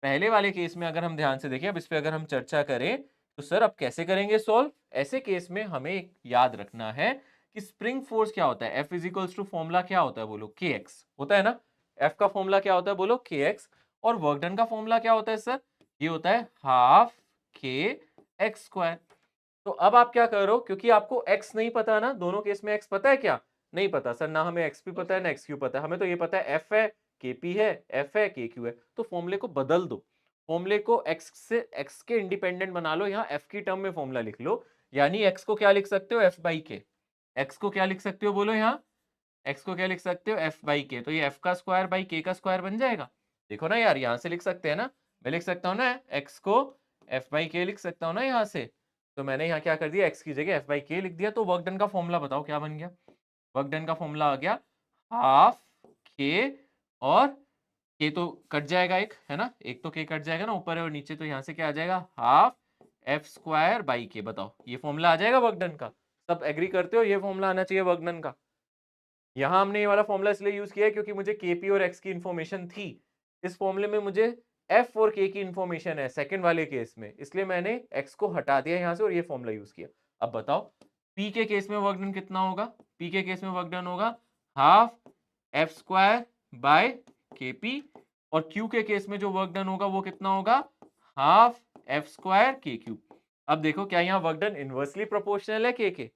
पहले वाले केस में अगर हम ध्यान से देखें, अब इस पे अगर हम चर्चा करें तो सर अब कैसे करेंगे सॉल्व। ऐसे केस में हमें याद रखना है कि स्प्रिंग फोर्स क्या होता है, F is equals to formula क्या होता है बोलो, के एक्स होता है ना। एफ का फॉर्मूला क्या होता है बोलो, के एक्स। और वर्क डन का फॉर्मूला क्या होता है सर, ये होता है हाफ के एक्स स्क्वायर। तो अब आप क्या करो, क्योंकि आपको x नहीं पता ना, दोनों केस में x पता है क्या, नहीं पता सर, ना हमें x भी पता है ना x क्यू पता है, हमें तो ये पता है f है kp है, f है kq है, तो फॉर्मूले को बदल दो। फॉर्मूले को x से x के इंडिपेंडेंट बना लो, यहाँ f की टर्म में फॉर्मूला लिख लो, यानी x को क्या लिख सकते हो, f बाई के। x को क्या लिख सकते हो बोलो, यहाँ x को क्या लिख सकते हो, f बाई के, तो ये f का स्क्वायर बाई k का स्क्वायर बन जाएगा। देखो ना यार, यहाँ से लिख सकते हैं ना, मैं लिख सकता हूँ ना x को f बाई के लिख सकता हूँ ना यहाँ से। तो मैंने यहाँ क्या कर दिया, x की जगह f बाई के लिख दिया। तो वर्क डन का फॉर्मूला बताओ क्या बन गया, वर्क डन का फॉर्मूला आ गया हाफ के, और के तो कट जाएगा एक, है ना, एक तो के कट जाएगा ना ऊपर है और नीचे, तो यहाँ से क्या आ जाएगा, हाफ एफ स्क्वायर बाई के। बताओ ये फॉर्मूला आ जाएगा वर्क डन का, सब एग्री करते हो ये फॉर्मूला आना चाहिए वर्क डन का। यहाँ हमने ये वाला फॉर्मूला इसलिए यूज किया है क्योंकि मुझे केपी और एक्स की इंफॉर्मेशन थी, इस फॉर्मूले में मुझे एफ और के की इंफॉर्मेशन है सेकंड वाले केस में, इसलिए मैंने एक्स को हटा दिया यहां से और ये फॉर्मूला यूज किया। अब बताओ पी के केस में वर्क डन कितना होगा? पी के केस में वर्क डन होगा हाफ एफ स्क्वायर बाय के पी, और क्यू के केस में जो वर्क डन होगा वो कितना होगा? हाफ एफ स्क्वायर के क्यू। अब देखो क्या यहाँ वर्क डन इनवर्सली प्रोपोर्शनल है के?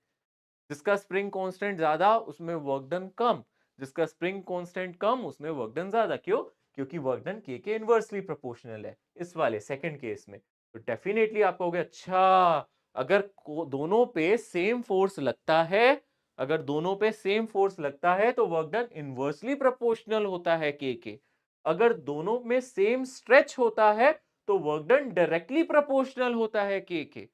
जिसका स्प्रिंग कांस्टेंट ज्यादा उसमें वर्क डन कम, जिसका स्प्रिंग कांस्टेंट कम उसमें वर्क डन ज्यादा। क्यों? क्योंकि वर्क डन के इनवर्सली प्रोपोर्शनल है इस वाले सेकंड केस में। तो डेफिनेटली आप कहोगे अच्छा अगर दोनों पे सेम फोर्स लगता है, अगर दोनों पे सेम फोर्स लगता है तो वर्क डन इनवर्सली प्रोपोर्शनल होता है के। अगर दोनों में सेम स्ट्रेच होता है तो वर्क डन डायरेक्टली प्रोपोर्शनल होता है के।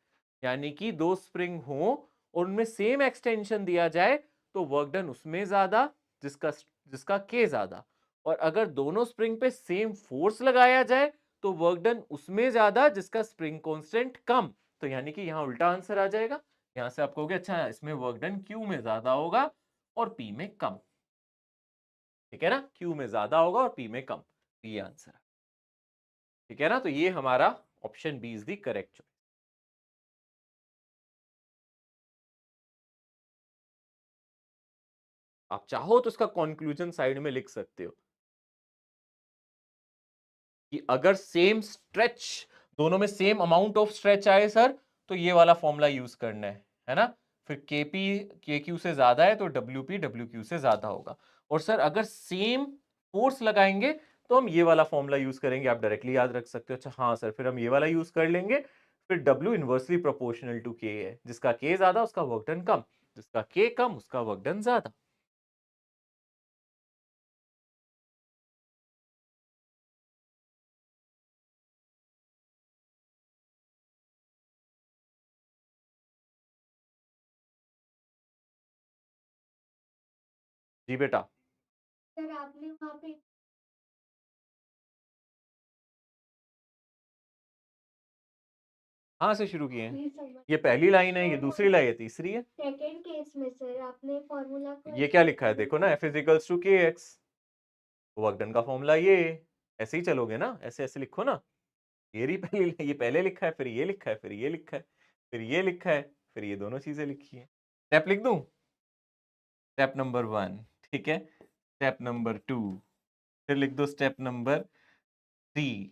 यानी कि दो स्प्रिंग हो और उनमें सेम एक्सटेंशन दिया जाए तो वर्क डन उसमें ज्यादा जिसका के ज्यादा, और अगर दोनों स्प्रिंग पे सेम फोर्स लगाया जाए तो वर्क डन उसमें ज्यादा जिसका स्प्रिंग कांस्टेंट कम। तो यानी कि यहां उल्टा आंसर आ जाएगा। यहां से आप कहोगे अच्छा इसमें वर्क डन क्यू में ज्यादा होगा और पी में कम। ठीक है ना, क्यू में ज्यादा होगा और पी में कम, ये आंसर है। ठीक है ना, तो ये हमारा option B is the correct choice. आप चाहो तो इसका कंक्लूजन साइड में लिख सकते हो कि अगर सेम स्ट्रेच, दोनों में सेम अमाउंट ऑफ स्ट्रेच आए सर तो ये वाला फॉर्मूला यूज करना है ना। फिर केपी के क्यू से ज्यादा है तो डब्ल्यूपी डब्ल्यू क्यू से ज्यादा होगा। और सर अगर सेम फोर्स लगाएंगे तो हम ये वाला फॉर्मूला यूज करेंगे। आप डायरेक्टली याद रख सकते हो। अच्छा हाँ सर, फिर हम ये वाला यूज कर लेंगे। फिर डब्ल्यू इनवर्सली प्रोपोर्शनल टू के है, जिसका के ज्यादा उसका वर्क डन कम, जिसका के कम उसका वर्क डन ज्यादा। जी बेटा। सर आपने वहाँ पे कहाँ से शुरू किए हैं? नहीं समझ ये पहली लाइन है, ये दूसरी लाइन है, तीसरी है। सेकंड केस में सर आपने फॉर्मूला को ये क्या लिखा है देखो ना, एफ इज इक्वल्स टू के एक्स, वर्क डन का फॉर्मूला ये। ऐसे ही चलोगे ना, ऐसे ऐसे लिखो ना। ये पहले लिखा है, फिर ये लिखा है, फिर ये लिखा है, फिर ये लिखा है, फिर ये दोनों चीजें लिखी है। स्टेप लिख दूं? स्टेप नंबर 1, ठीक है, स्टेप नंबर 2, फिर लिख दो स्टेप नंबर 3,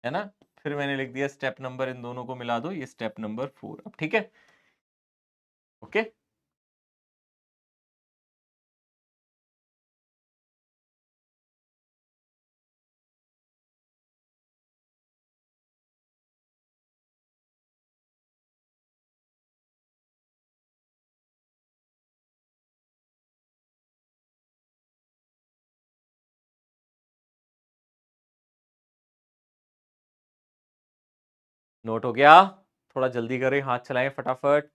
है ना, फिर मैंने लिख दिया स्टेप नंबर, इन दोनों को मिला दो, ये स्टेप नंबर 4। अब ठीक है, ओके। नोट हो गया? थोड़ा जल्दी करें, हाथ चलाएं फटाफट।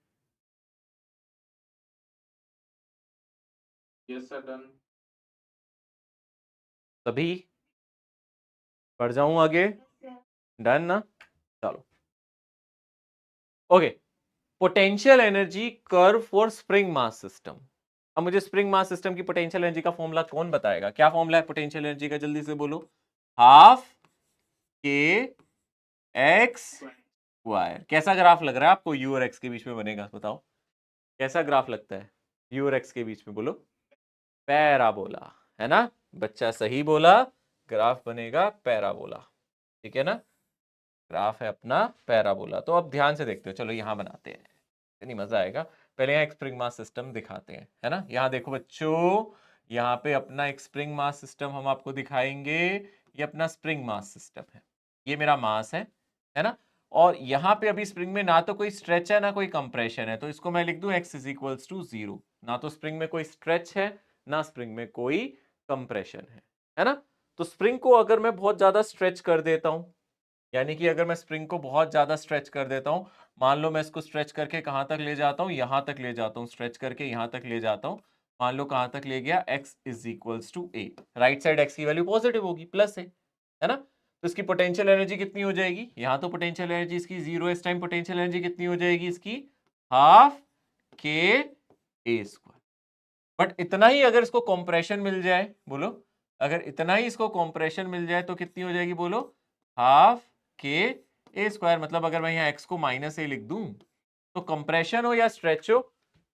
Yes sir, done. सभी बढ़ जाऊं आगे? डन ना? चलो okay. Potential energy curve for spring mass system. अब मुझे स्प्रिंग मास सिस्टम की पोटेंशियल एनर्जी का फॉर्मूला कौन बताएगा? क्या फॉर्मूला है पोटेंशियल एनर्जी का? जल्दी से बोलो। हाफ के एक्स स्क्वायर। कैसा ग्राफ लग रहा है आपको यू और एक्स के बीच में बनेगा? बताओ कैसा ग्राफ लगता है यू और एक्स के बीच में? बोलो। पैराबोला, है ना? बच्चा सही बोला, ग्राफ बनेगा पैराबोला। ठीक है ना, ग्राफ है अपना पैराबोला। तो अब ध्यान से देखते हो, चलो यहां बनाते हैं, इतनी मजा आएगा। पहले यहाँ एक स्प्रिंग मास सिस्टम दिखाते हैं, है ना। यहाँ देखो बच्चों, यहाँ पे अपना एक स्प्रिंग मास सिस्टम हम आपको दिखाएंगे। ये अपना स्प्रिंग मास सिस्टम है, ये मेरा मास है ना। और यहाँ पे अभी स्प्रिंग में ना तो कोई स्ट्रेच है ना कोई कंप्रेशन है, तो इसको मैं लिख दूं x इज इक्वल्स टू 0। ना तो स्प्रिंग में कोई स्ट्रेच है ना स्प्रिंग में कोई कंप्रेशन है ना। तो स्प्रिंग को अगर मैं बहुत ज्यादा स्ट्रेच कर देता हूं, यानी कि अगर मैं स्प्रिंग को बहुत ज्यादा स्ट्रेच कर देता हूं, मान लो मैं इसको स्ट्रेच करके कहां तक ले जाता हूं, यहां तक ले जाता हूं, स्ट्रेच करके यहां तक ले जाता हूं। मान लो कहां तक ले गया, x is equals to a। Right side x की वैल्यू पॉजिटिव होगी, प्लस है ना। तो इसकी पोटेंशियल एनर्जी कितनी हो जाएगी? यहां तो पोटेंशियल एनर्जी इसकी 0, इस टाइम पोटेंशियल एनर्जी कितनी हो जाएगी इसकी? हाफ के ए स्क्वायर। बट इतना ही अगर इसको कॉम्प्रेशन मिल जाए, बोलो, अगर इतना ही इसको कॉम्प्रेशन मिल जाए तो कितनी हो जाएगी? बोलो, हाफ के ए स्क्वायर, मतलब अगर मैं यहाँ x को -a लिख दूं तो कंप्रेशन हो या स्ट्रेच हो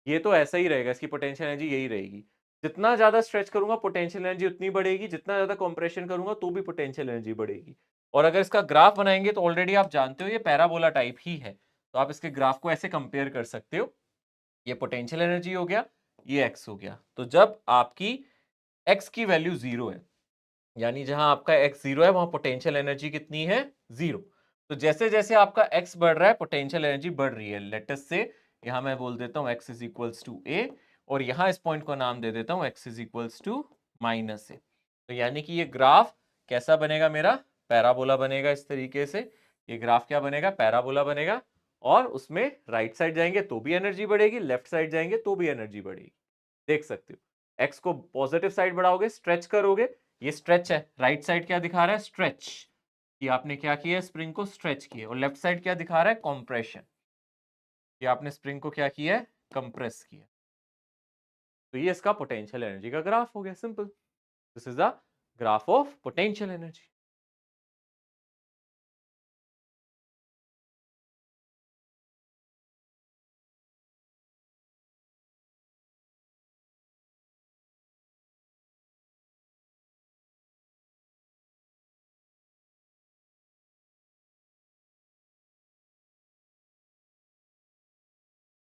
ये तो ऐसा ही रहेगा, इसकी पोटेंशियल एनर्जी यही रहेगी। जितना ज्यादा स्ट्रेच करूंगा पोटेंशियल एनर्जी उतनी बढ़ेगी, जितना ज्यादा कंप्रेशन करूंगा तो भी पोटेंशियल एनर्जी बढ़ेगी। और अगर इसका ग्राफ बनाएंगे तो ऑलरेडी आप जानते हो ये पैराबोला टाइप ही है, तो आप इसके ग्राफ को ऐसे कंपेयर कर सकते हो। ये पोटेंशियल एनर्जी हो गया, ये x हो गया। तो जब आपकी x की वैल्यू 0 है, यानी जहां आपका x 0 है वहां पोटेंशियल एनर्जी कितनी है? 0। तो जैसे जैसे आपका x बढ़ रहा है पोटेंशियल एनर्जी बढ़ रही है। लेट अस से यहां मैं बोल देता हूं x is equals to a, और यहां इस पॉइंट को नाम दे देता हूं x is equals to -a। तो यानी कि ये ग्राफ कैसा बनेगा? मेरा पैराबोला बनेगा। इस तरीके से ये ग्राफ क्या बनेगा? पैराबोला बनेगा। और उसमें राइट साइड जाएंगे तो भी एनर्जी बढ़ेगी, लेफ्ट साइड जाएंगे तो भी एनर्जी बढ़ेगी। देख सकते हो एक्स को पॉजिटिव साइड बढ़ाओगे, स्ट्रेच करोगे, ये स्ट्रेच है। राइट साइड क्या दिखा रहा है? स्ट्रेच, कि आपने क्या किया? स्प्रिंग को स्ट्रेच किया। और लेफ्ट साइड क्या दिखा रहा है? कॉम्प्रेशन, कि आपने स्प्रिंग को क्या किया है? कंप्रेस किया। तो ये इसका पोटेंशियल एनर्जी का ग्राफ हो गया, simple. This is the graph of potential energy.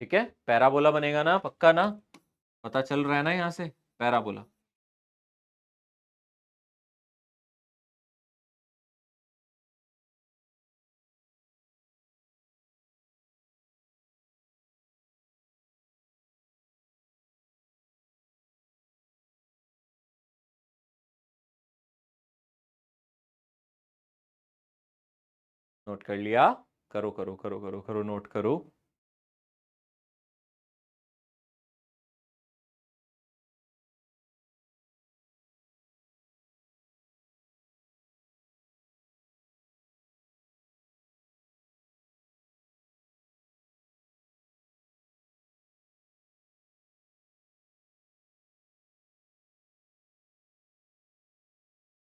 ठीक है, पैराबोला बनेगा ना? पक्का ना? पता चल रहा है ना यहां से? पैराबोला। नोट कर लिया? करो करो करो करो करो, नोट करो।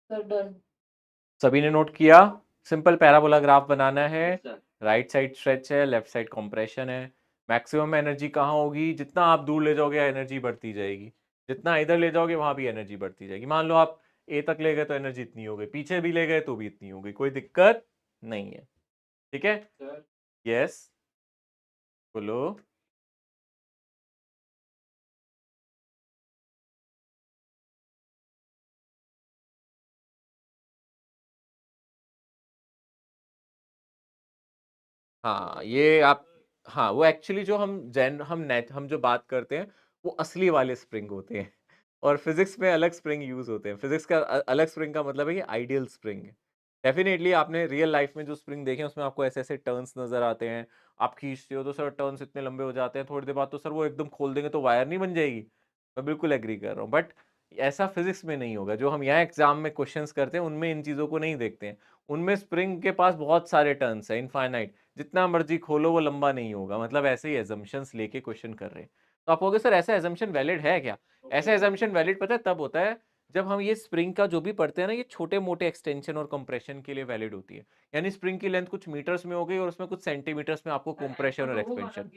डन। सभी ने नोट किया? सिंपल पैराबोला ग्राफ बनाना है। राइट साइड स्ट्रेच है, लेफ्ट साइड कंप्रेशन है। मैक्सिमम एनर्जी कहाँ होगी? जितना आप दूर ले जाओगे एनर्जी बढ़ती जाएगी, जितना इधर ले जाओगे वहां भी एनर्जी बढ़ती जाएगी। मान लो आप ए तक ले गए तो एनर्जी इतनी हो गई, पीछे भी ले गए तो भी इतनी हो गई, कोई दिक्कत नहीं है। ठीक है? यस, बोलो। हाँ ये आप, हाँ वो एक्चुअली जो हम जो बात करते हैं वो असली वाले स्प्रिंग होते हैं। और फिजिक्स में अलग स्प्रिंग यूज होते हैं। फिजिक्स का अलग स्प्रिंग का मतलब है कि आइडियल स्प्रिंग है। डेफिनेटली आपने रियल लाइफ में जो स्प्रिंग देखे हैं उसमें आपको ऐसे ऐसे टर्न्स नजर आते हैं। आप खींचते हो तो सर टर्न्स इतने लंबे हो जाते हैं, थोड़ी देर बाद तो सर वो एकदम खोल देंगे तो वायर नहीं बन जाएगी। मैं बिल्कुल एग्री कर रहा हूँ, बट ऐसा फिजिक्स में नहीं होगा। जो हम यहाँ एग्जाम में क्वेश्चंस करते हैं उनमें इन चीजों को नहीं देखते हैं। उनमें स्प्रिंग के पास बहुत सारे टर्न्स हैं, इनफाइनाइट। जितना मर्जी खोलो वो लंबा नहीं होगा। मतलब ऐसे ही एजम्पशंस लेके क्वेश्चन कर रहे हैं। तो आप कहोगे सर ऐसा एजम्पशन वैलिड है क्या? ऐसा एजम्पशन वैलिड पता है तब होता है जब हम ये स्प्रिंग का जो भी पढ़ते हैं ना, ये छोटे मोटे एक्सटेंशन और कंप्रेशन के लिए वैलिड होती है। यानी स्प्रिंग की लेंथ कुछ मीटर्स में हो गई और उसमें कुछ सेंटीमीटर्स में आपको कंप्रेशन और एक्सपेंशन।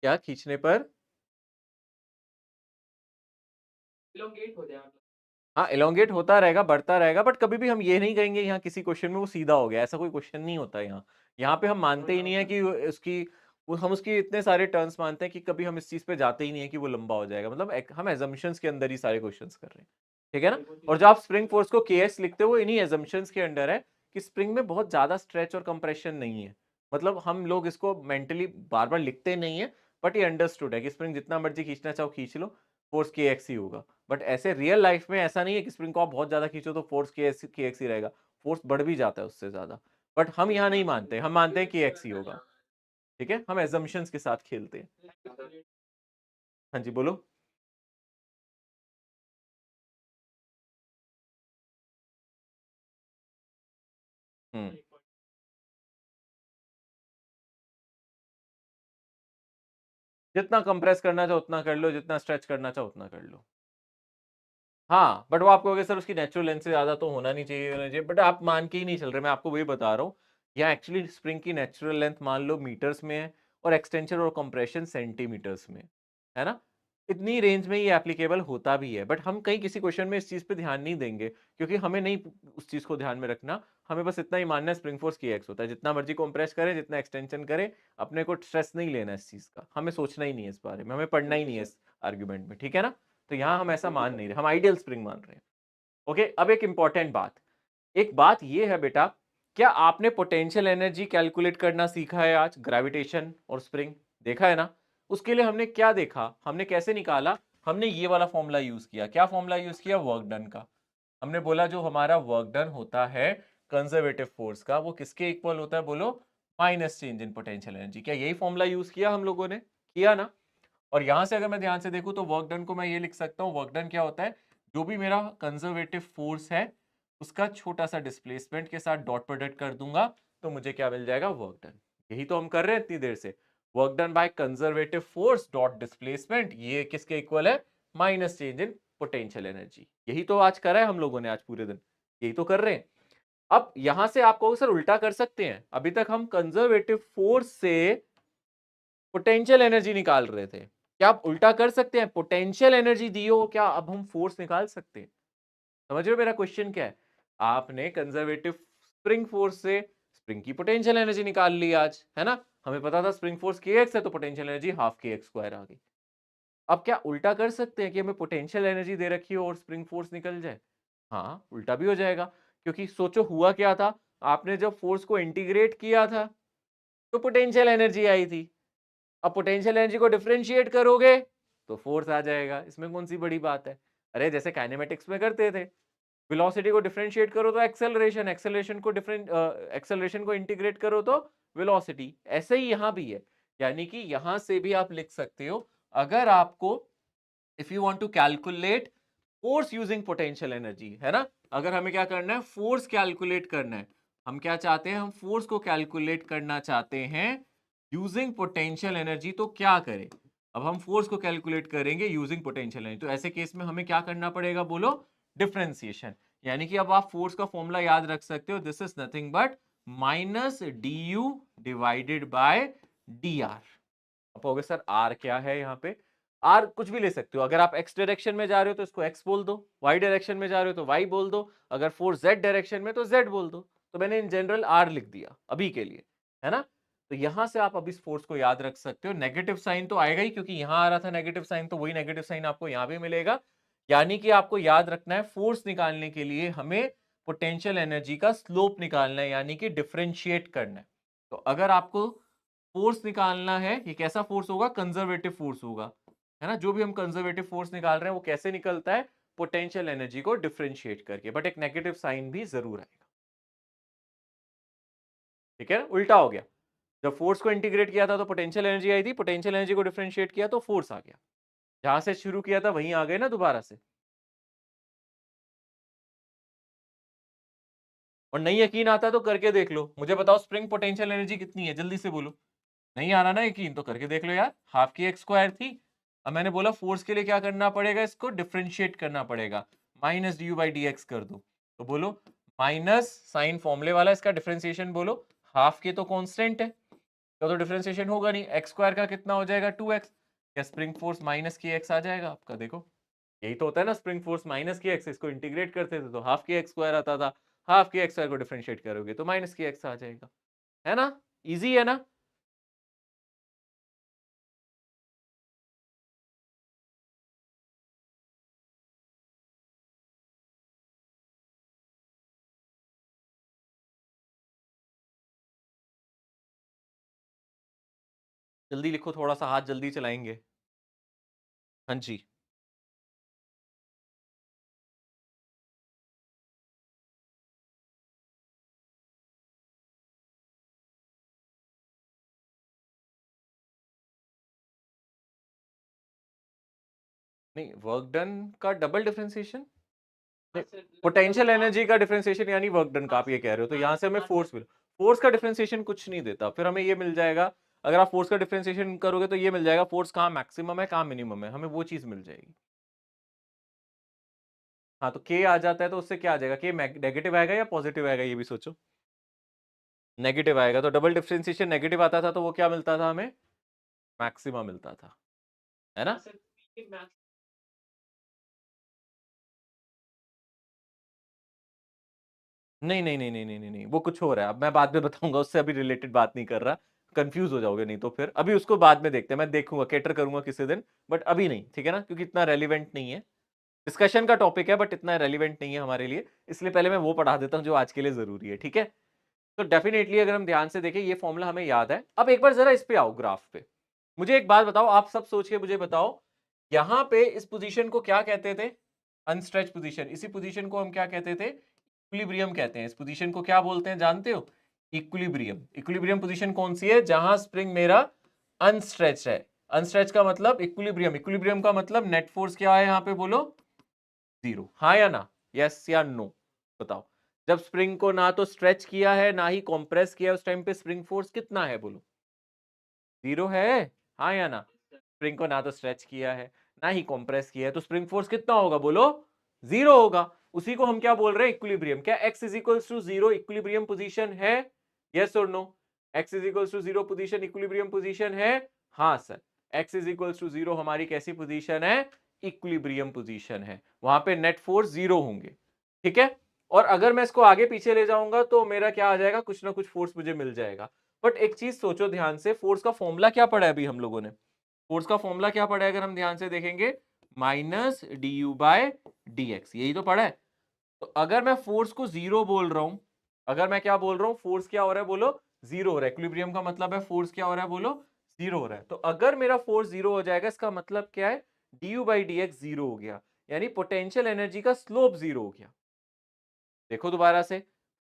क्या खींचने पर? हाँ एलोंगेट होता रहेगा, बढ़ता रहेगा, बट कभी भी हम ये नहीं कहेंगे यहाँ किसी क्वेश्चन में वो सीधा हो गया, ऐसा कोई क्वेश्चन नहीं होता यहाँ। यहाँ पे हम मानते ही नहीं है कि उसकी हम उसकी इतने सारे टर्म्स मानते हैं कि कभी हम इस चीज पे जाते ही नहीं है कि वो लंबा हो जाएगा। मतलब हम एजम्पशंस के अंदर ही सारे क्वेश्चंस कर रहे हैं। ठीक है ना? और जब आप स्प्रिंग फोर्स को केएस लिखते हो वो इन्हीं एजम्पशंस के अंडर है कि स्प्रिंग में बहुत ज्यादा स्ट्रेच और कंप्रेशन नहीं है। मतलब हम लोग इसको मेंटली बार बार लिखते नहीं है, बट ये अंडरस्टूड है कि स्प्रिंग जितना मर्जी खींचना चाहो खींच लो, फोर्स के एक्स ही होगा। बट ऐसे रियल लाइफ में ऐसा नहीं है कि स्प्रिंग को आप बहुत ज्यादा खींचो तो फोर्स के एक्स ही रहेगा। फोर्स बढ़ भी जाता है उससे ज्यादा। बट हम यहाँ नहीं मानते, हम मानते हैं कि एक्स ही होगा। ठीक है, हम एजम्पशंस के साथ खेलते हैं। हाँ जी बोलो। हम्म, जितना कंप्रेस करना चाहो उतना कर लो, जितना स्ट्रेच करना चाहो उतना कर लो। हाँ, बट वो आपको कहोगे सर उसकी नेचुरल लेंथ से ज़्यादा तो होना चाहिए, बट आप मान के ही नहीं चल रहे, मैं आपको वही बता रहा हूँ। यहाँ एक्चुअली स्प्रिंग की नेचुरल लेंथ मान लो मीटर्स में है और एक्सटेंशन और कंप्रेशन सेंटीमीटर्स में, है ना? इतनी रेंज में ये एप्लीकेबल होता भी है, बट हम कहीं किसी क्वेश्चन में इस चीज़ पे ध्यान नहीं देंगे, क्योंकि हमें नहीं उस चीज़ को ध्यान में रखना, हमें बस इतना ही मानना है स्प्रिंग फोर्स Kx होता है, जितना मर्ज़ी कंप्रेस करें, जितना एक्सटेंशन करें, अपने को स्ट्रेस नहीं लेना है इस चीज़ का, हमें सोचना ही नहीं है इस बारे में, हमें पढ़ना ही नहीं है इस आर्गुमेंट में, ठीक है ना? तो यहाँ हम ऐसा मान नहीं रहे, हम आइडियल स्प्रिंग मान रहे हैं। ओके, अब एक इंपॉर्टेंट बात, एक बात ये है बेटा, क्या आपने पोटेंशियल एनर्जी कैलकुलेट करना सीखा है आज, ग्रेविटेशन और स्प्रिंग देखा है ना? उसके लिए हमने क्या देखा, हमने कैसे निकाला, हमने ये वाला फॉर्मूला यूज किया, क्या फॉर्मूला यूज किया, वर्क डन का। हमने बोला जो हमारा वर्क डन होता है कंजर्वेटिव फोर्स का, वो किसके इक्वल होता है, बोलो minus change in potential energy. क्या यही फॉर्मूला यूज किया हम लोगों ने, किया ना? और यहां से अगर मैं ध्यान से देखूं तो वर्क डन को मैं ये लिख सकता हूं, वर्क डन क्या होता है, जो भी मेरा कंजर्वेटिव फोर्स है उसका छोटा सा डिस्प्लेसमेंट के साथ डॉट प्रोडक्ट कर दूंगा, तो मुझे क्या मिल जाएगा, वर्क डन। यही तो हम कर रहे हैं इतनी देर से, work done by conservative force dot displacement, ये किसके इक्वल है, minus change in potential energy. यही तो आज करा है हम लोगों ने, आज पूरे दिन यही तो कर रहे हैं। अब यहां से आप कहोगे सर उल्टा कर सकते हैं, अभी तक हम कंजर्वेटिव फोर्स से पोटेंशियल एनर्जी निकाल रहे थे, क्या आप उल्टा कर सकते हैं, पोटेंशियल एनर्जी दी हो, क्या अब हम फोर्स निकाल सकते हैं? समझ रहे हो मेरा क्वेश्चन क्या है? आपने कंजर्वेटिव स्प्रिंग फोर्स से स्प्रिंग की पोटेंशियल एनर्जी निकाल ली आज, है ना? हमें पता था स्प्रिंग फोर्स kx है, तो potential energy half kx square आ गई। अब क्या उल्टा कर सकते हैं कि हमें पोटेंशियल एनर्जी दे रखी हो और स्प्रिंग फोर्स निकल जाए? हाँ, उल्टा भी हो जाएगा, क्योंकि सोचो हुआ क्या था, आपने जब फोर्स को इंटीग्रेट किया था तो पोटेंशियल एनर्जी आई थी, अब पोटेंशियल एनर्जी को डिफरेंशिएट करोगे तो फोर्स आ जाएगा, इसमें कौन सी बड़ी बात है? अरे जैसे काइनेमेटिक्स में करते थे, वेलोसिटी को डिफरेंशिएट करो तो एक्सेलरेशन, एक्सेलरेशन को इंटीग्रेट करो तो वेलोसिटी, ऐसे ही यहां भी है। यानी कि यहां से भी आप लिख सकते हो, अगर आपको if you want to calculate force using potential energy, है ना, अगर हमें क्या करना है, फोर्स कैलकुलेट करना है, हम क्या चाहते हैं, हम फोर्स को कैलकुलेट करना चाहते हैं यूजिंग पोटेंशियल एनर्जी, तो क्या करें, अब हम फोर्स को कैलकुलेट करेंगे यूजिंग पोटेंशियल एनर्जी, तो ऐसे केस में हमें क्या करना पड़ेगा, बोलो डिफरेंशिएशन। यानी कि अब आप फोर्स का फॉर्मूला याद रख सकते हो, this is nothing but minus d you divided by D R. अब होगे सर आर क्या है, यहाँ पे आर कुछ भी ले सकते हो, अगर आप एक्स डायरेक्शन में जा रहे हो तो इसको एक्स बोल दो, वाई डायरेक्शन में जा रहे हो तो वाई बोल दो, अगर फोर्स जेड डायरेक्शन में तो जेड बोल दो, तो मैंने इन जनरल आर लिख दिया अभी के लिए, है ना? तो यहां से आप अब इस फोर्स को याद रख सकते हो, नेगेटिव साइन तो आएगा ही, क्योंकि यहां आ रहा था नेगेटिव साइन, तो वही नेगेटिव साइन आपको यहां भी मिलेगा। यानी कि आपको याद रखना है, फोर्स निकालने के लिए हमें पोटेंशियल एनर्जी का स्लोप निकालना है, यानी कि डिफरेंशिएट करना है। तो अगर आपको फोर्स निकालना है, ये कैसा फोर्स होगा, कंजर्वेटिव फोर्स होगा, है ना? जो भी हम कंजर्वेटिव फोर्स निकाल रहे हैं वो कैसे निकलता है, पोटेंशियल एनर्जी को डिफरेंशिएट करके, बट एक नेगेटिव साइन भी जरूर आएगा, ठीक है ना? उल्टा हो गया, जब फोर्स को इंटीग्रेट किया था तो पोटेंशियल एनर्जी आई थी, पोटेंशियल एनर्जी को डिफरेंशिएट किया तो फोर्स आ गया, जहां से शुरू किया था वहीं आ गए ना दोबारा से। और नहीं यकीन आता तो करके देख लो, मुझे बताओ स्प्रिंग पोटेंशियल एनर्जी कितनी है, जल्दी से बोलो। नहीं आ रहा ना यकीन, तो करके देख लो यार, हाफ की एक्स स्क्वायर थी। अब मैंने बोला फोर्स के लिए क्या करना पड़ेगा, इसको डिफरेंशिएट करना पड़ेगा, minus d you by D x कर दो, तो बोलो माइनस साइन फॉर्मूले वाला, इसका डिफरेंशिएशन बोलो, हाफ के तो कांस्टेंट है, तो डिफरेंशिएशन होगा नहीं, एक्स स्क्वायर का कितना हो जाएगा, 2x, क्या स्प्रिंग फोर्स माइनस की एक्स आ जाएगा आपका, देखो यही तो होता है ना, स्प्रिंग फोर्स माइनस की एक्स, इसको इंटीग्रेट करते थे तो हाफ की एक्स स्क्वायर आता था, हाफ की एक्स स्क्वायर को डिफरेंशिएट करोगे तो माइनस की एक्स आ जाएगा, है ना? इजी है ना? जल्दी लिखो, थोड़ा सा हाथ जल्दी चलाएंगे। हाँ जी। नहीं, वर्क डन का डबल डिफरेंशिएशन, पोटेंशियल एनर्जी का डिफरेंशिएशन यानी वर्क डन का आप ये कह रहे हो, तो यहाँ से हमें फोर्स मिल, फोर्स का डिफरेंशिएशन कुछ नहीं देता, फिर हमें ये मिल जाएगा, अगर आप फोर्स का डिफरेंशिएशन करोगे तो ये मिल जाएगा फोर्स कहाँ मैक्सिमम है कहाँ मिनिमम है, हमें वो चीज मिल जाएगी। हाँ तो k आ जाता है तो उससे क्या आ जाएगा, k नेगेटिव आएगा या पॉजिटिव आएगा, ये भी सोचो। नेगेटिव आएगा, तो डबल डिफरेंशिएशन नेगेटिव आता था तो वो क्या मिलता था हमें, मैक्सिमा मिलता था, है ना। नहीं नहीं नहीं नहीं नहीं नहीं नहीं, वो कुछ हो रहा है, अब मैं बाद में बताऊंगा, उससे अभी रिलेटेड बात नहीं कर रहा, कंफ्यूज हो जाओगे नहीं तो फिर, अभी उसको बाद में देखते हैं, मैं देखूंगा, कैटर करूंगा किसी दिन, बट अभी नहीं, ठीक है ना, क्योंकि इतना रेलिवेंट नहीं है, डिस्कशन का टॉपिक है बट इतना रेलिवेंट नहीं है हमारे लिए, इसलिए पहले मैं वो पढ़ा देता हूं जो आज के लिए जरूरी है, ठीक है। तो डेफिनेटली अगर हम ध्यान से देखें ये फॉर्मूला हमें याद है। अब एक बार जरा इस पे आओ, ग्राफ पे, मुझे एक बात बताओ, आप सब सोच के मुझे बताओ, यहां पे इस पोजीशन को क्या कहते थे, अनस्ट्रेच पोजीशन, इसी पोजीशन को हम क्या कहते थे, इक्विलिब्रियम कहते हैं। इस पोजीशन को क्या बोलते हैं जानते हो, इक्विलिब्रियम। इक्विलिब्रियम पोजीशन कौन सी है, जहां स्प्रिंग मेरा अनस्ट्रेच है। अनस्ट्रेच का मतलब इक्विलिब्रियम, इक्विलिब्रियम का मतलब नेट फोर्स क्या है यहां पे बोलो, जीरो, हाँ या ना, यस या नो, बताओ। जब स्प्रिंग को ना तो स्ट्रेच किया है ना ही कॉम्प्रेस किया है, उस टाइम पे स्प्रिंग फोर्स कितना है बोलो, जीरो है, हाँ या ना। स्प्रिंग को ना तो स्ट्रेच किया है ना ही कॉम्प्रेस किया है, तो स्प्रिंग फोर्स कितना होगा बोलो, जीरो होगा। उसी को हम क्या बोल रहे हैं, इक्विलिब्रियम। क्या x is equals to zero equilibrium position है, यस और no. x is equals to zero position equilibrium position है, हाँ sir. x is equals to zero हमारी कैसी पोजीशन है, इक्विलिब्रियम पोजीशन है, वहां पे नेट फोर्स जीरो होंगे, ठीक है। और अगर मैं इसको आगे पीछे ले जाऊंगा तो मेरा क्या आ जाएगा, कुछ ना कुछ फोर्स मुझे मिल जाएगा। बट एक चीज सोचो ध्यान से, फोर्स का फॉर्मूला क्या पढ़ा है अभी हम लोगों ने, फोर्स का फॉर्मूला क्या पढ़ा है अगर हम ध्यान से देखेंगे, minus d u by d x, यही तो पढ़ा है। तो अगर मैं फोर्स को जीरो बोल रहा हूं, अगर मैं क्या बोल रहा हूं, फोर्स क्या हो रहा है बोलो, जीरो हो रहा है। इक्विलिब्रियम का मतलब है फोर्स क्या हो रहा है बोलो, जीरो हो रहा है। तो अगर मेरा फोर्स जीरो हो जाएगा, इसका मतलब क्या है, D you by D x zero हो गया, यानी पोटेंशियल एनर्जी का स्लोप जीरो हो गया। देखो दोबारा से,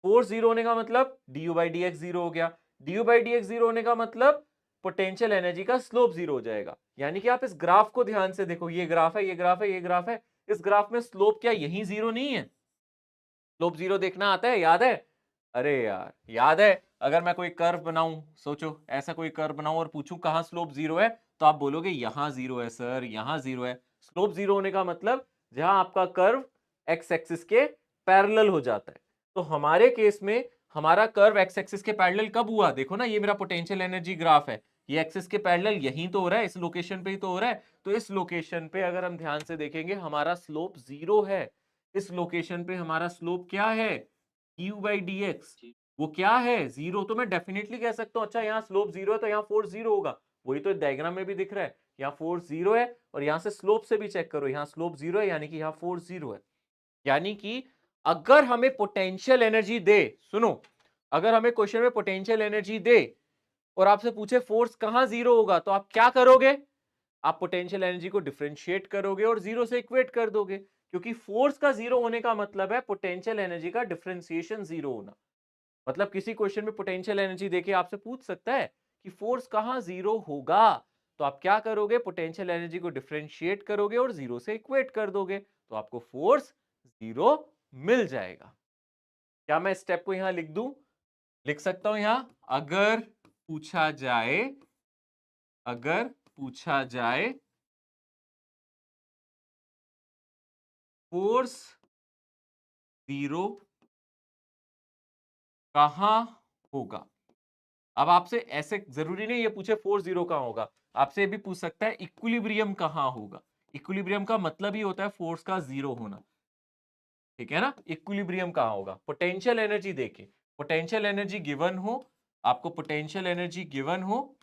फोर्स जीरो होने का मतलब D you by D x zero हो गया, D you by D x zero होने का मतलब पोटेंशियल एनर्जी का स्लोप जीरो हो जाएगा। यानी कि आप इस ग्राफ को ध्यान से देखो, ये ग्राफ है, ये ग्राफ है, ये ग्राफ है, इस ग्राफ में स्लोप क्या यही जीरो नहीं है, स्लोप जीरो देखना आता है, याद है, अरे यार याद है। अगर मैं कोई कर्व बनाऊं, सोचो ऐसा कोई कर्व बनाऊं और पूछूं कहां स्लोप जीरो है, तो आप बोलोगे यहां जीरो है सर, यहां जीरो है। स्लोप जीरो होने का मतलब जहां आपका कर्व एक्स एक्सिस के पैरेलल हो जाता है। तो हमारे केस में हमारा कर्व एक्स एक्सिस के पैरेलल कब हुआ, देखो ना, ये मेरा पोटेंशियल एनर्जी ग्राफ है, ये एक्सिस के पैरेलल यहीं तो हो रहा है, इस लोकेशन पे ही तो हो रहा है। तो इस लोकेशन पे अगर हम ध्यान से देखेंगे हमारा स्लोप जीरो है। इस लोकेशन पे हमारा स्लोप क्या है, यू बाई डी एक्स, वो क्या है, जीरो। तो मैं डेफिनेटली कह सकता हूं, अच्छा यहाँ स्लोप जीरो है तो यहाँ फोर्स जीरो होगा, वही तो डायग्राम में भी दिख रहा है, यहाँ फोर्स जीरो है, और यहाँ से स्लोप से भी चेक करो, यहाँ स्लोप जीरो है, यानी कि यहाँ फोर्स जीरो है। यानी कि अगर हमें पोटेंशियल एनर्जी दे, सुनो, अगर हमें क्वेश्चन में पोटेंशियल एनर्जी दे और आपसे पूछे फोर्स कहां जीरो होगा, तो आप क्या करोगे, आप पोटेंशियल एनर्जी को डिफरेंशिएट करोगे और जीरो से इक्वेट कर दोगे, क्योंकि फोर्स का जीरो होने का मतलब है पोटेंशियल एनर्जी का डिफरेंशिएशन जीरो होना। मतलब किसी क्वेश्चन में पोटेंशियल एनर्जी देके आपसे पूछ सकता है कि फोर्स कहां जीरो होगा, तो आप क्या करोगे, पोटेंशियल एनर्जी को डिफरेंशिएट करोगे और जीरो से इक्वेट कर दोगे, तो आपको फोर्स जीरो मिल जाएगा। क्या मैं स्टेप को यहां लिख दूं, लिख सकता हूं यहां, अगर पूछा जाए फोर्स जीरो कहां होगा। अब आपसे ऐसे जरूरी नहीं ये पूछे फोर्स जीरो कहां होगा, आपसे ये भी पूछ सकता है इक्विलिब्रियम कहां होगा। इक्विलिब्रियम का मतलब ही होता है फोर्स का जीरो होना, ठीक है ना। इक्विलिब्रियम कहां होगा, पोटेंशियल एनर्जी देके, पोटेंशियल एनर्जी गिवन हो, आपको पोटेंशियल एनर्जी गिवन हो,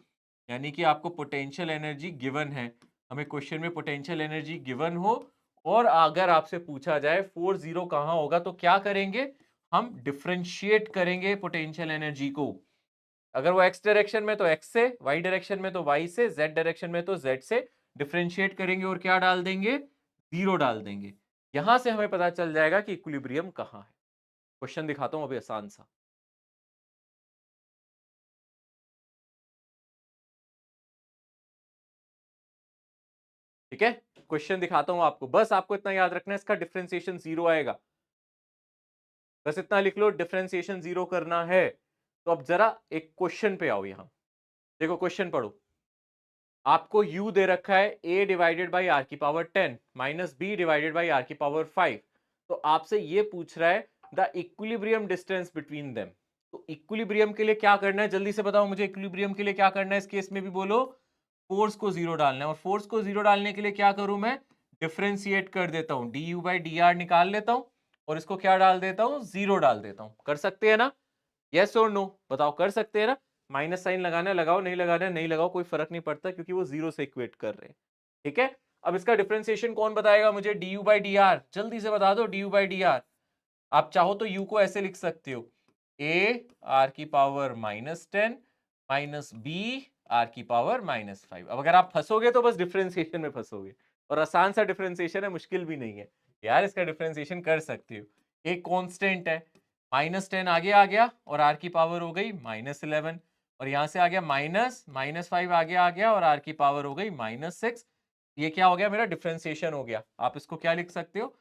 यानी कि आपको पोटेंशियल एनर्जी गिवन है, हमें क्वेश्चन में पोटेंशियल एनर्जी गिवन हो, और अगर आपसे पूछा जाए फोर्स जीरो कहां होगा, तो क्या करेंगे, हम डिफरेंशिएट करेंगे पोटेंशियल एनर्जी को। अगर वो x डायरेक्शन में तो x से, y डायरेक्शन में तो y से, z डायरेक्शन में तो z से, डिफरेंशिएट करेंगे और क्या डाल देंगे, जीरो डाल देंगे। यहां से हमें पता चल जाएगा कि इक्विलिब्रियम कहां है। क्वेश्चन दिखाता हूं अभी आसान सा, ठीक है। क्वेश्चन दिखाता हूं आपको, बस आपको इतना याद रखना है, इसका डिफरेंशिएशन जीरो आएगा, बस इतना लिख लो, डिफरेंशिएशन जीरो करना है। तो अब जरा एक क्वेश्चन पे आओ, यहां देखो क्वेश्चन पढ़ो। आपको u दे रखा है a डिवाइडेड बाई आर की power 10 minus b divided by r की पावर 5, तो आपसे ये पूछ रहा है the equilibrium distance between them. तो इक्विलिब्रियम के लिए क्या करना है, जल्दी से बताओ मुझे, इक्विलिब्रियम के लिए क्या करना है इस केस में भी बोलो, फोर्स को जीरो डालना है। और फोर्स को जीरो डालने के लिए क्या करूं मैं, डिफरेंशिएट कर देता हूं, D you by D R निकाल लेता हूं और इसको क्या डाल देता हूं, जीरो डाल देता हूं। कर सकते हैं ना, यस और नो बताओ, कर सकते हैं ना। माइनस साइन लगाना है लगाओ, नहीं लगाना है नहीं लगाओ, कोई फर्क नहीं पड़ता क्योंकि वो जीरो से इक्वेट कर रहे हैं। ठीक है, अब इसका डिफरेंशिएशन कौन बताएगा मुझे, D you by D R, जल्दी से बता दो D you by D R. आप चाहो तो u को ऐसे लिख सकते हो, a r की पावर -10 माइनस b r की पावर -5। अब अगर आप फंसोगे तो बस डिफरेंशिएशन में फंसोगे, और आसान सा डिफरेंशिएशन है, मुश्किल भी नहीं है यार, इसका डिफरेंशिएशन कर सकते हो। एक कांस्टेंट है, -10 आगे आ गया और r की पावर हो गई -11, और यहां से आ गया -5 आगे आ गया और r की पावर हो गई -6। ये क्या हो गया, मेरा डिफरेंशिएशन हो गया। आप इसको क्या लिख सकते हो,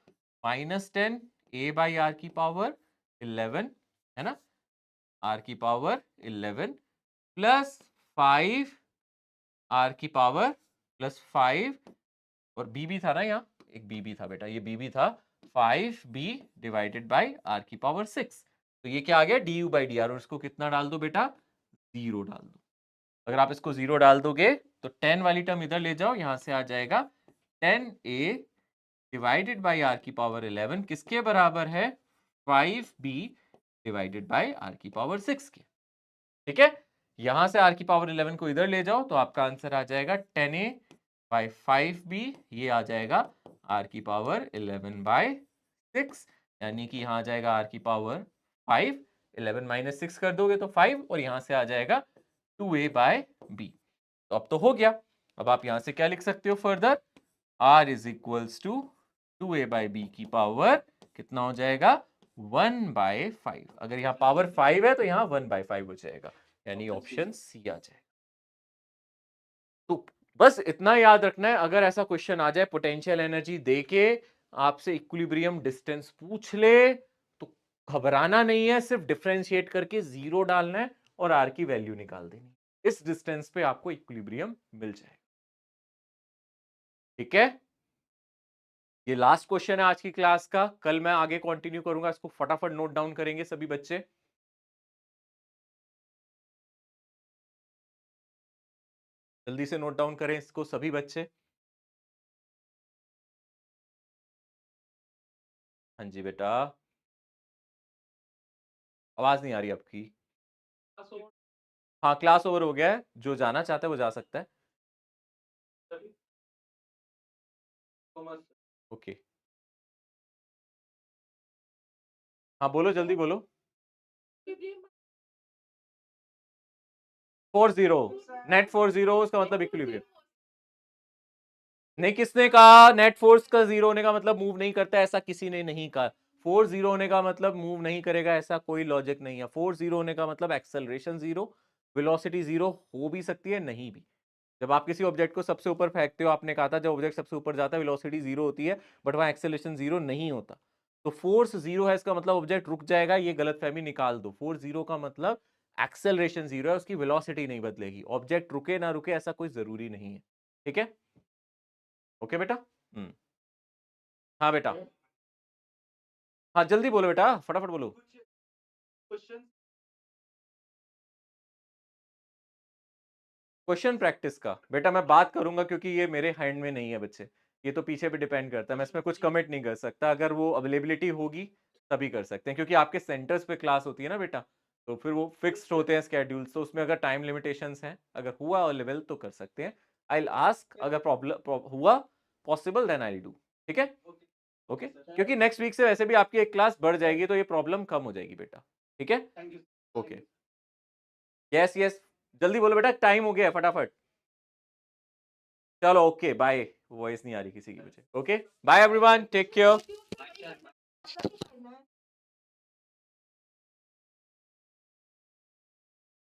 -10 a बाई आर की पावर 11 है ना, r की पावर 11 प्लस 5 r की पावर प्लस 5, और b भी था ना, यहाँ एक b भी था बेटा, ये b भी था, 5b डिवाइडेड बाई r की पावर 6। तो ये क्या आ गया, D you by D R, और इसको कितना डाल दो बेटा, जीरो डाल दो। अगर आप इसको जीरो डाल दोगे तो 10 वाली टर्म इधर ले जाओ, यहां से आ जाएगा 10a डिवाइडेड बाई आर की पावर 11 किसके बराबर है, 5b डिवाइडेड बाई आर की पावर 6 के। ठीक है, यहां से आर की पावर 11 को इधर ले जाओ तो आपका आंसर आ जाएगा 10a बाई 5b, ये आ जाएगा आर की पावर 11 बाई 6, यानी कि यहां आ जाएगा आर की पावर 5, 11 माइनस 6 कर दोगे तो 5, और यहां से आ जाएगा 2a बाय b। तो अब तो हो गया। अब आप यहां से क्या लिख सकते हो further, r is equals to 2a बाई b की पावर कितना हो जाएगा, 1/5। अगर यहाँ पावर 5 है तो यहाँ 1/5 हो जाएगा, यानी ऑप्शन सी आ जाएगा। तो बस इतना याद रखना है, अगर ऐसा क्वेश्चन आ जाए पोटेंशियल एनर्जी देके आपसे इक्विलिब्रियम डिस्टेंस पूछ ले तो घबराना नहीं है, सिर्फ डिफरेंशिएट करके जीरो डालना है और आर की वैल्यू निकाल देनी, इस डिस्टेंस पे आपको इक्विलिब्रियम मिल जाएगा। ठीक है, ये लास्ट क्वेश्चन है आज की क्लास का, कल मैं आगे कंटिन्यू करूंगा, इसको फटाफट नोट डाउन करेंगे सभी बच्चे। जल्दी से नोट डाउन करें इसको सभी बच्चे। हाँ जी बेटा, आवाज नहीं आ रही आपकी। हाँ क्लास ओवर हो गया है, जो जाना चाहता है वो जा सकता है। ओके, हाँ बोलो जल्दी बोलो। 40 नेट 40 उसका मतलब इक्विलिब्रियम नहीं, किसने कहा नेट फोर्स का जीरो होने का मतलब मूव नहीं करता, ऐसा किसी ने नहीं कहा। 40 होने का मतलब मूव नहीं करेगा, ऐसा कोई लॉजिक नहीं है। 40 होने का मतलब एक्सेलरेशन जीरो, वेलोसिटी जीरो हो भी सकती है नहीं भी। जब आप किसी ऑब्जेक्ट को सबसे ऊपर फेंकते हो, आपने कहा था जब ऑब्जेक्ट सबसे ऊपर जाता है वेलोसिटी जीरो होती है, बट वहां एक्सेलरेशन जीरो नहीं होता। तो फोर्स जीरो है इसका मतलब ऑब्जेक्ट रुक जाएगा, ये गलतफहमी निकाल दो। फोर्स जीरो का मतलब एक्सेलरेशन जीरो है, उसकी वेलोसिटी नहीं बदलेगी। ऑब्जेक्ट रुके ना रुके ऐसा कोई जरूरी नहीं है। ठीक है, ओके बेटा। हाँ बेटा, हाँ जल्दी बोलो बेटा, फटाफट बोलो। क्वेश्चन प्रैक्टिस का बेटा मैं बात करूंगा, क्योंकि ये मेरे हैंड में नहीं है बच्चे, ये तो पीछे पे डिपेंड करता है, मैं इसमें कुछ कमिट नहीं कर सकता। अगर वो अवेलेबिलिटी होगी तभी कर सकते हैं, क्योंकि आपके सेंटर्स पे क्लास होती है ना बेटा, तो फिर वो फिक्स्ड होते हैं स्केड्यूल्स, तो उसमें अगर टाइम लिमिटेशंस हैं, अगर हुआ अवेलेबल तो कर सकते हैं। आई विल आस्क, अगर प्रॉब्लम हुआ possible then I will do. ठीक है, ओके, क्योंकि नेक्स्ट वीक से वैसे भी आपकी एक क्लास बढ़ जाएगी तो ये प्रॉब्लम कम हो जाएगी बेटा। ठीक है, ओके, यस यस, जल्दी बोलो बेटा, टाइम हो गया है, फटाफट। चलो ओके बाय, वॉइस नहीं आ रही किसी की मुझे। Okay bye everyone, take care.